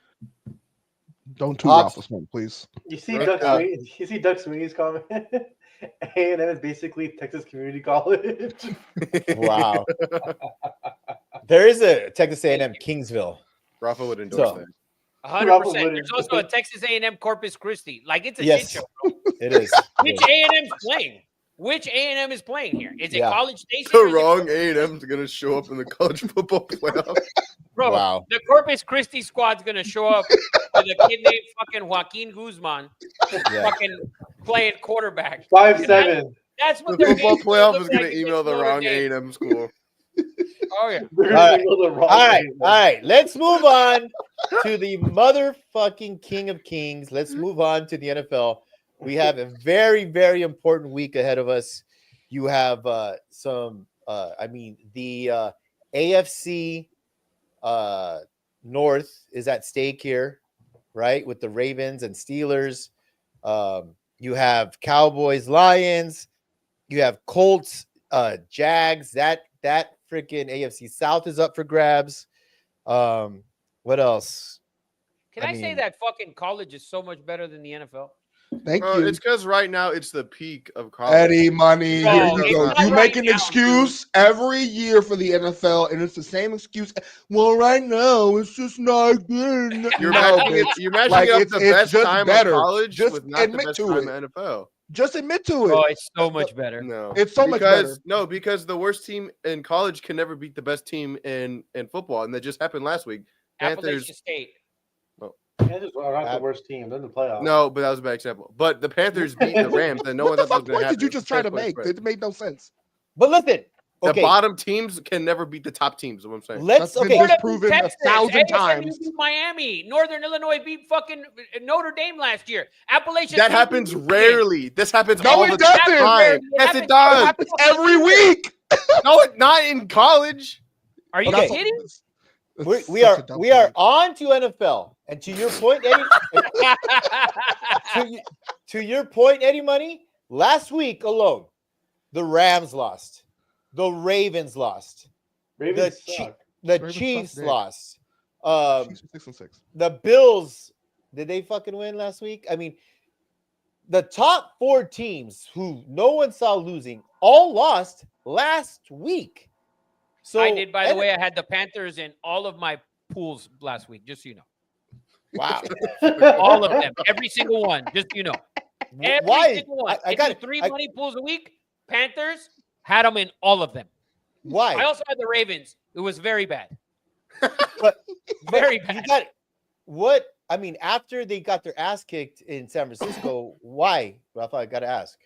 Don't toot Hawks- off this one, please. You see Right. Doug Sweeney? You see Doug Sweeney's comment? A&M is basically Texas Community College. wow, there is a Texas A&M Kingsville. Rafa would endorse So- that. 100%. There's also a Texas A&M Corpus Christi. Like, it's a Yes. shit show, bro. It is. Which A&M's playing? Which A&M is playing here? Is it Yeah. College Station? The or is it- wrong A&M is gonna show up in the college football playoff. Bro, Wow. the Corpus Christi squad's going to show up with a kid named fucking Joaquin Guzman Yeah. fucking playing quarterback. 5-7. That's what The their football game's gonna playoff look is gonna like email against the Notre wrong Dame. A&M school. Oh, yeah. They're All right. gonna go the wrong All right, way. all right. Let's move on to the motherfucking King of Kings. Let's move on to the NFL. We have a very, very important week ahead of us. You have the AFC North is at stake here, right? With the Ravens and Steelers. You have Cowboys, Lions. You have Colts, Jags. That freaking AFC South is up for grabs. What else? Can I I, say mean- that fucking college is so much better than the NFL? Thank Bro, you. it's because right now it's the peak of college. Eddie Money, Bro, here you it's go. not You right make an now, excuse every year for the NFL, and it's the same excuse. Well, right now it's just not good. You're No, matching bitch. it. You're matching Like, up it's- the it's best just time better. of college Just with not the admit best to time it. of NFL. Just admit to it. Oh, it's so much better. No, It's so much better. No, because the worst team in college can never beat the best team in football, and that just happened last week. Panthers. Appalachian State. Kansas are not the worst team. They're in the playoffs. No, but that was a bad example. But the Panthers beat the Rams, and no one What the thought that was fuck going to point happen. did you just try to Point make? spread. It made no sense. But listen, The okay, bottom teams can never beat the top teams. Is what I'm saying. let's That's been okay. just Florida beat proven a Texas. 1,000 ASMU times. beat Miami. Northern Illinois beat fucking Notre Dame last year. Appalachian That State happens beat Michigan. rarely. This happens No, all it the doesn't. time. It Yes, it It does. happens every week. No, not in college. Are you Okay. kidding? We are on to NFL, and to your point, Eddie. to your point, Eddie Money. Last week alone, the Rams lost, the Ravens lost, Ravens the suck. the Ravens Chiefs suck dick. lost. Chiefs are 6-6. The Bills, did they fucking win last week? I mean, the top 4 teams who no one saw losing all lost last week. So I did, by the and- way. I had the Panthers in all of my pools last week, just so you know. wow. All of them. Every single one, just so you know. Every Why? single one. I I got got 3 money pools a week. Panthers had them in all of them. Why? I also had the Ravens. It was very bad. But Very you bad. got what? I mean, after they got their ass kicked in San Francisco, why? Rafa, I gotta ask.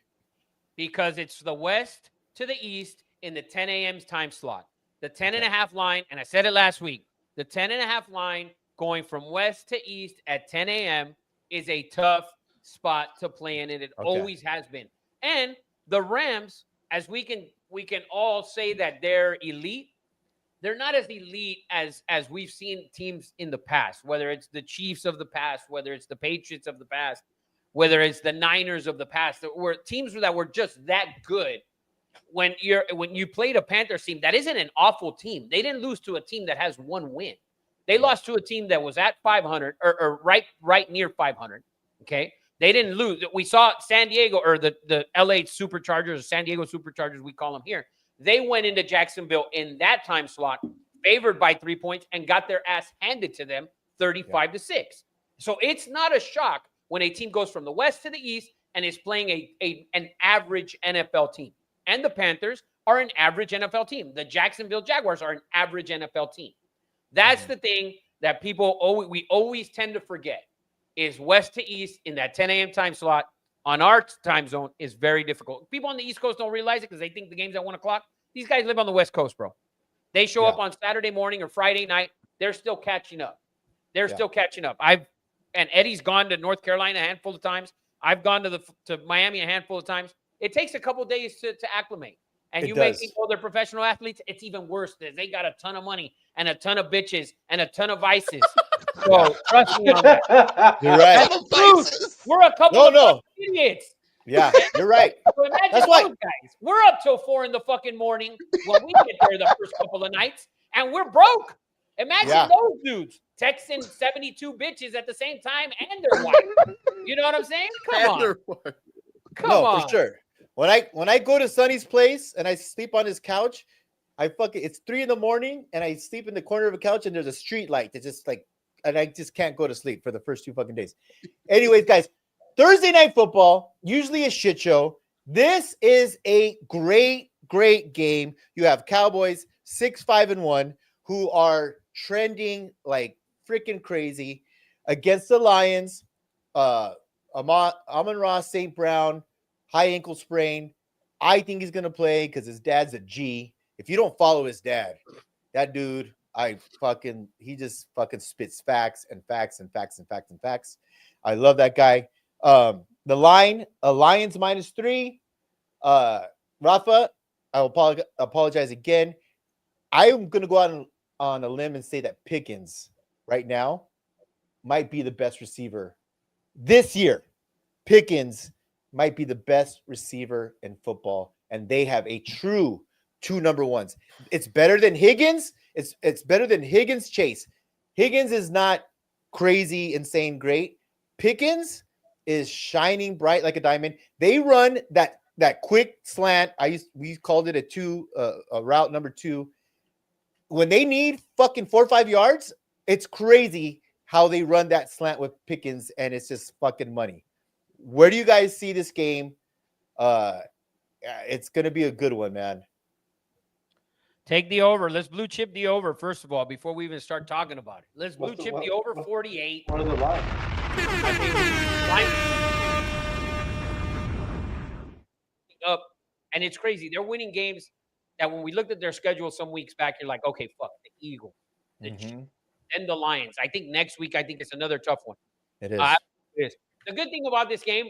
Because it's the west to the east in the 10 a.m. time slot. The 10 and a half line, and I said it last week, the 10 and a half line going from west to east at 10 a.m. is a tough spot to play in, and it Okay. always has been. And the Rams, as we can all say that they're elite, they're not as elite as we've seen teams in the past, whether it's the Chiefs of the past, whether it's the Patriots of the past, whether it's the Niners of the past, that were teams that were just that good. When you played a Panthers team, that isn't an awful team. They didn't lose to a team that has 1 win. They lost to a team that was at 500 or right near 500. Okay. They didn't lose. We saw San Diego, or the LA Superchargers, San Diego Superchargers, we call them here. They went into Jacksonville in that time slot, favored by 3 points, and got their ass handed to them 35-6. So it's not a shock when a team goes from the west to the east and is playing an average NFL team. And the Panthers are an average NFL team. The Jacksonville Jaguars are an average NFL team. That's the thing that we always tend to forget, is west to east in that 10 a.m. time slot on our time zone is very difficult. People on the East Coast don't realize it because they think the game's at 1 o'clock. These guys live on the West Coast, bro. They show up on Saturday morning or Friday night. They're still catching up. Still catching up. And Eddie's gone to North Carolina a handful of times. I've gone to Miami a handful of times. It takes a couple days to acclimate. And It you may does. think, oh, they're professional athletes. It's even worse. They got a ton of money and a ton of bitches and a ton of vices. So trust me on that. You're right. That's the truth. We're a couple of fucking idiots. Yeah, you're right. So imagine That's those why- guys. We're up till 4 in the fucking morning when we get there the first couple of nights, and we're broke. Imagine Yeah. those dudes texting 72 bitches at the same time and their wife. You know what I'm saying? Come on. Come no, on. for sure. When I go to Sonny's place and I sleep on his couch, it's 3 a.m. and I sleep in the corner of a couch and there's a street light that's just like, and I just can't go to sleep for the first 2 fucking days. Anyways, guys, Thursday night football, usually a shit show. This is a great game. You have Cowboys 6-5-1 who are trending like freaking crazy against the Lions. Amon-Ra St. Brown, high ankle sprain. I think he's gonna play because his dad's a G. If you don't follow his dad, that dude, he just fucking spits facts and facts and facts and facts and facts. I love that guy. The line, Lions -3. Rafa, I will apologize again. I'm gonna go out on a limb and say that Pickens right now might be the best receiver this year. Pickens might be the best receiver in football, and they have a true 2 number ones. It's better than Higgins. It's better than Higgins Chase. Higgins is not crazy, insane, great. Pickens is shining bright like a diamond. They run that quick slant. We called it a route number 2. When they need fucking 4 or 5 yards, it's crazy how they run that slant with Pickens, and it's just fucking money. Where do you guys see this game? It's gonna be a good one, man. Take the over. Let's blue chip the over, first of all, before we even start talking about it. Let's blue chip the over 48. What are the lines? I think up, and it's crazy. They're winning games that when we looked at their schedule some weeks back, you're like, okay, fuck, the Eagles, the Chiefs, and the Lions. I think next week, it's another tough one. It is. It is. The good thing about this game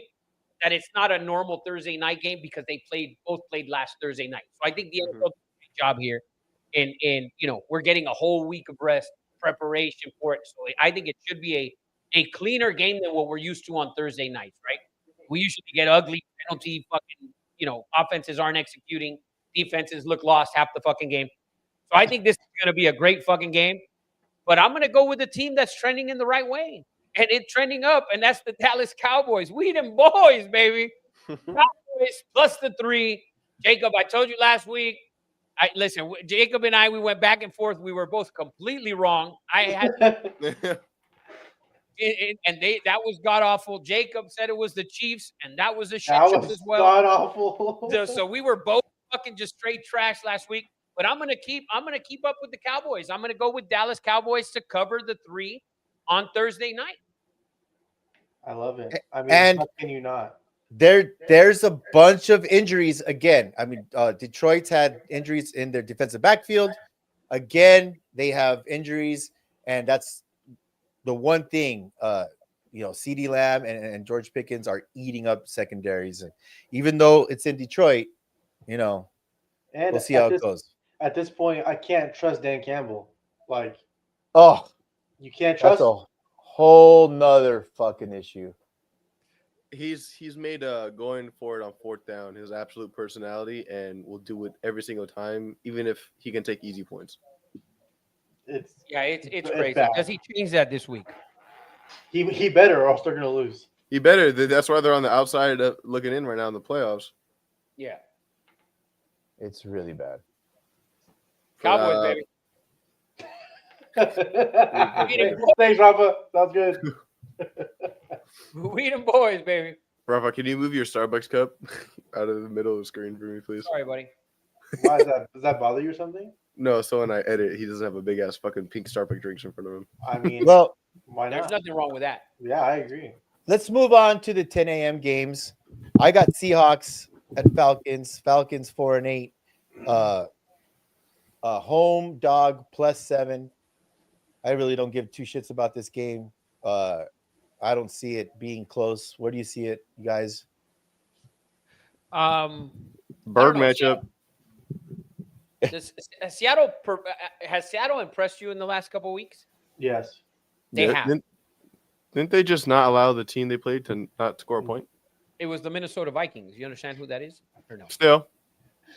that it's not a normal Thursday night game because they both played last Thursday night. So I think the NFL did a great job here, and we're getting a whole week of rest preparation for it. So I think it should be a cleaner game than what we're used to on Thursday nights, right? We usually get ugly penalty, fucking, offenses aren't executing, defenses look lost half the fucking game. So I think this is going to be a great fucking game. But I'm going to go with the team that's trending in the right way. And it's trending up, and that's the Dallas Cowboys. We them boys, baby. Cowboys plus the 3. Jacob, I told you last week. Listen, Jacob and I, we went back and forth. We were both completely wrong. I had, that was god awful. Jacob said it was the Chiefs, and that was a shit show as well. God awful. So we were both fucking just straight trash last week. But I'm gonna keep up with the Cowboys. I'm gonna go with Dallas Cowboys to cover the 3 on Thursday night. I love it. I mean, And how can you not? There's a bunch of injuries again. I mean, Detroit's had injuries in their defensive backfield. Again, they have injuries, and that's the one thing. CeeDee Lamb and George Pickens are eating up secondaries, and even though it's in Detroit, And we'll see how it goes. At this point, I can't trust Dan Campbell. Like, you can't That's trust. a whole nother fucking issue. He's made going for it on 4th down his absolute personality, and will do it every single time, even if he can take easy points. It's crazy. bad. Does he change that this week? He better, or else they're gonna lose. He better. That's why they're on the outside looking in right now in the playoffs. Yeah. It's really bad. Cowboys, baby. Thanks, Rafa. Sounds good. We them boys, baby. Rafa, can you move your Starbucks cup out of the middle of the screen for me, please? Sorry, buddy. Why is that? Does that bother you or something? No, so when I edit, he doesn't have a big ass fucking pink Starbucks drinks in front of him. I mean, Well, why There's not? nothing wrong with that. Yeah, I agree. let's move on to the 10 a.m. games. I got Seahawks at Falcons. Falcons 4-8. Home dog +7. I really don't give 2 shits about this game. I don't see it being close. Where do you see it, you guys? Bird matchup. Has Seattle impressed you in the last couple of weeks? Yes. They have. Didn't they just not allow the team they played to not score a point? It was the Minnesota Vikings. You understand who that is? Or no? Still.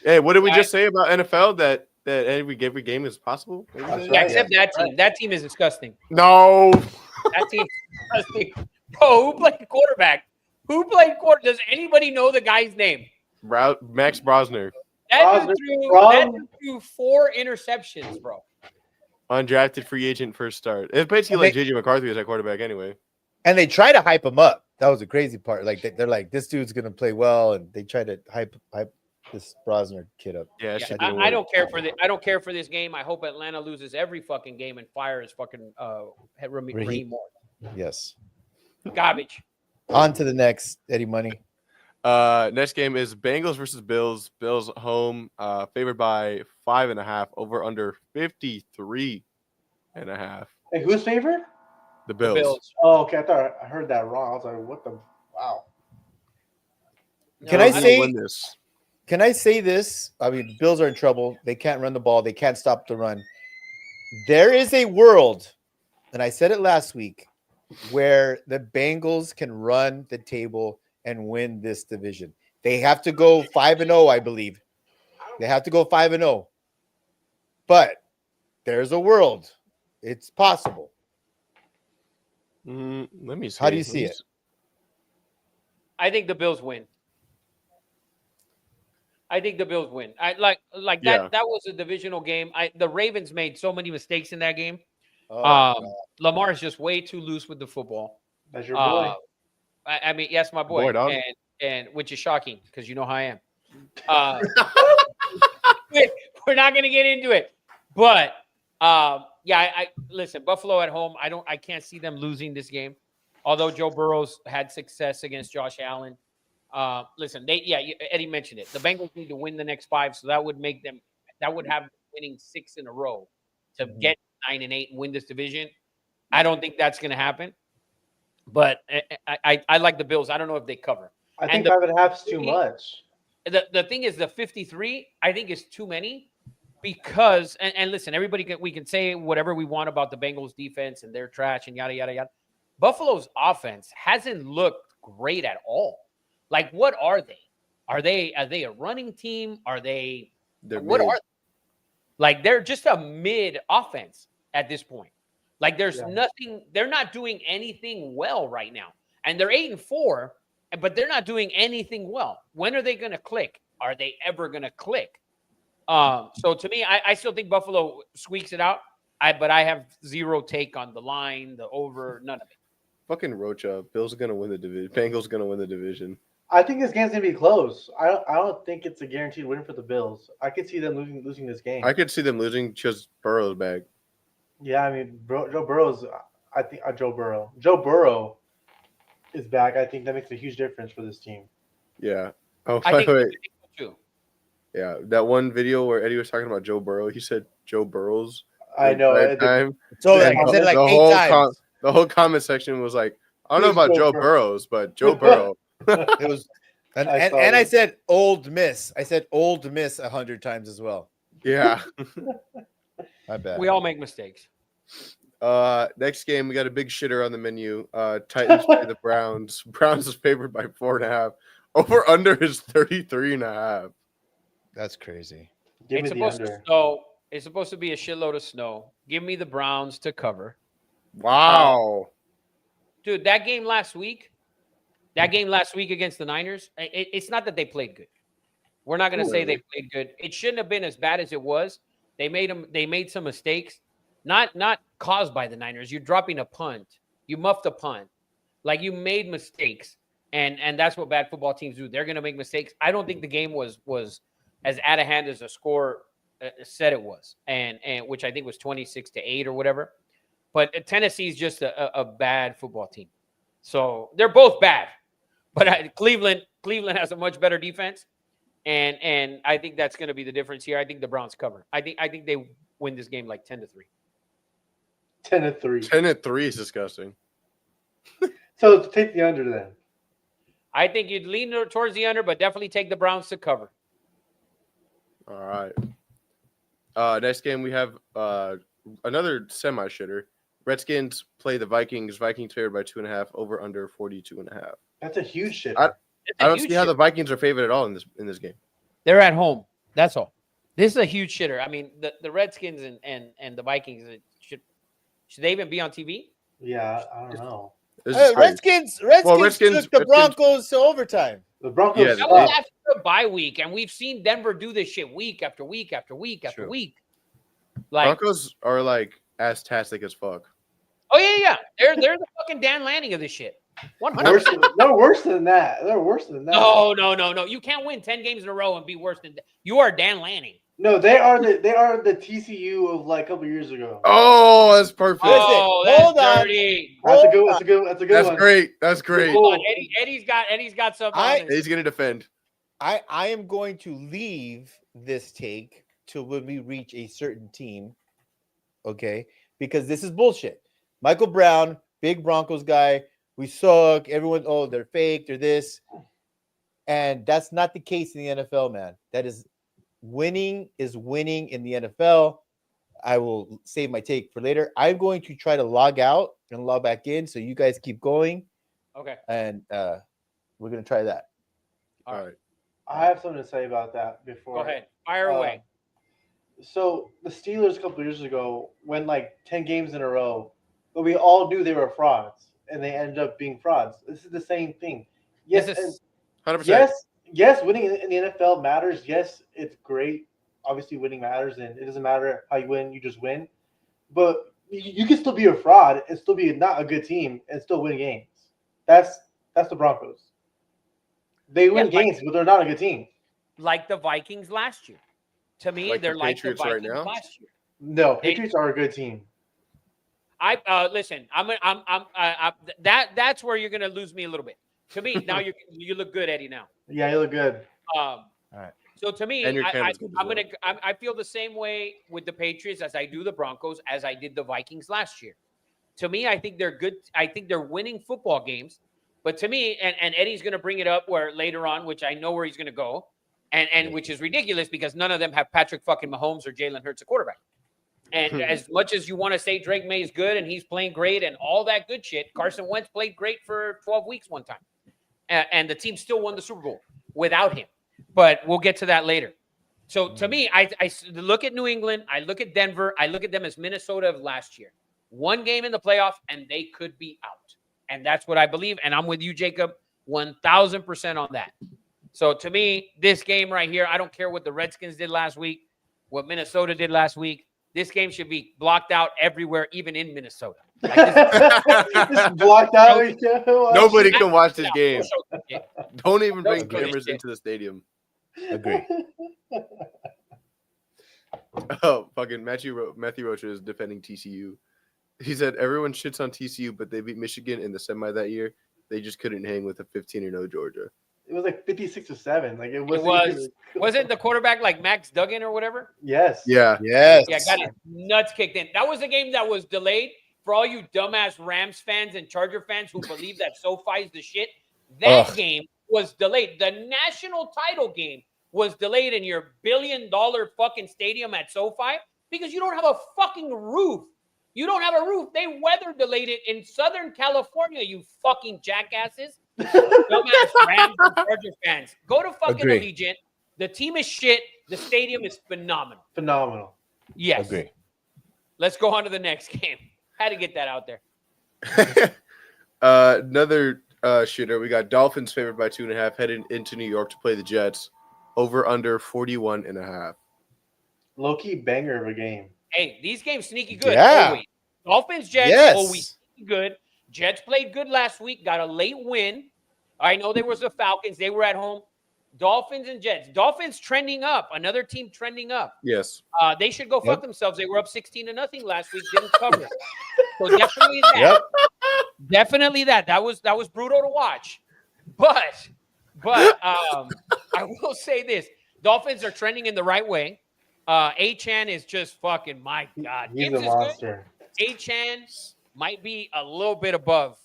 Hey, what did we just say about NFL? That that every game is possible? That's Maybe? right. Yeah, except that team. That team is disgusting. No. That team is disgusting. Bro, who played quarterback? Who played quarter? Does anybody know the guy's name? Max Brosner, That dude Brosner threw 4 interceptions, bro. undrafted free agent first start. It's basically like JJ McCarthy as that quarterback anyway. And they try to hype him up. That was the crazy part. Like they're like, this dude's gonna play well, and they try to hype this Brosner kid up. Yeah, Yeah, I don't care for I don't care for this game. I hope Atlanta loses every fucking game and fires fucking Raheem Morris. Yes. Garbage. On to the next, Eddie Money. Next game is Bengals versus Bills. Bills home, favored by 5.5, over under 53.5. Hey, who's favorite? The Bills. Bills. Oh, okay. I thought I heard that wrong. I was like, what the? Wow. Can No, I Bills say- win this? Can I say this? I mean, the Bills are in trouble. They can't run the ball. They can't stop the run. There is a world, and I said it last week, where the Bengals can run the table and win this division. They have to go 5-0, I believe. They have to go 5-0. But there's a world. It's possible. Let me see. How do you see it? I think the Bills win. I think the Bills win. I like that. Yeah. That was a divisional game. The Ravens made so many mistakes in that game. Oh, Lamar is just way too loose with the football. That's your boy. I mean, yes, my boy, Boy, dog. and which is shocking because you know how I am. We're not gonna get into it, but yeah, I listen. Buffalo at home. I can't see them losing this game. Although Joe Burrow's had success against Josh Allen. Listen, Eddie mentioned it. The Bengals need to win the next 5, so that would make them. That would have them winning 6 in a row to get 9-8 and win this division. I don't think that's going to happen. But I like the Bills. I don't know if they cover. I think the- 5.5 is too much. The thing is, the 53 I think is too many because and listen, we can say whatever we want about the Bengals defense and their trash and yada yada yada. Buffalo's offense hasn't looked great at all. Like, what are they? Are they a running team? Are they They're what mid. are like they're just a mid offense at this point. Like there's nothing, they're not doing anything well right now. And they're 8-4, but they're not doing anything well. When are they going to click? Are they ever going to click? So to me, I still think Buffalo squeaks it out. But I have zero take on the line, the over, none of it. Fucking Rocha. Bills are gonna win the division. Bengals gonna win the division. I think this game's gonna be close. I don't think it's a guaranteed win for the Bills. I could see them losing this game. I could see them losing because Burrow's back. Yeah, I mean, Joe Burrow's. I think Joe Burrow is back. I think that makes a huge difference for this team. Yeah. Oh, I by think the way, so too. yeah, that one video where Eddie was talking about Joe Burrow, he said Joe Burrows. I know. That time. so Yeah, like, I said like the 8 whole times. the whole comment section was like, I don't know Who's about Joe Joe Burrow? Burrows, but Joe Burrow. It was, and I saw I that. said Old Miss. I said Old Miss 100 times as well. Yeah. My bad. We all make mistakes. Next game, we got a big shitter on the menu. Titans play the Browns. Browns is favored by 4.5. Over under is 33.5. That's crazy. Give It's me the supposed to under. snow. It's supposed to be a shitload of snow. Give me the Browns to cover. Wow. Dude, that game last week against the Niners, it's not that they played good. We're not going to say they played good. It shouldn't have been as bad as it was. They made some mistakes, not caused by the Niners. You're dropping a punt. You muffed a punt. Like, you made mistakes, and that's what bad football teams do. They're going to make mistakes. I don't think the game was as out of hand as the score said it was, and which I think was 26-8 or whatever. But Tennessee's just a bad football team. So they're both bad. But Cleveland has a much better defense, and I think that's going to be the difference here. I think the Browns cover. I think they win this game like 10-3. 10-3. 10-3 is disgusting. So take the under then. I think you'd lean towards the under, but definitely take the Browns to cover. All right. Next game, we have another semi-shitter. Redskins play the Vikings. Vikings favored by 2.5. Over under 42.5. That's a huge shit. I don't Huge see how shit. the Vikings are favored at all in this game. They're at home. That's all. This is a huge shitter. I mean, the Redskins and the Vikings should they even be on TV? Yeah, I don't know. This is crazy. Redskins took the Broncos to overtime. The Broncos. Yeah, That they- was after a bye week, and we've seen Denver do this shit week after week after week after True. week. Like, Broncos are like ass-tastic as fuck. oh yeah, they're the fucking Dan Lanning of this shit. 100%. They're worse than that. They're worse than that. No. You can't win 10 games in a row and be worse than you are Dan Lanning. No, they are the TCU of like a couple years ago. Oh, that's perfect. Oh, hold that's on. dirty. That's a good That's one. great. That's great. Cool. Eddie's got something. I- on his- He's gonna defend. I am going to leave this take till when we reach a certain team, okay? Because this is bullshit. Michael Brown, big Broncos guy. We suck. Everyone, oh, they're fake. They're this, and that's not the case in the NFL, man. That is winning in the NFL. I will save my take for later. I'm going to try to log out and log back in, so you guys keep going, Okay. and we're gonna try that. All right. I have something to say about that before. Go ahead. Fire away. So the Steelers a couple years ago went like 10 games in a row, but we all knew they were frauds, and they ended up being frauds. This is the same thing. Yes, This is- 100%. yes, winning in the NFL matters. Yes, it's great. Obviously, winning matters, and it doesn't matter how you win; you just win. But you can still be a fraud and still be not a good team and still win games. That's the Broncos. They win Yeah, like- games, but they're not a good team. Like the Vikings last year. To me, Like the they're like the Patriots right Vikings now? last year. No, They- Patriots are a good team. Listen. That's where you're gonna lose me a little bit. To me, now you look good, Eddie. Now, Yeah, you look good. All right. So to me, And your I camera's good as I feel the same way with the Patriots as I do the Broncos, as I did the Vikings last year. To me, I think they're good. I think they're winning football games. But to me, and Eddie's going to bring it up where later on, which I know where he's going to go, and which is ridiculous because none of them have Patrick fucking Mahomes or Jalen Hurts a quarterback. And as much as you want to say Drake May is good and he's playing great and all that good shit, Carson Wentz played great for 12 weeks one time. And the team still won the Super Bowl without him. But we'll get to that later. So to me, I look at New England, I look at Denver, I look at them as Minnesota of last year. One game in the playoff, and they could be out. And that's what I believe. And I'm with you, Jacob, 1,000% on that. So to me, this game right here, I don't care what the Redskins did last week, what Minnesota did last week. This game should be blocked out everywhere, even in Minnesota. Like this Just blocked out. Nobody can watch this game. Yeah. Don't even bring Don't do this cameras shit. into the stadium. Agree. Oh, fucking Matthew Rocha is defending TCU. He said everyone shits on TCU, but they beat Michigan in the semi that year. They just couldn't hang with a 15-0 Georgia. It was like 56-7. Like it was. Wasn't the quarterback like Max Duggan or whatever? Yes. Yeah. Yes. Yeah, got his nuts kicked in. That was a game that was delayed. For all you dumbass Rams fans and Charger fans who believe that SoFi is the shit, that Ugh. game was delayed. The national title game was delayed in your billion-dollar fucking stadium at SoFi because you don't have a fucking roof. You don't have a roof. They weather delayed it in Southern California, you fucking jackasses. Dumbass Rams and Charger fans. Go to fucking Agree. Allegiant. The team is shit. The stadium is phenomenal. Phenomenal. Yes. Agree. Let's go on to the next game. Had to get that out there. Another shitter. We got Dolphins favored by 2.5 heading into New York to play the Jets. Over under 41.5. Low-key banger of a game. Hey, these games sneaky good. Yeah. Always. Dolphins, Jets, Yes. always sneaky good. Jets played good last week, got a late win. I know there was the Falcons. They were at home. Dolphins and Jets. Dolphins trending up. Another team trending up. Yes. They should go fuck Yep. themselves. They were up 16-0 last week. Didn't cover. So definitely that. Yep. Definitely that. That was brutal to watch. But I will say this: Dolphins are trending in the right way. Achan is just fucking my god. He's Gibbs a is good. monster. Achan might be a little bit above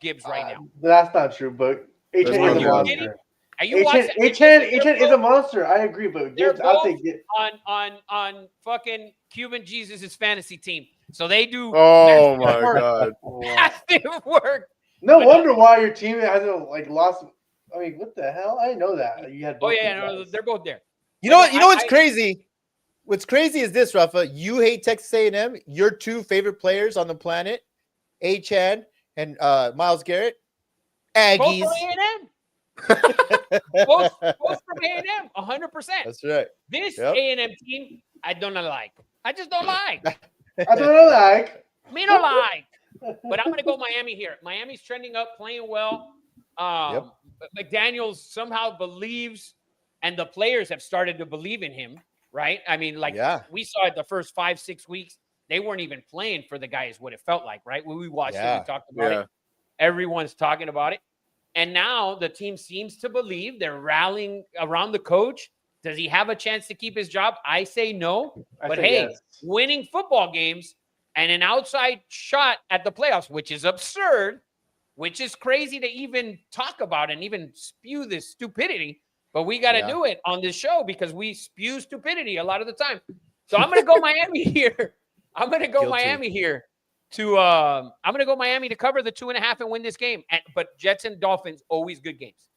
Gibbs right now. That's not true, but That's Achan not is a true. monster. Are you watching? Achan is a monster. I agree, but They're Gibbs, I'll both- take it. on fucking Cuban Jesus' fantasy team. So they do Oh my work. god. massive work. No But- wonder why your team hasn't like lost. I mean, what the hell? I didn't know that you had. Oh both yeah, these no, guys. they're both there. You know what? But You know what's I- crazy? What's crazy is this, Rafa. You hate Texas A&M. Your two favorite players on the planet, Chan and Miles Garrett, both Aggies. from A&M. Both from A&M, 100%. That's right. This Yep. A&M team, I don't like. I just don't like. I don't like. Me don't like. But I'm going to go Miami here. Miami's trending up, playing well. Yep. But McDaniels somehow believes, and the players have started to believe in him, right? I mean, like Yeah. we saw it the first 5-6 weeks. They weren't even playing for the guys, what it felt like, right? When we watched it, Yeah. we talked about it. Everyone's talking about it. And now the team seems to believe they're rallying around the coach. Does he have a chance to keep his job? I say no. I But say hey, yes. winning football games and an outside shot at the playoffs, which is absurd, which is crazy to even talk about and even spew this stupidity. But we got to Yeah. do it on this show because we spew stupidity a lot of the time. So I'm going to go Miami here. I'm going to go Guilty. Miami here to I'm going to go Miami to cover the 2.5 and win this game. But Jets and Dolphins, always good games.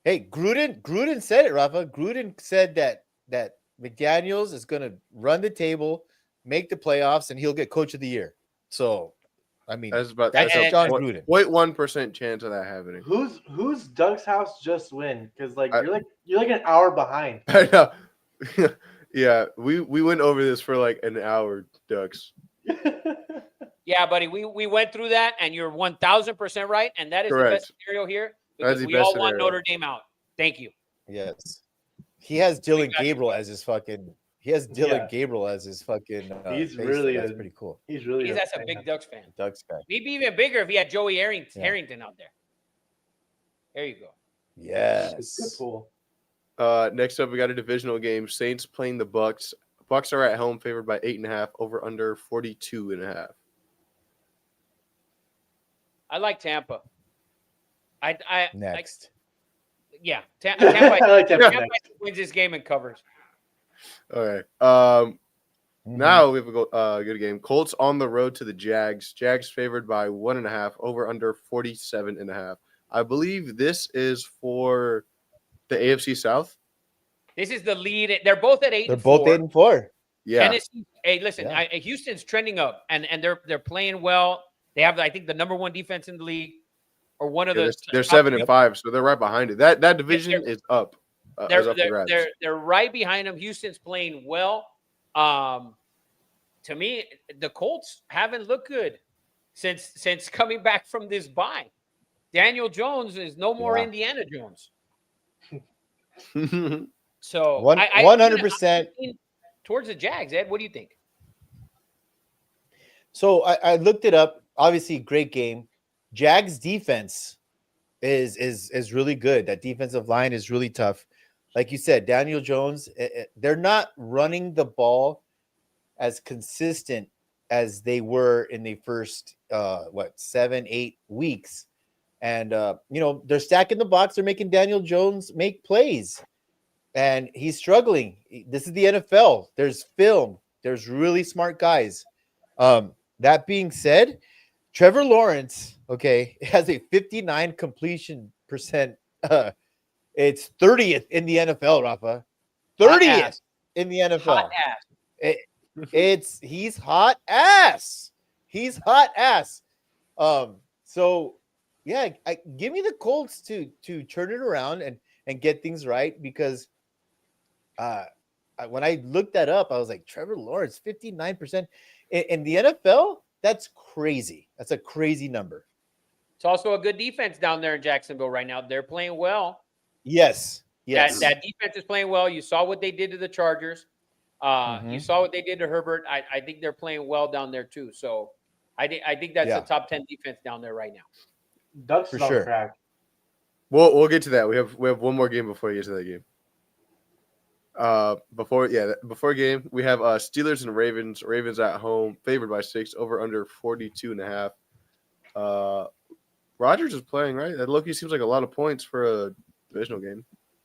Hey, Gruden said it, Rafa. Gruden said that McDaniels is going to run the table, make the playoffs, and he'll get Coach of the Year. So, I mean, That's about that's that's a John point- Gruden. 0.1% chance of that happening. Who's Doug's house just win? Because like I- you're like an hour behind. I know. Yeah, we went over this for like an hour, Ducks. Yeah, buddy, we went through that, and you're 1,000% right, and that is the Correct. best scenario here That's because the we best all want scenario. Notre Dame out. Thank you. Yes. He has Dylan got you. Gabriel as his fucking. He has Dylan Yeah. Gabriel as his fucking. He's face, really so that's a- pretty cool. He's really He's that's a big Ducks fan. Ducks guy. Maybe even bigger if he had Joey Yeah. Harrington out there. There you go. It's good Yes. pool. Next up, we got a divisional game. Saints playing the Bucks. Bucks are at home, favored by 8.5. Over under 42.5. I like Tampa. I Next. yeah. I Tampa, like Tampa Tampa next. wins this game and covers. All right. Mhm. Now we have a good game. Colts on the road to the Jags. Jags favored by 1.5. Over under 47.5. I believe this is for the AFC South. This is the lead. They're both at 8. They're and both 4. 8-4. Yeah. Tennessee. Hey, listen. Yeah. Houston's trending up, and they're playing well. They have, I think, the number 1 defense in the league, or one of Yeah, the. they're top 7 three. and 5, so they're right behind it. That division is up. Is up for grabs. They're right behind them. Houston's playing well. To me, the Colts haven't looked good since coming back from this bye. Daniel Jones is no more Yeah. Indiana Jones. So 100%. I'm leaning towards the Jags. Ed, what do you think? So I looked it up. Obviously, great game. Jags defense is really good. That defensive line is really tough. Like you said, Daniel Jones, they're not running the ball as consistent as they were in the first 7-8 weeks. And they're stacking the box, they're making Daniel Jones make plays. And he's struggling. This is the NFL. There's film. There's really smart guys. That being said, Trevor Lawrence, has a 59 completion percent. It's 30th in the NFL, Rafa. 30th ass. in the NFL. Hot ass. He's hot ass. He's hot ass. So yeah, give me the Colts to turn it around and get things right, because when I looked that up, I was like, Trevor Lawrence, 59% in the NFL. That's crazy. That's a crazy number. It's also a good defense down there in Jacksonville right now. They're playing well. Yes. Yes. That defense is playing well. You saw what they did to the Chargers. You saw what they did to Herbert. I think they're playing well down there too. So I think that's Yeah. a top 10 defense down there right now. Ducks For is on sure. crack. We'll get to that. We have one more game before we get to that game. Before game, we have Steelers and Ravens. Ravens at home, favored by 6, over under 42.5. Rodgers is playing, right? That Loki seems like a lot of points for a divisional game.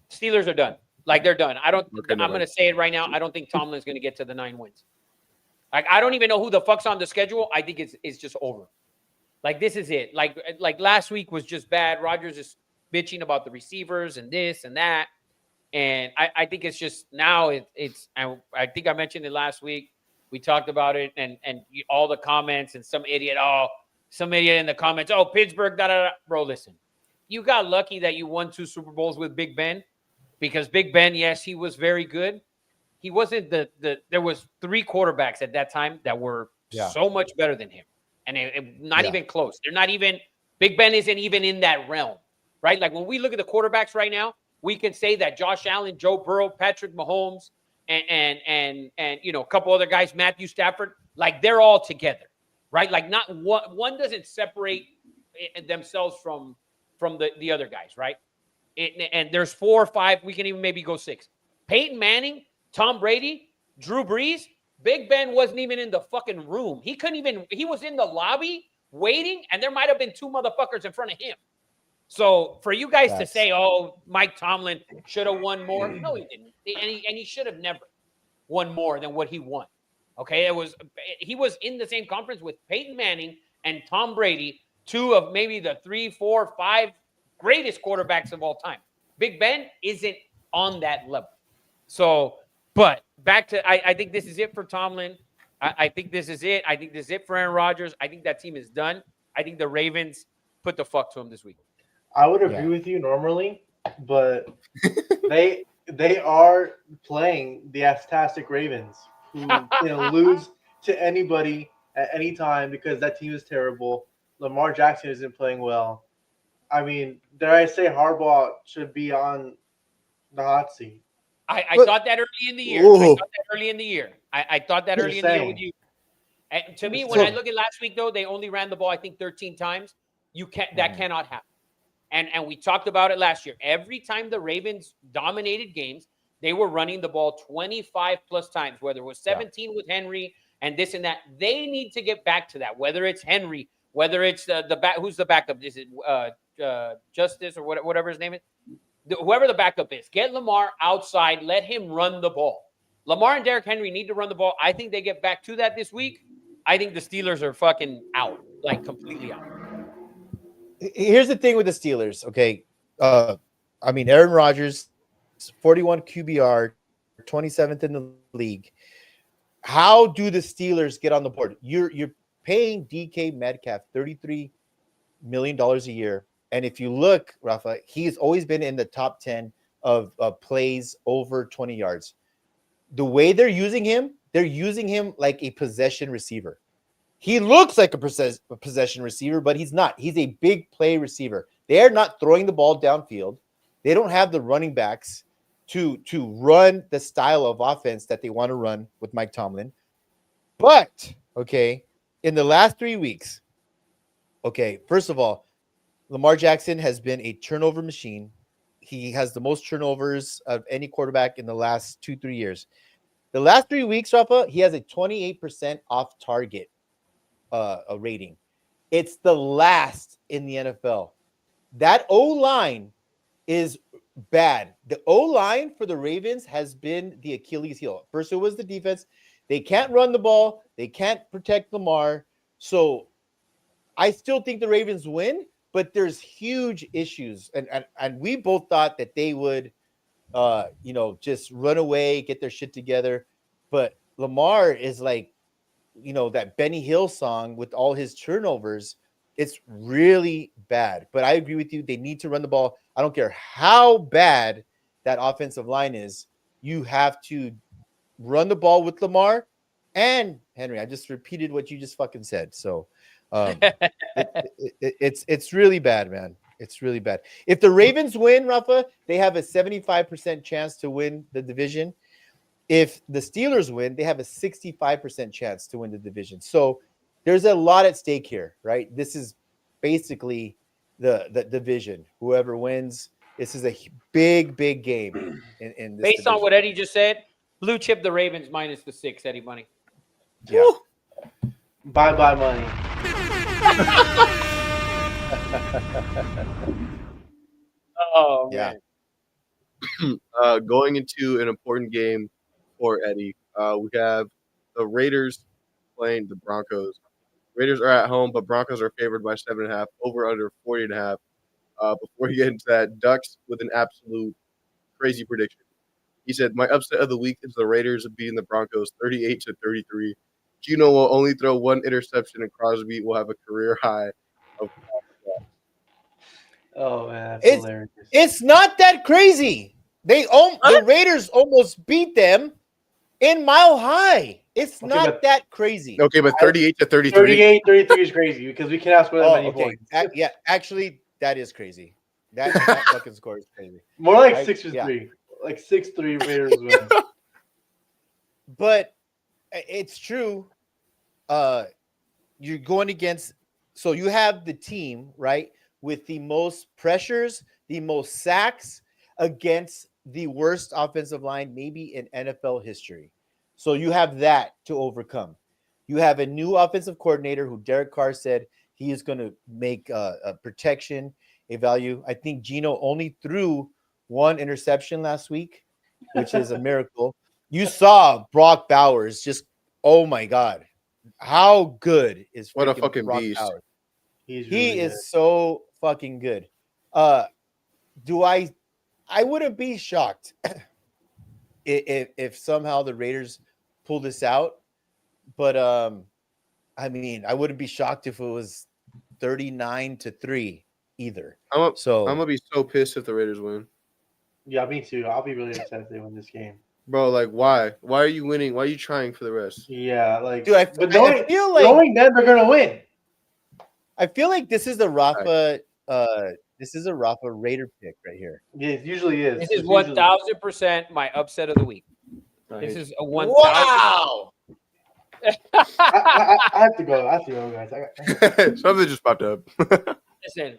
Steelers are done. Like they're done. Okay, I'm never going to say it right now. I don't think Tomlin's going to get to the 9 wins. Like I don't even know who the fuck's on the schedule. I think it's just over. Like this is it. Like last week was just bad. Rodgers is bitching about the receivers and this and that. And I think it's just now I think I mentioned it last week. We talked about it and all the comments and some idiot in the comments, oh, Pittsburgh, da da da. Bro, listen, you got lucky that you won 2 Super Bowls with Big Ben, because Big Ben, yes, he was very good. He wasn't there was 3 quarterbacks at that time that were so much better than him. And not even close. They're not even, Big Ben isn't even in that realm, right? Like when we look at the quarterbacks right now, we can say that Josh Allen, Joe Burrow, Patrick Mahomes, and a couple other guys, Matthew Stafford, like they're all together, right? Like not one doesn't separate themselves from the other guys, right? And there's 4 or 5, we can even maybe go 6. Peyton Manning, Tom Brady, Drew Brees, Big Ben wasn't even in the fucking room. He was in the lobby waiting, and there might have been 2 motherfuckers in front of him. So for you guys to say, oh, Mike Tomlin should have won more, no, he didn't. And he should have never won more than what he won. Okay, he was in the same conference with Peyton Manning and Tom Brady, 2 of maybe the 3, 4, 5 greatest quarterbacks of all time. Big Ben isn't on that level. So, but back to, I think this is it for Tomlin. I think this is it. I think this is it for Aaron Rodgers. I think that team is done. I think the Ravens put the fuck to him this week. I would agree with you normally, but they are playing the Aztastic Ravens, who can lose to anybody at any time because that team is terrible. Lamar Jackson isn't playing well. I mean, dare I say Harbaugh should be on the hot seat. I thought that early in the year. I thought that early in the year. I thought that early in the year with you. And to me, when I look at last week, though, they only ran the ball, I think, 13 times. That cannot happen. And we talked about it last year. Every time the Ravens dominated games, they were running the ball 25 plus times, whether it was 17 with Henry and this and that. They need to get back to that, whether it's Henry, whether it's who's the backup? Is it Justice or whatever his name is? Whoever the backup is, get Lamar outside, let him run the ball. Lamar and Derrick Henry need to run the ball. I think they get back to that this week. I think the Steelers are fucking out, like completely out. Here's the thing with the Steelers, okay? I mean, Aaron Rodgers, 41 QBR, 27th in the league. How do the Steelers get on the board? You're paying DK Metcalf $33 million a year. And if you look, Rafa, he's always been in the top 10 of plays over 20 yards. The way they're using him like a possession receiver. He looks like a possession receiver, but he's not. He's a big play receiver. They are not throwing the ball downfield. They don't have the running backs to run the style of offense that they want to run with Mike Tomlin. But, okay, in the last 3 weeks, okay, first of all, Lamar Jackson has been a turnover machine. He has the most turnovers of any quarterback in the last 2-3 years. The last 3 weeks, Rafa, he has a 28% off target a rating. It's the last in the NFL. That O-line is bad. The O-line for the Ravens has been the Achilles heel. First, it was the defense. They can't run the ball. They can't protect Lamar. So I still think the Ravens win, but there's huge issues. And we both thought that they would, just run away, get their shit together. But Lamar is like, that Benny Hill song with all his turnovers. It's really bad. But I agree with you. They need to run the ball. I don't care how bad that offensive line is. You have to run the ball with Lamar and Henry. I just repeated what you just fucking said. So it's really bad, man. It's really bad. If the Ravens win, Rafa, they have a 75% chance to win the division. If the Steelers win, they have a 65% chance to win the division. So there's a lot at stake here, right? This is basically the division. Whoever wins, this is a big game. In this Based division. on what Eddie just said, blue chip the Ravens minus the 6, Eddie Money. Yeah. Bye money. Oh, Yeah. man. Going into an important game for Eddie, we have the Raiders playing the Broncos. Raiders are at home, but Broncos are favored by 7.5, over under 40.5. Before you get into that, Ducks with an absolute crazy prediction. He said, "My upset of the week is the Raiders beating the Broncos 38-33. Gino will only throw one interception, and Crosby will have a career high of." Oh man, that's It's hilarious. it's not that crazy. The Raiders almost beat them in Mile High. It's Okay, not but- that crazy. Okay, but 38-33. 38-33 is crazy because we cannot score that Oh, many okay. points. Yeah, actually, that is crazy. That fucking score is crazy. More like I- 6-3. Like 6-3 Raiders win. But it's true. You're going against, so you have the team, right, with the most pressures, the most sacks against the worst offensive line maybe in NFL history. So you have that to overcome. You have a new offensive coordinator who Derek Carr said he is going to make a protection a value. I think Gino only threw one interception last week, which is a miracle. You saw Brock Bowers just, oh my God, how good is What a freaking fucking Brock beast. Bowers? He's He really is so fucking good. Do I wouldn't be shocked if somehow the Raiders pull this out, but I mean, I wouldn't be shocked if it was 39-3 either. I'm So gonna be so pissed if the Raiders win, Yeah, me too. I'll be really upset if they win this game. bro. Like, why? Why are you winning? Why are you trying for the rest? Yeah, like dude, I feel like knowing them, they're gonna win. this is a Rafa Raider pick right here. Yeah, it usually is. This is It's usually- 1000% my upset of the week. This is a 1000. Wow. I have to go. I have to go, guys. Something just popped up. Listen,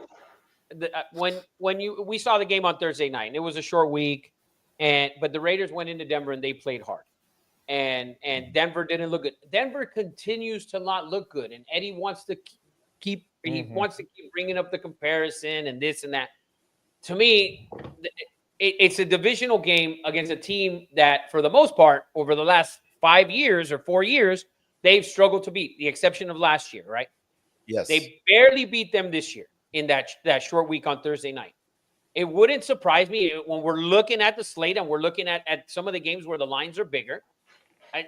when we saw the game on Thursday night, and it was a short week, but the Raiders went into Denver and they played hard, and Denver didn't look good. Denver continues to not look good, and Eddie wants to keep bringing up the comparison and this and that. To me, it's a divisional game against a team that, for the most part, over the last 5 years or 4 years, they've struggled to beat, the exception of last year, right? Yes. They barely beat them this year in that short week on Thursday night. It wouldn't surprise me when we're looking at the slate and we're looking at some of the games where the lines are bigger.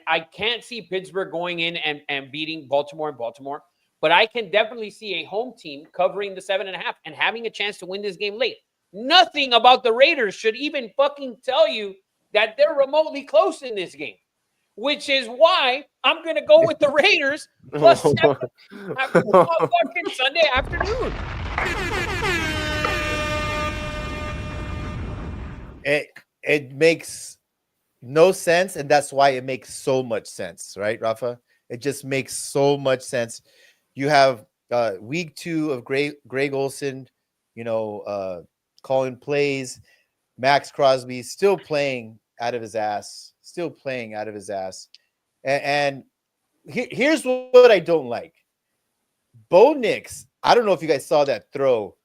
I can't see Pittsburgh going in and beating Baltimore in Baltimore, but I can definitely see a home team covering the 7.5 and having a chance to win this game late. Nothing about the Raiders should even fucking tell you that they're remotely close in this game, which is why I'm going to go with the Raiders plus 7 on fucking Sunday afternoon. It makes no sense, and that's why it makes so much sense, right, Rafa? It just makes so much sense. You have week 2 of Greg Olsen, calling plays. Max Crosby still playing out of his ass, And here's what I don't like. Bo Nix, I don't know if you guys saw that throw,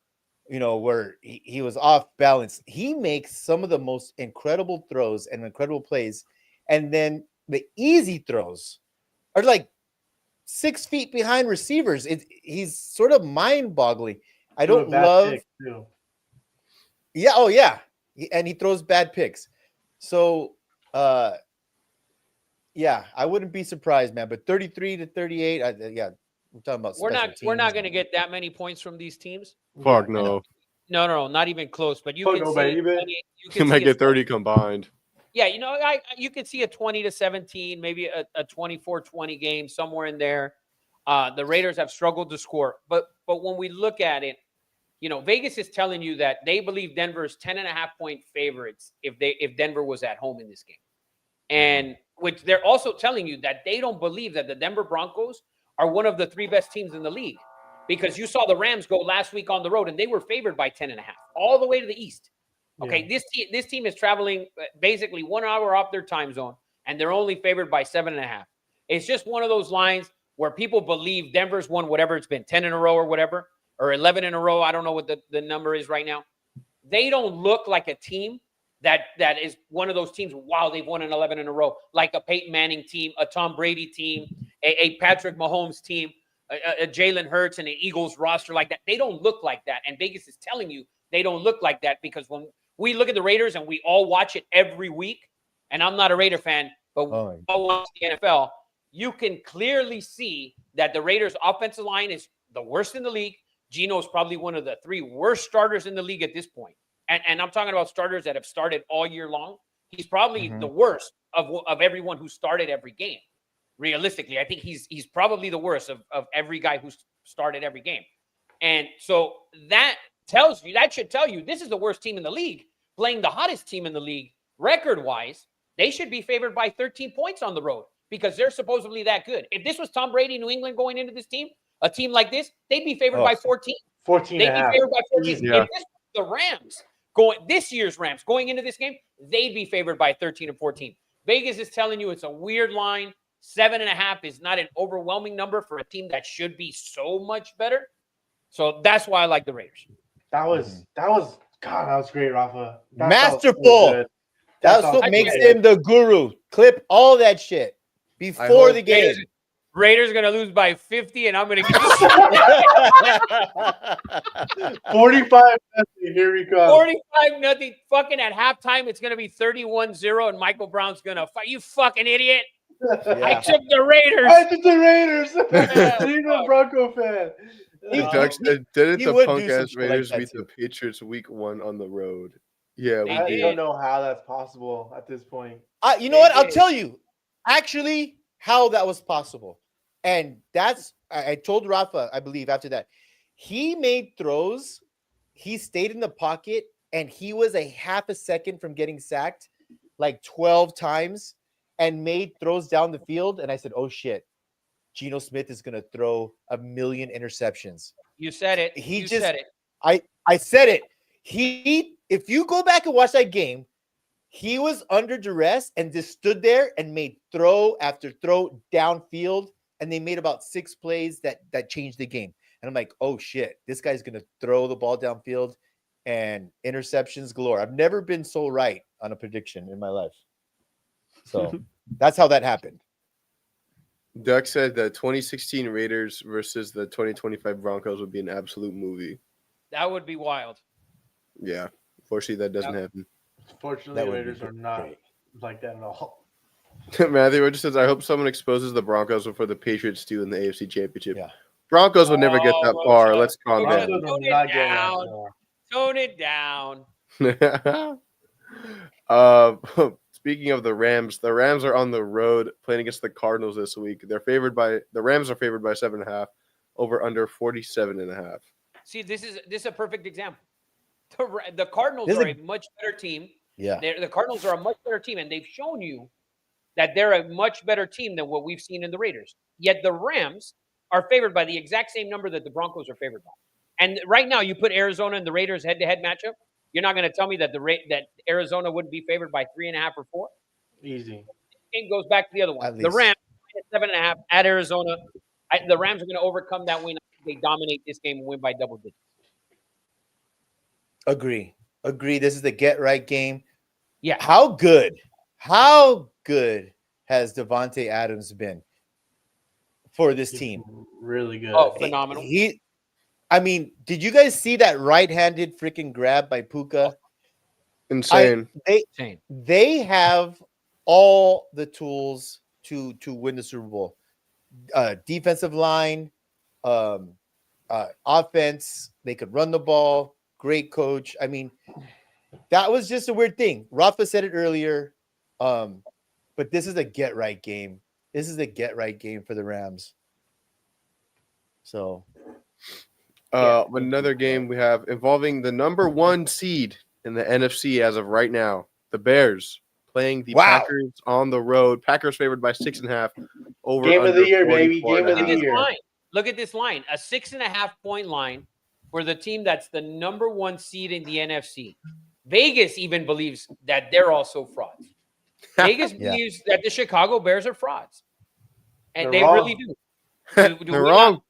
where he was off balance. He makes some of the most incredible throws and incredible plays. And then the easy throws are like 6 feet behind receivers. He's sort of mind-boggling. I don't love. Yeah. Oh, yeah. And he throws bad picks. So, yeah, I wouldn't be surprised, man. But 33-38, yeah, we're talking about. We're not teams. going to get that many points from these teams. Fuck no. No, not even close. But you Fuck can no, see baby. You might get 30 combined. Yeah, you could see a 20-17, maybe a 24-20 game somewhere in there. The Raiders have struggled to score, but when we look at it, Vegas is telling you that they believe Denver's 10.5-point favorites if Denver was at home in this game, and which they're also telling you that they don't believe that the Denver Broncos are one of the 3 best teams in the league, because you saw the Rams go last week on the road and they were favored by 10.5 all the way to the east. Okay, yeah. This team is traveling basically 1 hour off their time zone, and they're only favored by 7.5. It's just one of those lines where people believe Denver's won whatever it's been, 10 in a row or whatever, or 11 in a row. I don't know what the number is right now. They don't look like a team that is one of those teams, wow, they've won an 11 in a row, like a Peyton Manning team, a Tom Brady team, a Patrick Mahomes team, a Jalen Hurts and an Eagles roster like that. They don't look like that, and Vegas is telling you they don't look like that, because when we look at the Raiders and we all watch it every week, and I'm not a Raider fan, but Oh, I watch the NFL, you can clearly see that the Raiders' offensive line is the worst in the league. Geno is probably one of the 3 worst starters in the league at this point. And I'm talking about starters that have started all year long. He's probably Mhm. the worst of everyone who started every game. Realistically, I think he's probably the worst of every guy who's started every game. And so that should tell you this is the worst team in the league playing the hottest team in the league record-wise. They should be favored by 13 points on the road because they're supposedly that good. If this was Tom Brady, New England going into this team, a team like this, they'd be favored by 14. 14 They'd and a be half. favored by 14. Easy. Yeah. If this was the Rams this year's Rams going into this game, they'd be favored by 13 and 14. Vegas is telling you it's a weird line. 7.5 is not an overwhelming number for a team that should be so much better. So that's why I like the Raiders. That was great, Rafa. That felt Masterful. so good. That's That what felt makes so good. him the guru. Clip all that shit before hope the game. Raiders going to lose by 50, and I'm going to give 45. Here we go. 45-0. Fucking at halftime, it's going to be 31-0, and Michael Brown's going to fight. You fucking idiot. I Yeah. took the Raiders. I did the Raiders. Yeah. Cleveland Bronco fan. Doug said, didn't he the would do punk some ass shit like Raiders that beat the too. Patriots week 1 on the road? Yeah, They we I did. don't know how that's possible at this point. You know what? I'll did. tell you actually how that was possible. And that's, I told Rafa, I believe, after that, he made throws. He stayed in the pocket and he was a half a second from getting sacked like 12 times and made throws down the field. And I said, oh shit, Geno Smith is going to throw 1 million interceptions. You said it. He You just- said it. I said it. If you go back and watch that game, he was under duress and just stood there and made throw after throw downfield. And they made about 6 plays that changed the game. And I'm like, oh shit, this guy's gonna throw the ball downfield and interceptions galore. I've never been so right on a prediction in my life. So that's how that happened. Doug said the 2016 Raiders versus the 2025 Broncos would be an absolute movie. That would be wild. Yeah, unfortunately that doesn't happen. Fortunately, That the would be Raiders are not great. like that at all. Matthew just says, I hope someone exposes the Broncos before the Patriots do in the AFC Championship. Yeah. Broncos would never get that Oh, far. Rosha. Let's calm Rosha. down. Broncos Tone are it not getting that down. far. Tone it down. Speaking of the Rams are on the road playing against the Cardinals this week. The Rams are favored by 7.5, over under 47.5. See, this is a perfect example. The Cardinals This is are a- a much better team. Yeah. The Cardinals are a much better team, and they've shown you that they're a much better team than what we've seen in the Raiders. Yet the Rams are favored by the exact same number that the Broncos are favored by. And right now, you put Arizona and the Raiders head-to-head matchup. You're not going to tell me that that Arizona wouldn't be favored by 3.5 or 4. Easy. Game goes back to the other one. At The least. Rams minus 7.5 at Arizona. The Rams are going to overcome that win. They dominate this game and win by double digits. Agree. This is the get right game. Yeah. How good has Devontae Adams been for this team? Really good. Oh, phenomenal. I mean, did you guys see that right-handed freaking grab by Puka? Insane. Insane. They have all the tools to win the Super Bowl. Defensive line, offense, they could run the ball, great coach. I mean, that was just a weird thing. Rafa said it earlier, but this is a get-right game. This is a get-right game for the Rams. So, Another game we have involving the number 1 seed in the NFC as of right now, the Bears playing the Wow. Packers on the road. Packers favored by 6.5. Over Game of the under year, baby. 44.5. Game of Look the at this year. line. Look at this line. A 6.5-point line for the team that's the number 1 seed in the NFC. Vegas even believes that they're also frauds. Vegas Yeah. believes that the Chicago Bears are frauds. And They're they wrong. really do. Do They're we wrong. not-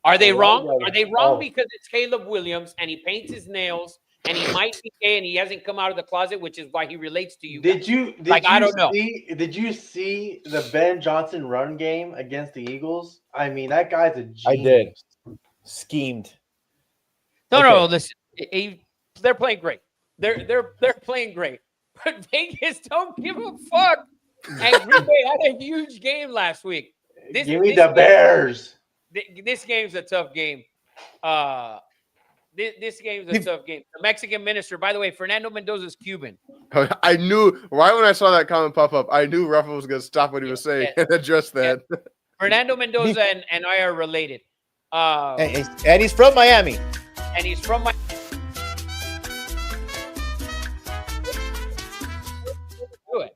Are they They're wrong? wrong, Are they brother. wrong Oh. because it's Caleb Williams and he paints his nails and he might be gay and he hasn't come out of the closet, which is why he relates to you? Did you I don't know. Did you see the Ben Johnson run game against the Eagles? I mean, that guy's a genius. I did. Schemed. No, Okay. listen. They're playing great. They're playing great. but Vegas don't give a fuck. And Green Bay had a huge game last week. Give me the Bears. This game's a tough game. This game's a tough game. The Mexican minister, by the way, Fernando Mendoza's Cuban. I knew right when I saw that comment pop up, I knew Rafa was going to stop what he was saying and address that. Fernando Mendoza and I are related. And he's from Miami. And he's from Miami. Do it.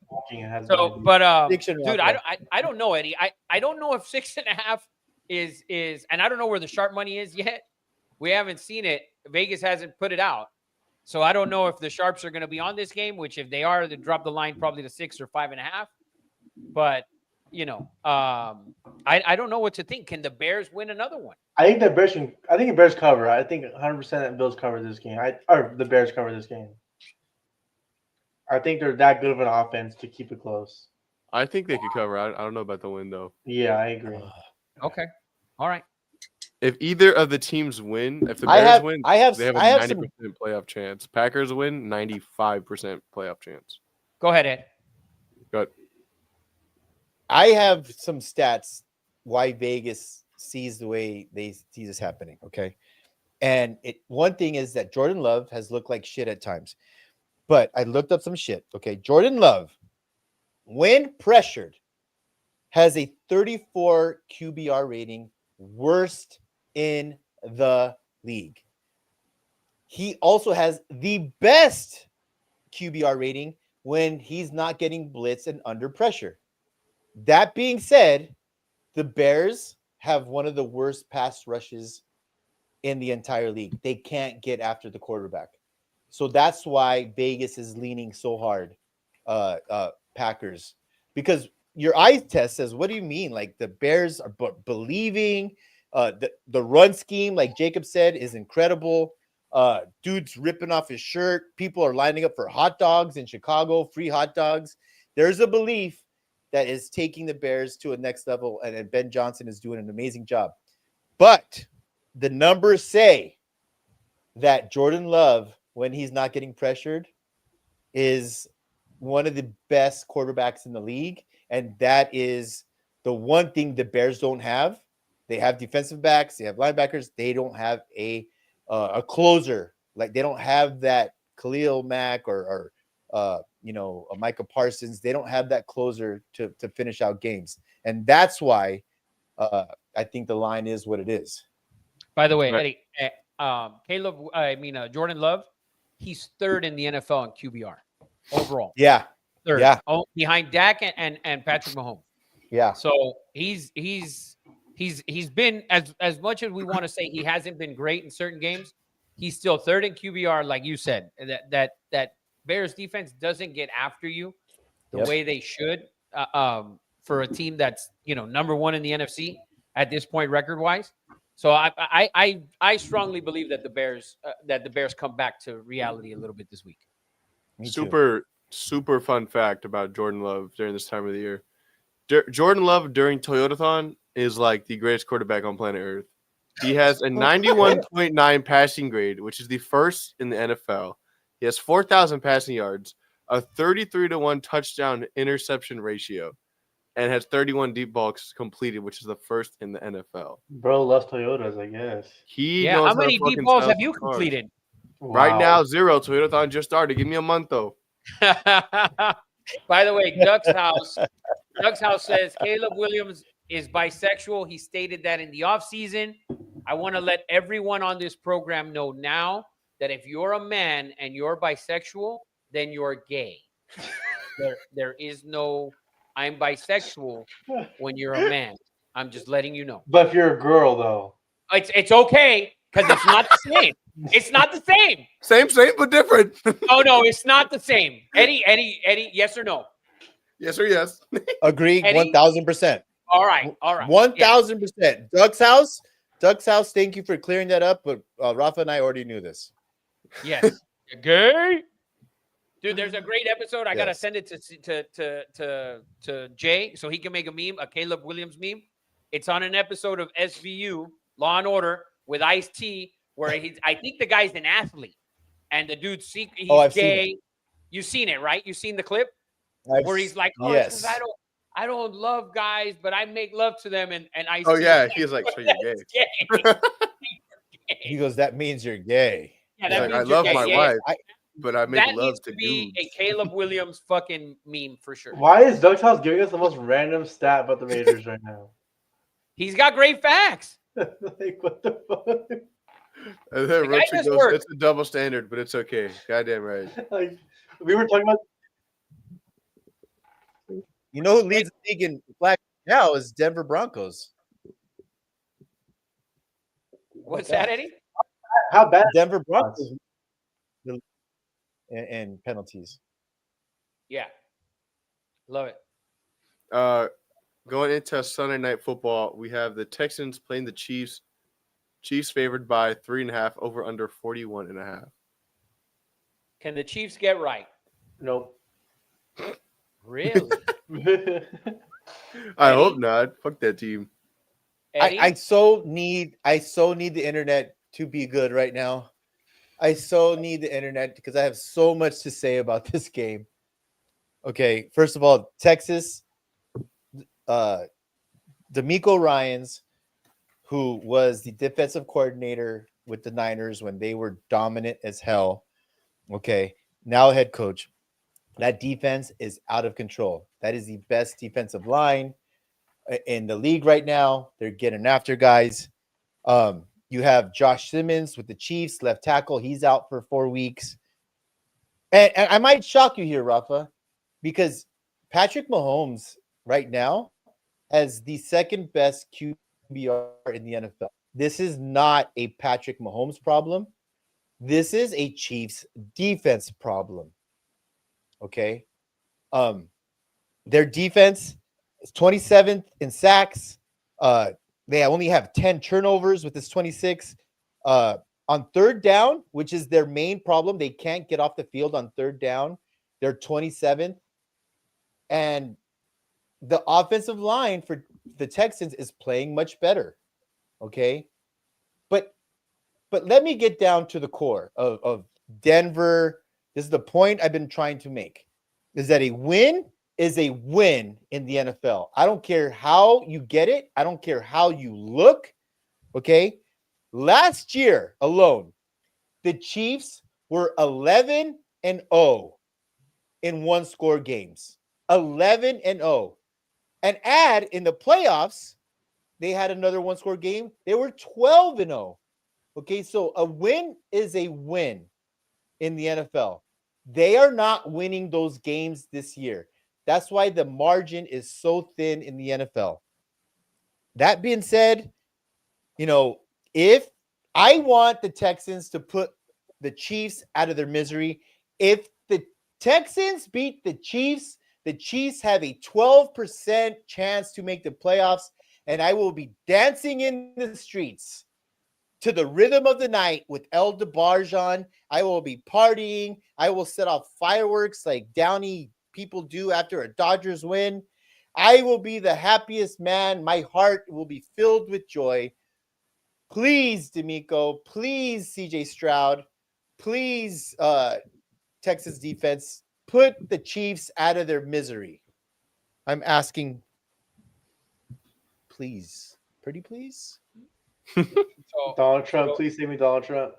So, but dude, I don't know, Eddie. I don't know if 6.5 is, and I don't know where the sharp money is yet. We haven't seen it. Vegas hasn't put it out. So I don't know if the sharps are going to be on this game, which if they are, they drop the line probably to 6 or 5.5. But, you know, I don't know what to think. Can the Bears win another one? I think the Bears cover. I think 100% that Bills cover this game. Or the Bears cover this game. I think they're that good of an offense to keep it close. I think they could cover. I don't know about the win, though. Yeah, I agree. Okay. All right. If either of the teams win, if the Bears win, they have a 90% playoff chance. Packers win, 95% playoff chance. Go ahead, Ed. Good. I have some stats why Vegas sees the way they see this happening. Okay. And one thing is that Jordan Love has looked like shit at times. But I looked up some shit. Okay. Jordan Love, when pressured, has a 34 QBR rating, worst in the league. He also has the best QBR rating when he's not getting blitzed and under pressure. That being said, the Bears have one of the worst pass rushes in the entire league. They can't get after the quarterback. So that's why Vegas is leaning so hard, Packers, because your eye test says, what do you mean? Like the Bears are believing the run scheme, like Jacob said, is incredible. Dude's ripping off his shirt. People are lining up for hot dogs in Chicago, free hot dogs. There's a belief that is taking the Bears to a next level, and Ben Johnson is doing an amazing job. But the numbers say that Jordan Love, when he's not getting pressured, is one of the best quarterbacks in the league. And that is the one thing the Bears don't have. They have defensive backs, they have linebackers. They don't have a closer. Like they don't have that Khalil Mack or a Micah Parsons. They don't have that closer to finish out games. And that's why I think the line is what it is. By the way, Eddie, Jordan Love, he's third in the NFL in QBR overall. Yeah. Third. Yeah. Oh, behind Dak and Patrick Mahomes. Yeah. So he's been, as much as we want to say he hasn't been great in certain games, he's still third in QBR, like you said. That Bears defense doesn't get after you the way they should for a team that's number one in the NFC at this point record wise. So I strongly believe that the Bears come back to reality a little bit this week. Super fun fact about Jordan Love during this time of the year. Jordan Love during Toyotathon is like the greatest quarterback on planet Earth. He has a 91.9 passing grade, which is the first in the NFL. He has 4,000 passing yards, a 33-1 touchdown interception ratio, and has 31 deep balls completed, which is the first in the NFL. Bro loves Toyotas, I guess. How many deep balls have you completed? Wow. Right now, 0. Toyotathon just started. Give me a month, though. By the way, Duck's house says Caleb Williams is bisexual. He stated that in the offseason. I want to let everyone on this program know now that if you're a man and you're bisexual, then you're gay. There is no I'm bisexual when you're a man. I'm just letting you know. But if you're a girl, though, it's okay because it's not the same. It's not the same. Same, but different. Oh no, it's not the same. Eddie, yes or no? Yes or yes. Agree, 1,000%. All right. 1,000%. Doug's house. Thank you for clearing that up. But Rafa and I already knew this. Yes. Gay. Dude, there's a great episode. I gotta send it to Jay so he can make a meme, a Caleb Williams meme. It's on an episode of SVU, Law and Order, with Ice-T, where I think the guy's an athlete, and the dude's he's gay, You've seen it, right? You've seen the clip I've where he's s- like, "Oh, it's 'cause yes. I don't love guys, but I make love to them." And Ice Oh T yeah, was he's like, like, so you're gay. "That's He gay." goes, that means you're gay. Yeah, He's that like, I means you're love gay. my Yeah, yeah. wife, I, but I make That love needs to to be dudes. a Caleb Williams fucking meme for sure. Why is Duckhouse giving us the most random stat about the Raiders right now? He's got great facts. Like, what the fuck? And then The guy Rocha just goes, worked. it's a double standard, but it's okay. Goddamn right. Like, we were talking about. you know who leads the league in flag now is Denver Broncos. What's that, Eddie? How bad? Denver Broncos and penalties. Yeah, love it. Going into Sunday night football, we have the Texans playing the Chiefs. Chiefs favored by 3.5, over under 41.5. Can the Chiefs get right? Nope. Really, I Eddie? hope not. Fuck that team. Eddie? I so need the internet to be good right now. I so need the internet because I have so much to say about this game. Okay, first of all, Texas, D'Amico Ryans, who was the defensive coordinator with the Niners when they were dominant as hell. Okay, now head coach. That defense is out of control. That is the best defensive line in the league right now. They're getting after guys. You have Josh Simmons with the Chiefs, left tackle. He's out for 4 weeks. And I might shock you here, Rafa, because Patrick Mahomes right now has the second best QBR in the NFL. This is not a Patrick Mahomes problem. This is a Chiefs defense problem. Okay. Their defense is 27th in sacks. They only have 10 turnovers with this 26. On third down, which is their main problem, they can't get off the field on third down. They're 27th. And the offensive line for the Texans is playing much better. Okay. But let me get down to the core of Denver. This is the point I've been trying to make, is that a win is a win in the NFL. I don't care how you get it. I don't care how you look. Okay. Last year alone, the Chiefs were 11-0 in one-score games. 11-0. And add in the playoffs, they had another one-score game. They were 12-0. Okay, so a win is a win in the NFL. They are not winning those games this year. That's why the margin is so thin in the NFL. That being said, if I want the Texans to put the Chiefs out of their misery, if the Texans beat the Chiefs have a 12% chance to make the playoffs, and I will be dancing in the streets to the rhythm of the night with El DeBarjon. I will be partying. I will set off fireworks like Downey people do after a Dodgers win. I will be the happiest man. My heart will be filled with joy. Please, D'Amico. Please, CJ Stroud. Please, Texas defense. Put the Chiefs out of their misery. I'm asking, please. Pretty please? So, Donald Trump, please save me, Donald Trump.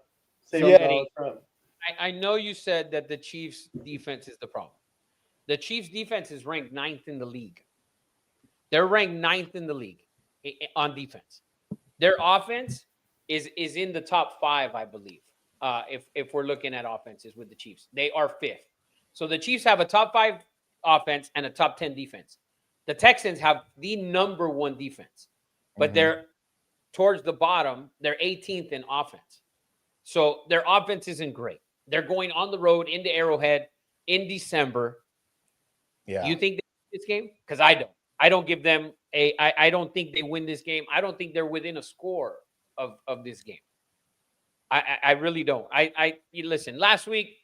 Save So, me, Eddie, Donald Trump. I know you said that the Chiefs' defense is the problem. The Chiefs' defense is ranked 9th in the league. They're ranked 9th in the league on defense. Their offense is in the top 5, I believe. If we're looking at offenses with the Chiefs, they are 5th. So the Chiefs have a top 5 offense and a top 10 defense. The Texans have the number 1 defense, but they're towards the bottom. They're 18th in offense. So their offense isn't great. They're going on the road into Arrowhead in December. Yeah. You think they win this game? Because I don't. I don't give them I don't think they win this game. I don't think they're within a score of this game. I really don't. You listen, last week,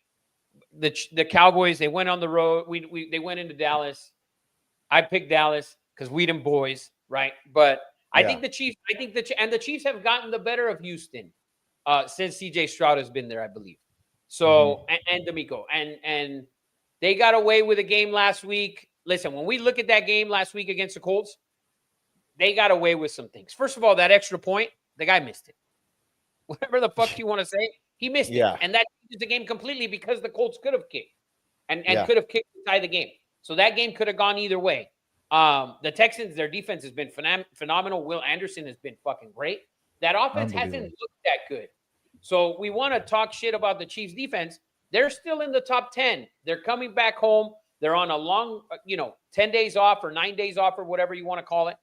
the Cowboys, they went on the road. They went into Dallas. I picked Dallas because we them boys, right? But I think the Chiefs, and the Chiefs have gotten the better of Houston since CJ Stroud has been there, I believe. So and D'Amico. And They got away with a game last week. Listen, when we look at that game last week against the Colts, they got away with some things. First of all, that extra point, the guy missed it. Whatever the fuck you want to say, he missed Yeah. it. And that changes the game completely because the Colts could have kicked and Yeah. could have kicked to tie the game. So that game could have gone either way. The Texans, their defense has been phenomenal. Will Anderson has been fucking great. That offense hasn't Unbelievable. looked that good. So we want to talk shit about the Chiefs defense. They're still in the top 10. They're coming back home. They're on a long, 10 days off or 9 days off or whatever you want to call it.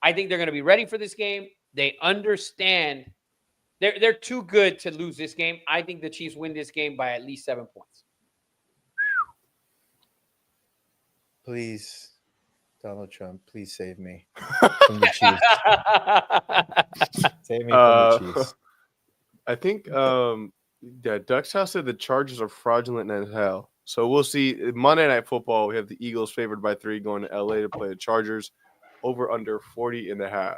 I think they're going to be ready for this game. They understand they're too good to lose this game. I think the Chiefs win this game by at least 7 points. Please, Donald Trump, please save me from the Chiefs. Save me from the Chiefs. I think Duck's House said the Chargers are fraudulent as hell. So we'll see. Monday Night Football, we have the Eagles favored by 3 going to LA to play the Chargers. Over under 40.5.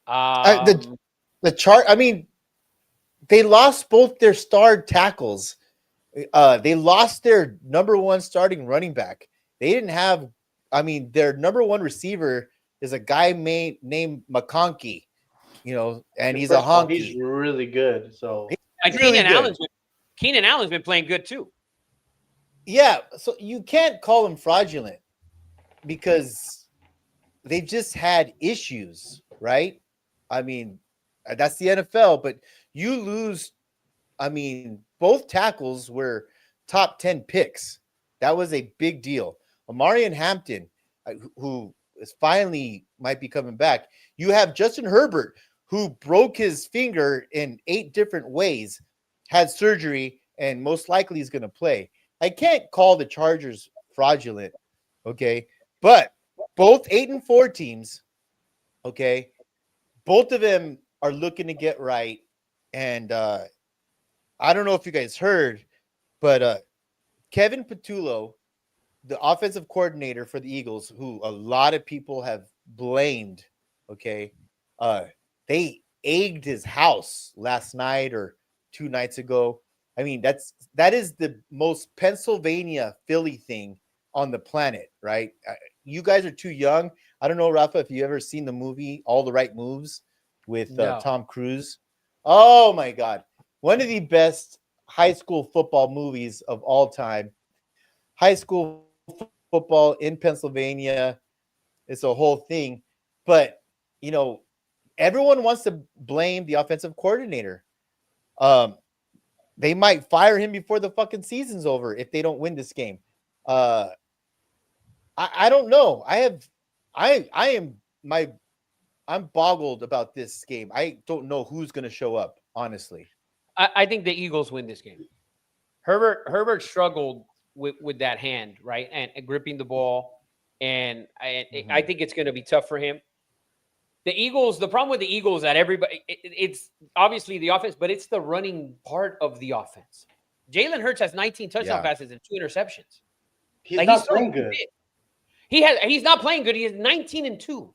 I mean, they lost both their star tackles. They lost their number one starting running back. They didn't have, their number one receiver is a guy named McConkey, and he's a honky. He's really good. So And really Keenan Allen's been playing good too. Yeah, so you can't call them fraudulent because they just had issues, right? That's the NFL, but you lose. Both tackles were top 10 picks. That was a big deal. Amari and Hampton, who is finally might be coming back. You have Justin Herbert, who broke his finger in 8 different ways, had surgery, and most likely is going to play. I can't call the Chargers fraudulent, okay? But both 8-4 teams, okay, both of them are looking to get right. And I don't know if you guys heard, but Kevin Patullo, the offensive coordinator for the Eagles, who a lot of people have blamed, okay, they egged his house last night or 2 nights ago. That is the most Pennsylvania Philly thing on the planet, right? You guys are too young. I don't know, Rafa, if you ever seen the movie All the Right Moves with No. Tom Cruise. Oh my God. One of the best high school football movies of all time. High school football in Pennsylvania. It's a whole thing. But, everyone wants to blame the offensive coordinator. They might fire him before the fucking season's over if they don't win this game. I don't know. I'm boggled about this game. I don't know who's going to show up, honestly. I think the Eagles win this game. Herbert struggled with that hand, right, and gripping the ball, and I think it's going to be tough for him. The Eagles, the problem with the Eagles is that everybody, it's obviously the offense, but it's the running part of the offense. Jalen Hurts has 19 touchdown passes and 2 interceptions. he's not playing good. He's not playing good. He has 19-2.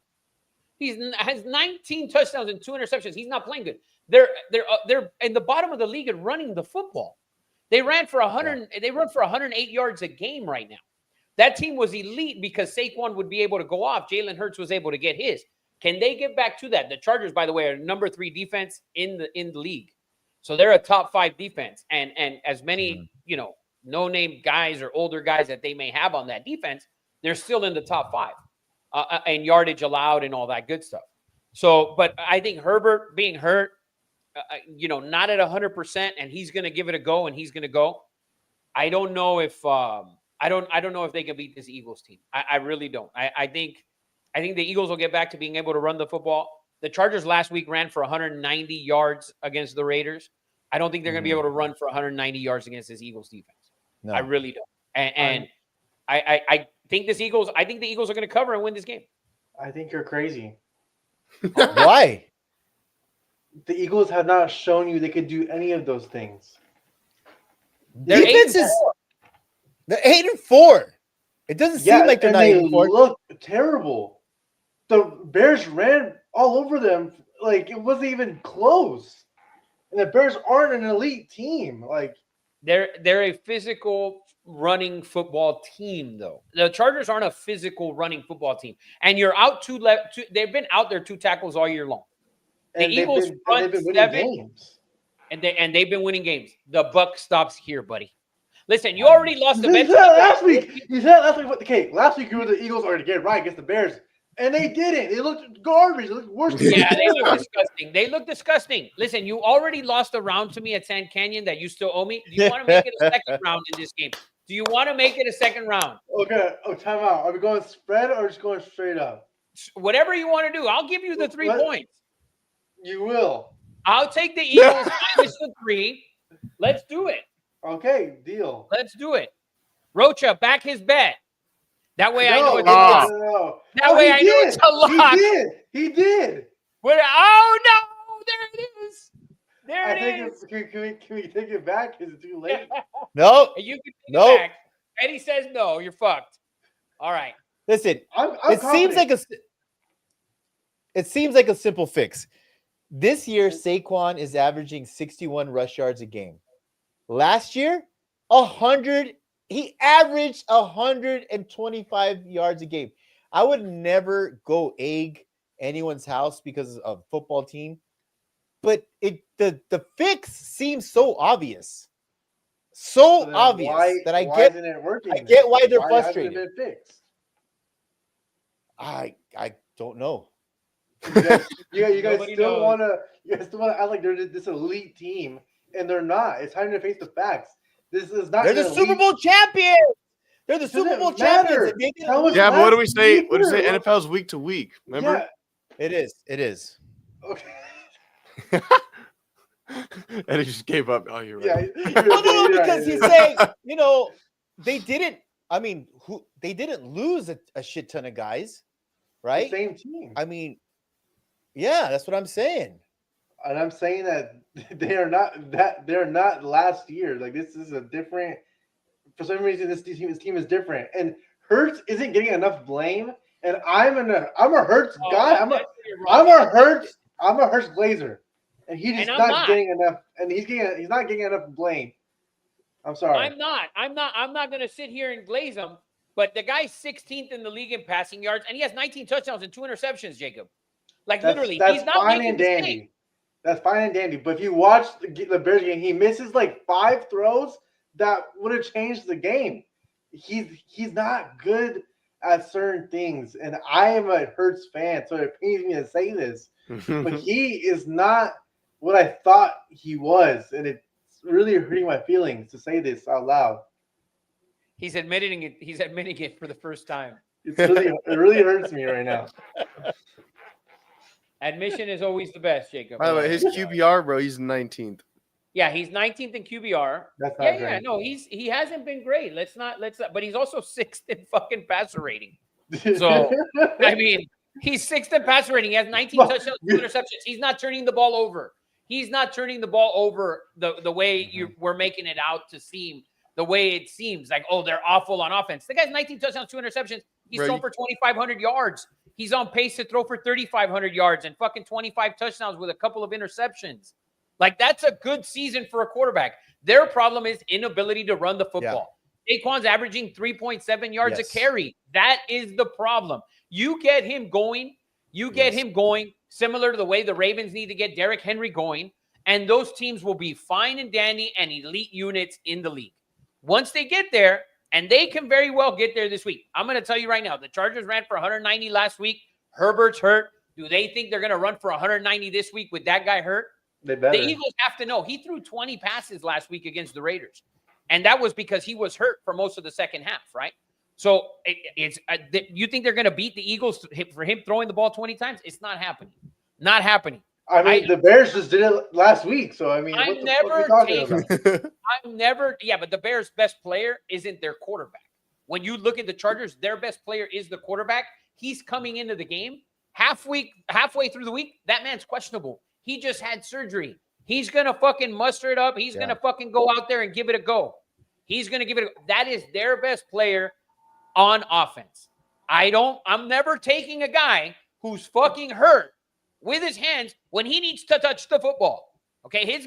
He has 19 touchdowns and 2 interceptions. He's not playing good. They're in the bottom of the league at running the football. They ran for 100. Yeah. They run for 108 yards a game right now. That team was elite because Saquon would be able to go off. Jalen Hurts was able to get his. Can they get back to that? The Chargers, by the way, are number 3 defense in the league, so they're a top 5 defense. And as many no-name guys or older guys that they may have on that defense, they're still in the top 5 and yardage allowed and all that good stuff. So, but I think Herbert being hurt, not at 100%, and he's going to give it a go, and he's going to go. I don't know if I don't know if they can beat this Eagles team. I really don't. I think the Eagles will get back to being able to run the football. The Chargers last week ran for 190 yards against the Raiders. I don't think they're going to be able to run for 190 yards against this Eagles defense. No. I really don't. And I think the Eagles are going to cover and win this game. I think you're crazy. Why? The Eagles have not shown you they could do any of those things. Their defense is they're 8-4. It doesn't seem like they're not 8-4. They look terrible. The Bears ran all over them like it wasn't even close. And the Bears aren't an elite team. Like They're a physical running football team, though. The Chargers aren't a physical running football team, and you're out they've been out there 2 tackles all year long. The And Eagles they've front been winning 7, games. and they've been winning games. The buck stops here, buddy. Listen, you already lost the You bet. said last week. You said last week. Okay, last week you were the Eagles are to get right against the Bears, and they didn't. They looked garbage. They looked worse. Than Yeah, they the look Bears. disgusting. They look disgusting. Listen, you already lost a round to me at Sand Canyon that you still owe me. Do you want to make it a second round in this game? Do you want to make it a second round? Okay. Oh, time out. Are we going spread or just going straight up? Whatever you want to do. I'll give you the 3 What? points. You will. I'll take the Eagles minus the 3. Let's do it. Okay. Deal. Let's do it. Rocha, back his bet. That way I know it's a no, lock. no. That way he I know did. it's a lock. He did. He did. Oh no! There it is. There I it think is. can we take it back? Is it too late? No, You can take Nope. it back. Eddie says no. You're fucked. All right. listen. I'm It seems confident. like a simple fix. This year, Saquon is averaging 61 rush yards a game. Last year, 100. He averaged 125 yards a game. I would never go egg anyone's house because of a football team, but the fix seems so obvious, so Then obvious why, that I why get isn't it working? I get why they're Why hasn't frustrated. it been fixed? I don't know. You guys Nobody still knows. want to act like they're this elite team, and they're not. It's time to face the facts. This is not. They're the an Super elite- Bowl champions. They're the Doesn't Super Bowl matter. champions. And they didn't That was lose. Yeah, but what do we last say? What do we say? year. NFL's week to week. Remember? It is. It is. Yeah. Okay. And he just gave up. Oh, you're Yeah. right. No, because he's saying, they didn't. I mean, they didn't lose a shit ton of guys, right? the same team. I mean, yeah, that's what I'm saying. And I'm saying that they're not last year. Like this is a different. For some reason, this team is different, and Hurts isn't getting enough blame. And I'm a Hurts Oh, guy. I'm a Hurts Glazer, and he's just And I'm not. getting enough. And he's not getting enough blame. I'm sorry. I'm not going to sit here and glaze him. But the guy's 16th in the league in passing yards, and he has 19 touchdowns and 2 interceptions. Jacob, literally, he's not fine making and dandy. mistakes. That's fine and dandy. But if you watch the Bears game, he misses like 5 throws that would have changed the game. He's not good at certain things, and I am a Hurts fan, so it pains me to say this, but he is not what I thought he was, and it's really hurting my feelings to say this out loud. He's admitting it. He's admitting it for the first time. It really hurts me right now. Admission is always the best, Jacob. By the way, his QBR, bro, he's 19th. Yeah, he's 19th in QBR. That's not Yeah, great. no, he hasn't been great. Let's not, but he's also 6th in fucking passer rating. So, I mean, he's 6th in passer rating. He has 19 touchdowns, 2 interceptions. He's not turning the ball over. He's not turning the ball over the way we're making it out to seem. The way it seems like, oh, they're awful on offense. The guy's 19 touchdowns, 2 interceptions. He's Bro, thrown for 2,500 yards. He's on pace to throw for 3,500 yards and fucking 25 touchdowns with a couple of interceptions. Like, that's a good season for a quarterback. Their problem is inability to run the football. Saquon's averaging 3.7 yards Yes. a carry. That is the problem. You get him going. You get him going similar to the way the Ravens need to get Derrick Henry going. And those teams will be fine and dandy and elite units in the league. Once they get there, and they can very well get there this week. I'm going to tell you right now, the Chargers ran for 190 last week. Herbert's hurt. Do they think they're going to run for 190 this week with that guy hurt? They better. The Eagles have to know. He threw 20 passes last week against the Raiders. And that was because he was hurt for most of the second half, right? So you think they're going to beat the Eagles for him throwing the ball 20 times? It's not happening. Not happening. I mean, the Bears just did it last week, so I mean, I'm what the never fuck are we talking taking- about? But the Bears' best player isn't their quarterback. When you look at the Chargers, their best player is the quarterback. He's coming into the game halfway through the week. That man's questionable. He just had surgery. He's going to fucking muster it up. He's going to fucking go out there and give it a go. He's going to give it a go. That is their best player on offense. I'm never taking a guy who's fucking hurt with his hands when he needs to touch the football. Okay,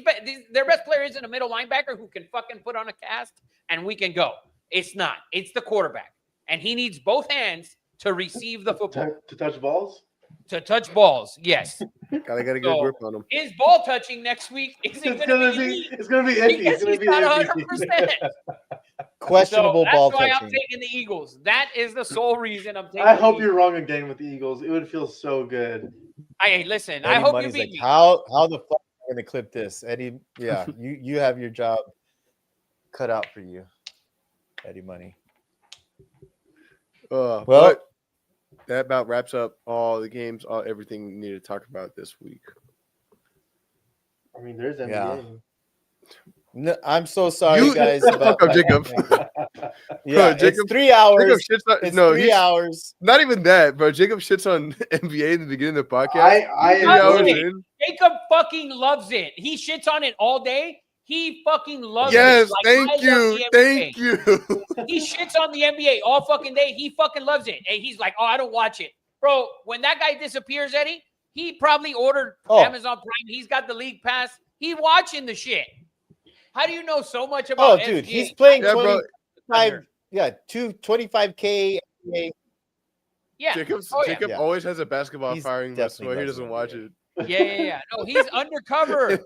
their best player isn't a middle linebacker who can fucking put on a cast and we can go. It's not. It's the quarterback, and he needs both hands to receive the football. To touch balls? To touch balls, yes. Gotta get a good So, grip on him. his ball touching next week isn't It's going gonna to be be iffy. because It's gonna he's be not iffy. 100%. Questionable So ball that's why I'm touching. taking the Eagles. That is the sole reason I'm taking. I hope the you're wrong again with the Eagles. It would feel so good. Hey, listen. I Eddie hope you Money's beat like, me. how the fuck am I gonna clip this, Eddie? Yeah, you have your job cut out for you, Eddie Money. Well, Well, that about wraps up all the games, everything we need to talk about this week. I mean, there's NBA. Yeah. No, I'm so sorry, You- guys. Fuck About up, Jacob. Yeah, Jacob- it's 3 hours. Jacob shits on, It's no, 3 he's hours. not even that, bro. Jacob shits on NBA in the beginning of the podcast. I 3 Loves hours enjoy it. it. in. Jacob fucking loves it. He shits on it all day. He fucking loves Yes, it. Like, I thank love you, the thank NBA. you. He shits on the NBA all fucking day. He fucking loves it. And he's like, oh, I don't watch it. Bro, when that guy disappears, Eddie, he probably ordered Oh. Amazon Prime. He's got the league pass. He watching the shit. How do you know so much Oh, about dude, SGA? he's playing Yeah, bro. 25. Yeah, 25K. Yeah. Jacob Oh, yeah. Jacob Yeah. always has a basketball He's firing list definitely where he loves doesn't it, watch yeah. it. Yeah. No, he's undercover.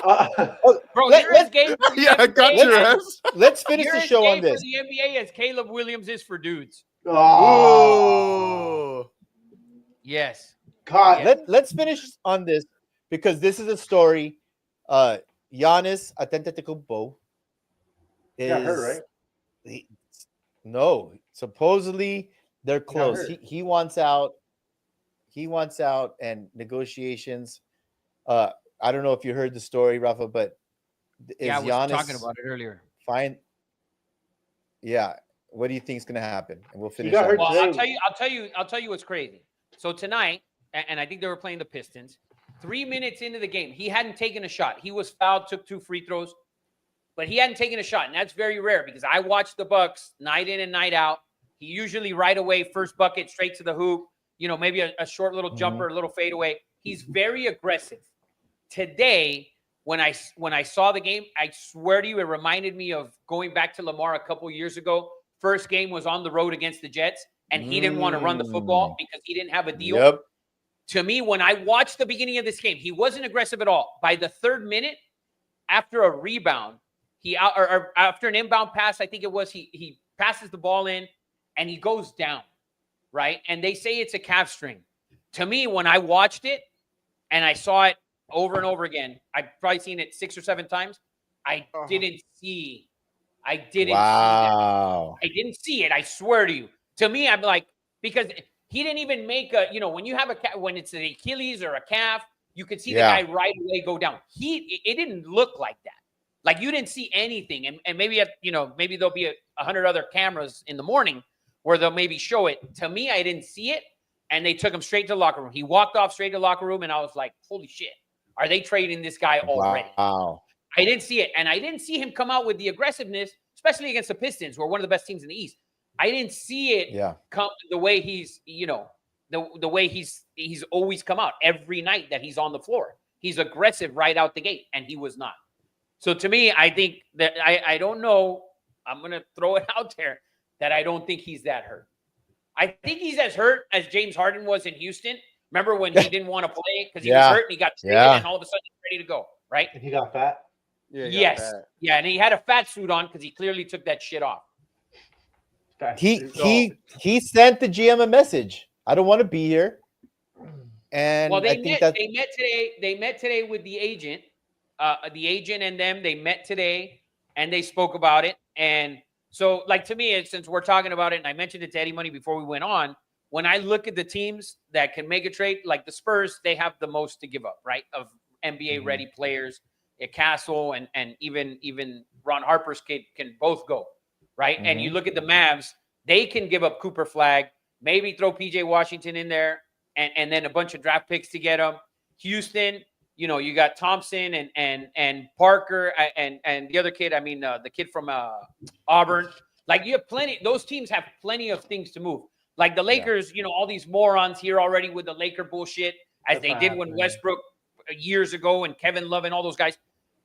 Uh, Bro, Let- you're as gay for the Yeah, I got NBA your as- ass. Let's finish You're the as show gay on this. for the NBA as Caleb Williams is for dudes. oh, Ooh. Yes. God. Let's finish on this because this is a story. Giannis Antetokounmpo is Got hurt, right? no, supposedly they're got close. hurt. He wants out. He wants out, and negotiations. I don't know if you heard the story, Rafa, but is Yeah, I was Giannis talking about it earlier. fine? Yeah. What do you think is going to happen? And we'll finish. got on hurt this. Well, today. I'll tell you what's crazy. So tonight, and I think they were playing the Pistons. 3 minutes into the game, he hadn't taken a shot. He was fouled, took 2 free throws, but he hadn't taken a shot, and that's very rare because I watch the Bucks night in and night out. He usually right away, first bucket, straight to the hoop. You know, maybe a short little jumper, a little fadeaway. He's very aggressive. Today, when I saw the game, I swear to you, it reminded me of going back to Lamar a couple years ago. First game was on the road against the Jets, and he didn't want to run the football because he didn't have a deal. Yep. To me, when I watched the beginning of this game, he wasn't aggressive at all. By the 3rd minute, after a rebound, or after an inbound pass, I think it was, he passes the ball in and he goes down, right? And they say it's a calf string. To me, when I watched it and I saw it over and over again, I've probably seen it 6 or 7 times. I didn't see that. Wow. I didn't see it. I swear to you. To me, I'm like, because he didn't even make a, when you have when it's an Achilles or a calf, you could see the guy right away go down. It didn't look like that. Like you didn't see anything. And maybe, maybe there'll be 100 other cameras in the morning where they'll maybe show it. To me, I didn't see it. And they took him straight to the locker room. He walked off straight to the locker room. And I was like, holy shit, are they trading this guy already? Wow. I didn't see it. And I didn't see him come out with the aggressiveness, especially against the Pistons, who are one of the best teams in the East. I didn't see it come the way he's, the way he's always come out every night that he's on the floor. He's aggressive right out the gate, and he was not. So to me, I think that I don't know. I'm going to throw it out there that I don't think he's that hurt. I think he's as hurt as James Harden was in Houston. Remember when he didn't want to play because he was hurt and he got traded and all of a sudden he's ready to go, right? And he got fat. Yeah, Yes. Yeah, and he had a fat suit on because he clearly took that shit off. He sent the GM a message. I don't want to be here. And Well, I think that they met today. They met today with the agent. The agent and them, they met today and they spoke about it. And so, like, to me, since we're talking about it, and I mentioned it to Eddie Money before we went on, when I look at the teams that can make a trade, like the Spurs, they have the most to give up, right? Of NBA-ready players. Castle and even Ron Harper's kid can both go, right? And you look at the Mavs, they can give up Cooper Flag, maybe throw PJ Washington in there, and then a bunch of draft picks to get them. Houston, you got Thompson and Parker and the other kid. I mean, the kid from Auburn. Like you have plenty. Those teams have plenty of things to move. Like the Lakers, all these morons here already with the Laker bullshit, as they did when Westbrook, years ago and Kevin Love and all those guys.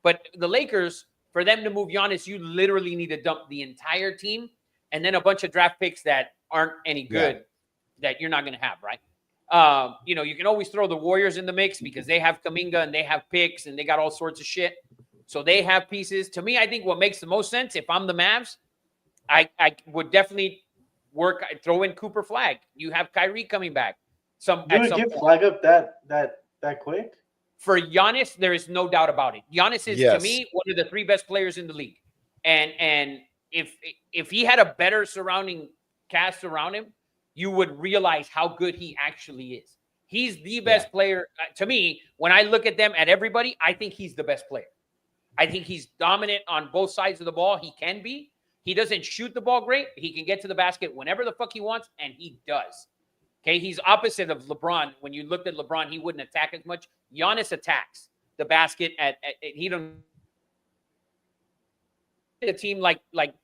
But the Lakers, for them to move Giannis, you literally need to dump the entire team and then a bunch of draft picks that aren't any good that you're not going to have, right? You can always throw the Warriors in the mix because they have Kuminga and they have picks and they got all sorts of shit. So they have pieces. To me, I think what makes the most sense, if I'm the Mavs, I would definitely throw in Cooper Flag. You have Kyrie coming back. You would give Flag up that quick? For Giannis, there is no doubt about it. Giannis is, to me, one of the 3 best players in the league. And if he had a better surrounding cast around him, you would realize how good he actually is. He's the best player. To me, when I look at them, at everybody, I think he's the best player. I think he's dominant on both sides of the ball. He can be. He doesn't shoot the ball great. He can get to the basket whenever the fuck he wants, and he does. Okay, he's opposite of LeBron. When you looked at LeBron, he wouldn't attack as much. Giannis attacks the basket. He don't. A team like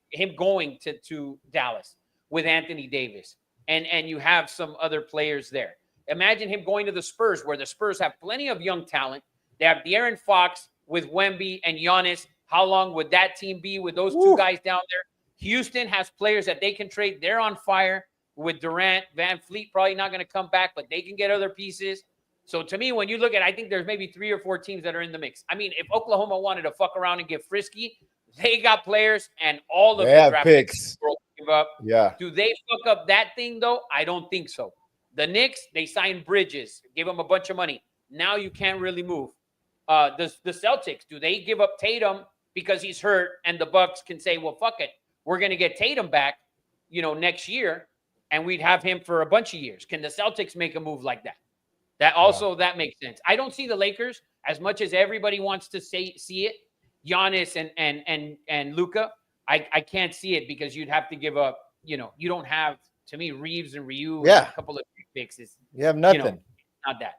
him going to Dallas with Anthony Davis, and you have some other players there. Imagine him going to the Spurs, where the Spurs have plenty of young talent. They have De'Aaron Fox with Wemby and Giannis. How long would that team be with those two guys down there? Houston has players that they can trade. They're on fire with Durant. Van Fleet probably not going to come back, but they can get other pieces. So to me, when you look at, I think there's maybe 3 or 4 teams that are in the mix. I mean, if Oklahoma wanted to fuck around and get frisky, they got players and all of the draft picks give up. Yeah. Do they fuck up that thing though? I don't think so. The Knicks, they signed Bridges, gave them a bunch of money. Now you can't really move. The Celtics, do they give up Tatum because he's hurt, and the Bucks can say, well, fuck it, we're going to get Tatum back, next year, and we'd have him for a bunch of years. Can the Celtics make a move like that? That makes sense. I don't see the Lakers, as much as everybody wants to see it, Giannis and Luka. I can't see it because you'd have to give up. You don't have, to me, Reeves and Ryu. And a couple of fixes. You have nothing. Not that.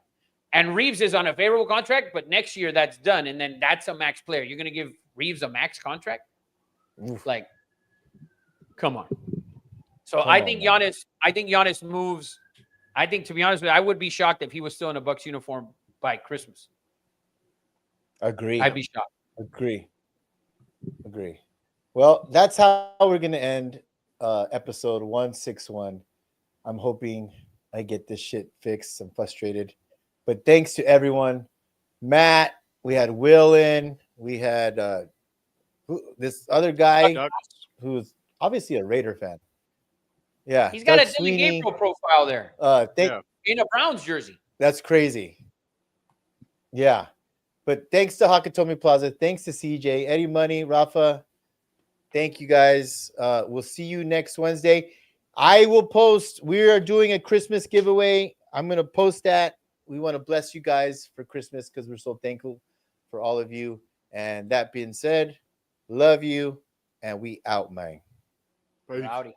And Reeves is on a favorable contract, but next year that's done, and then that's a max player. You're going to give Reeves a max contract? Like, come on. So I think Giannis moves. I think, to be honest with you, I would be shocked if he was still in a Bucks uniform by Christmas. Agree. I'd be shocked. Agree. Well, that's how we're going to end episode 161. I'm hoping I get this shit fixed. I'm frustrated. But thanks to everyone. Matt, we had Will in. We had this other guy who's obviously a Raider fan. Yeah. He's got a Dylan Gabriel profile there. In a Browns jersey. That's crazy. Yeah. But thanks to Hakatomi Plaza. Thanks to CJ, Eddie Money, Rafa. Thank you guys. We'll see you next Wednesday. I will post. We are doing a Christmas giveaway. I'm going to post that. We want to bless you guys for Christmas because we're so thankful for all of you. And that being said, love you. And we out, man. Howdy.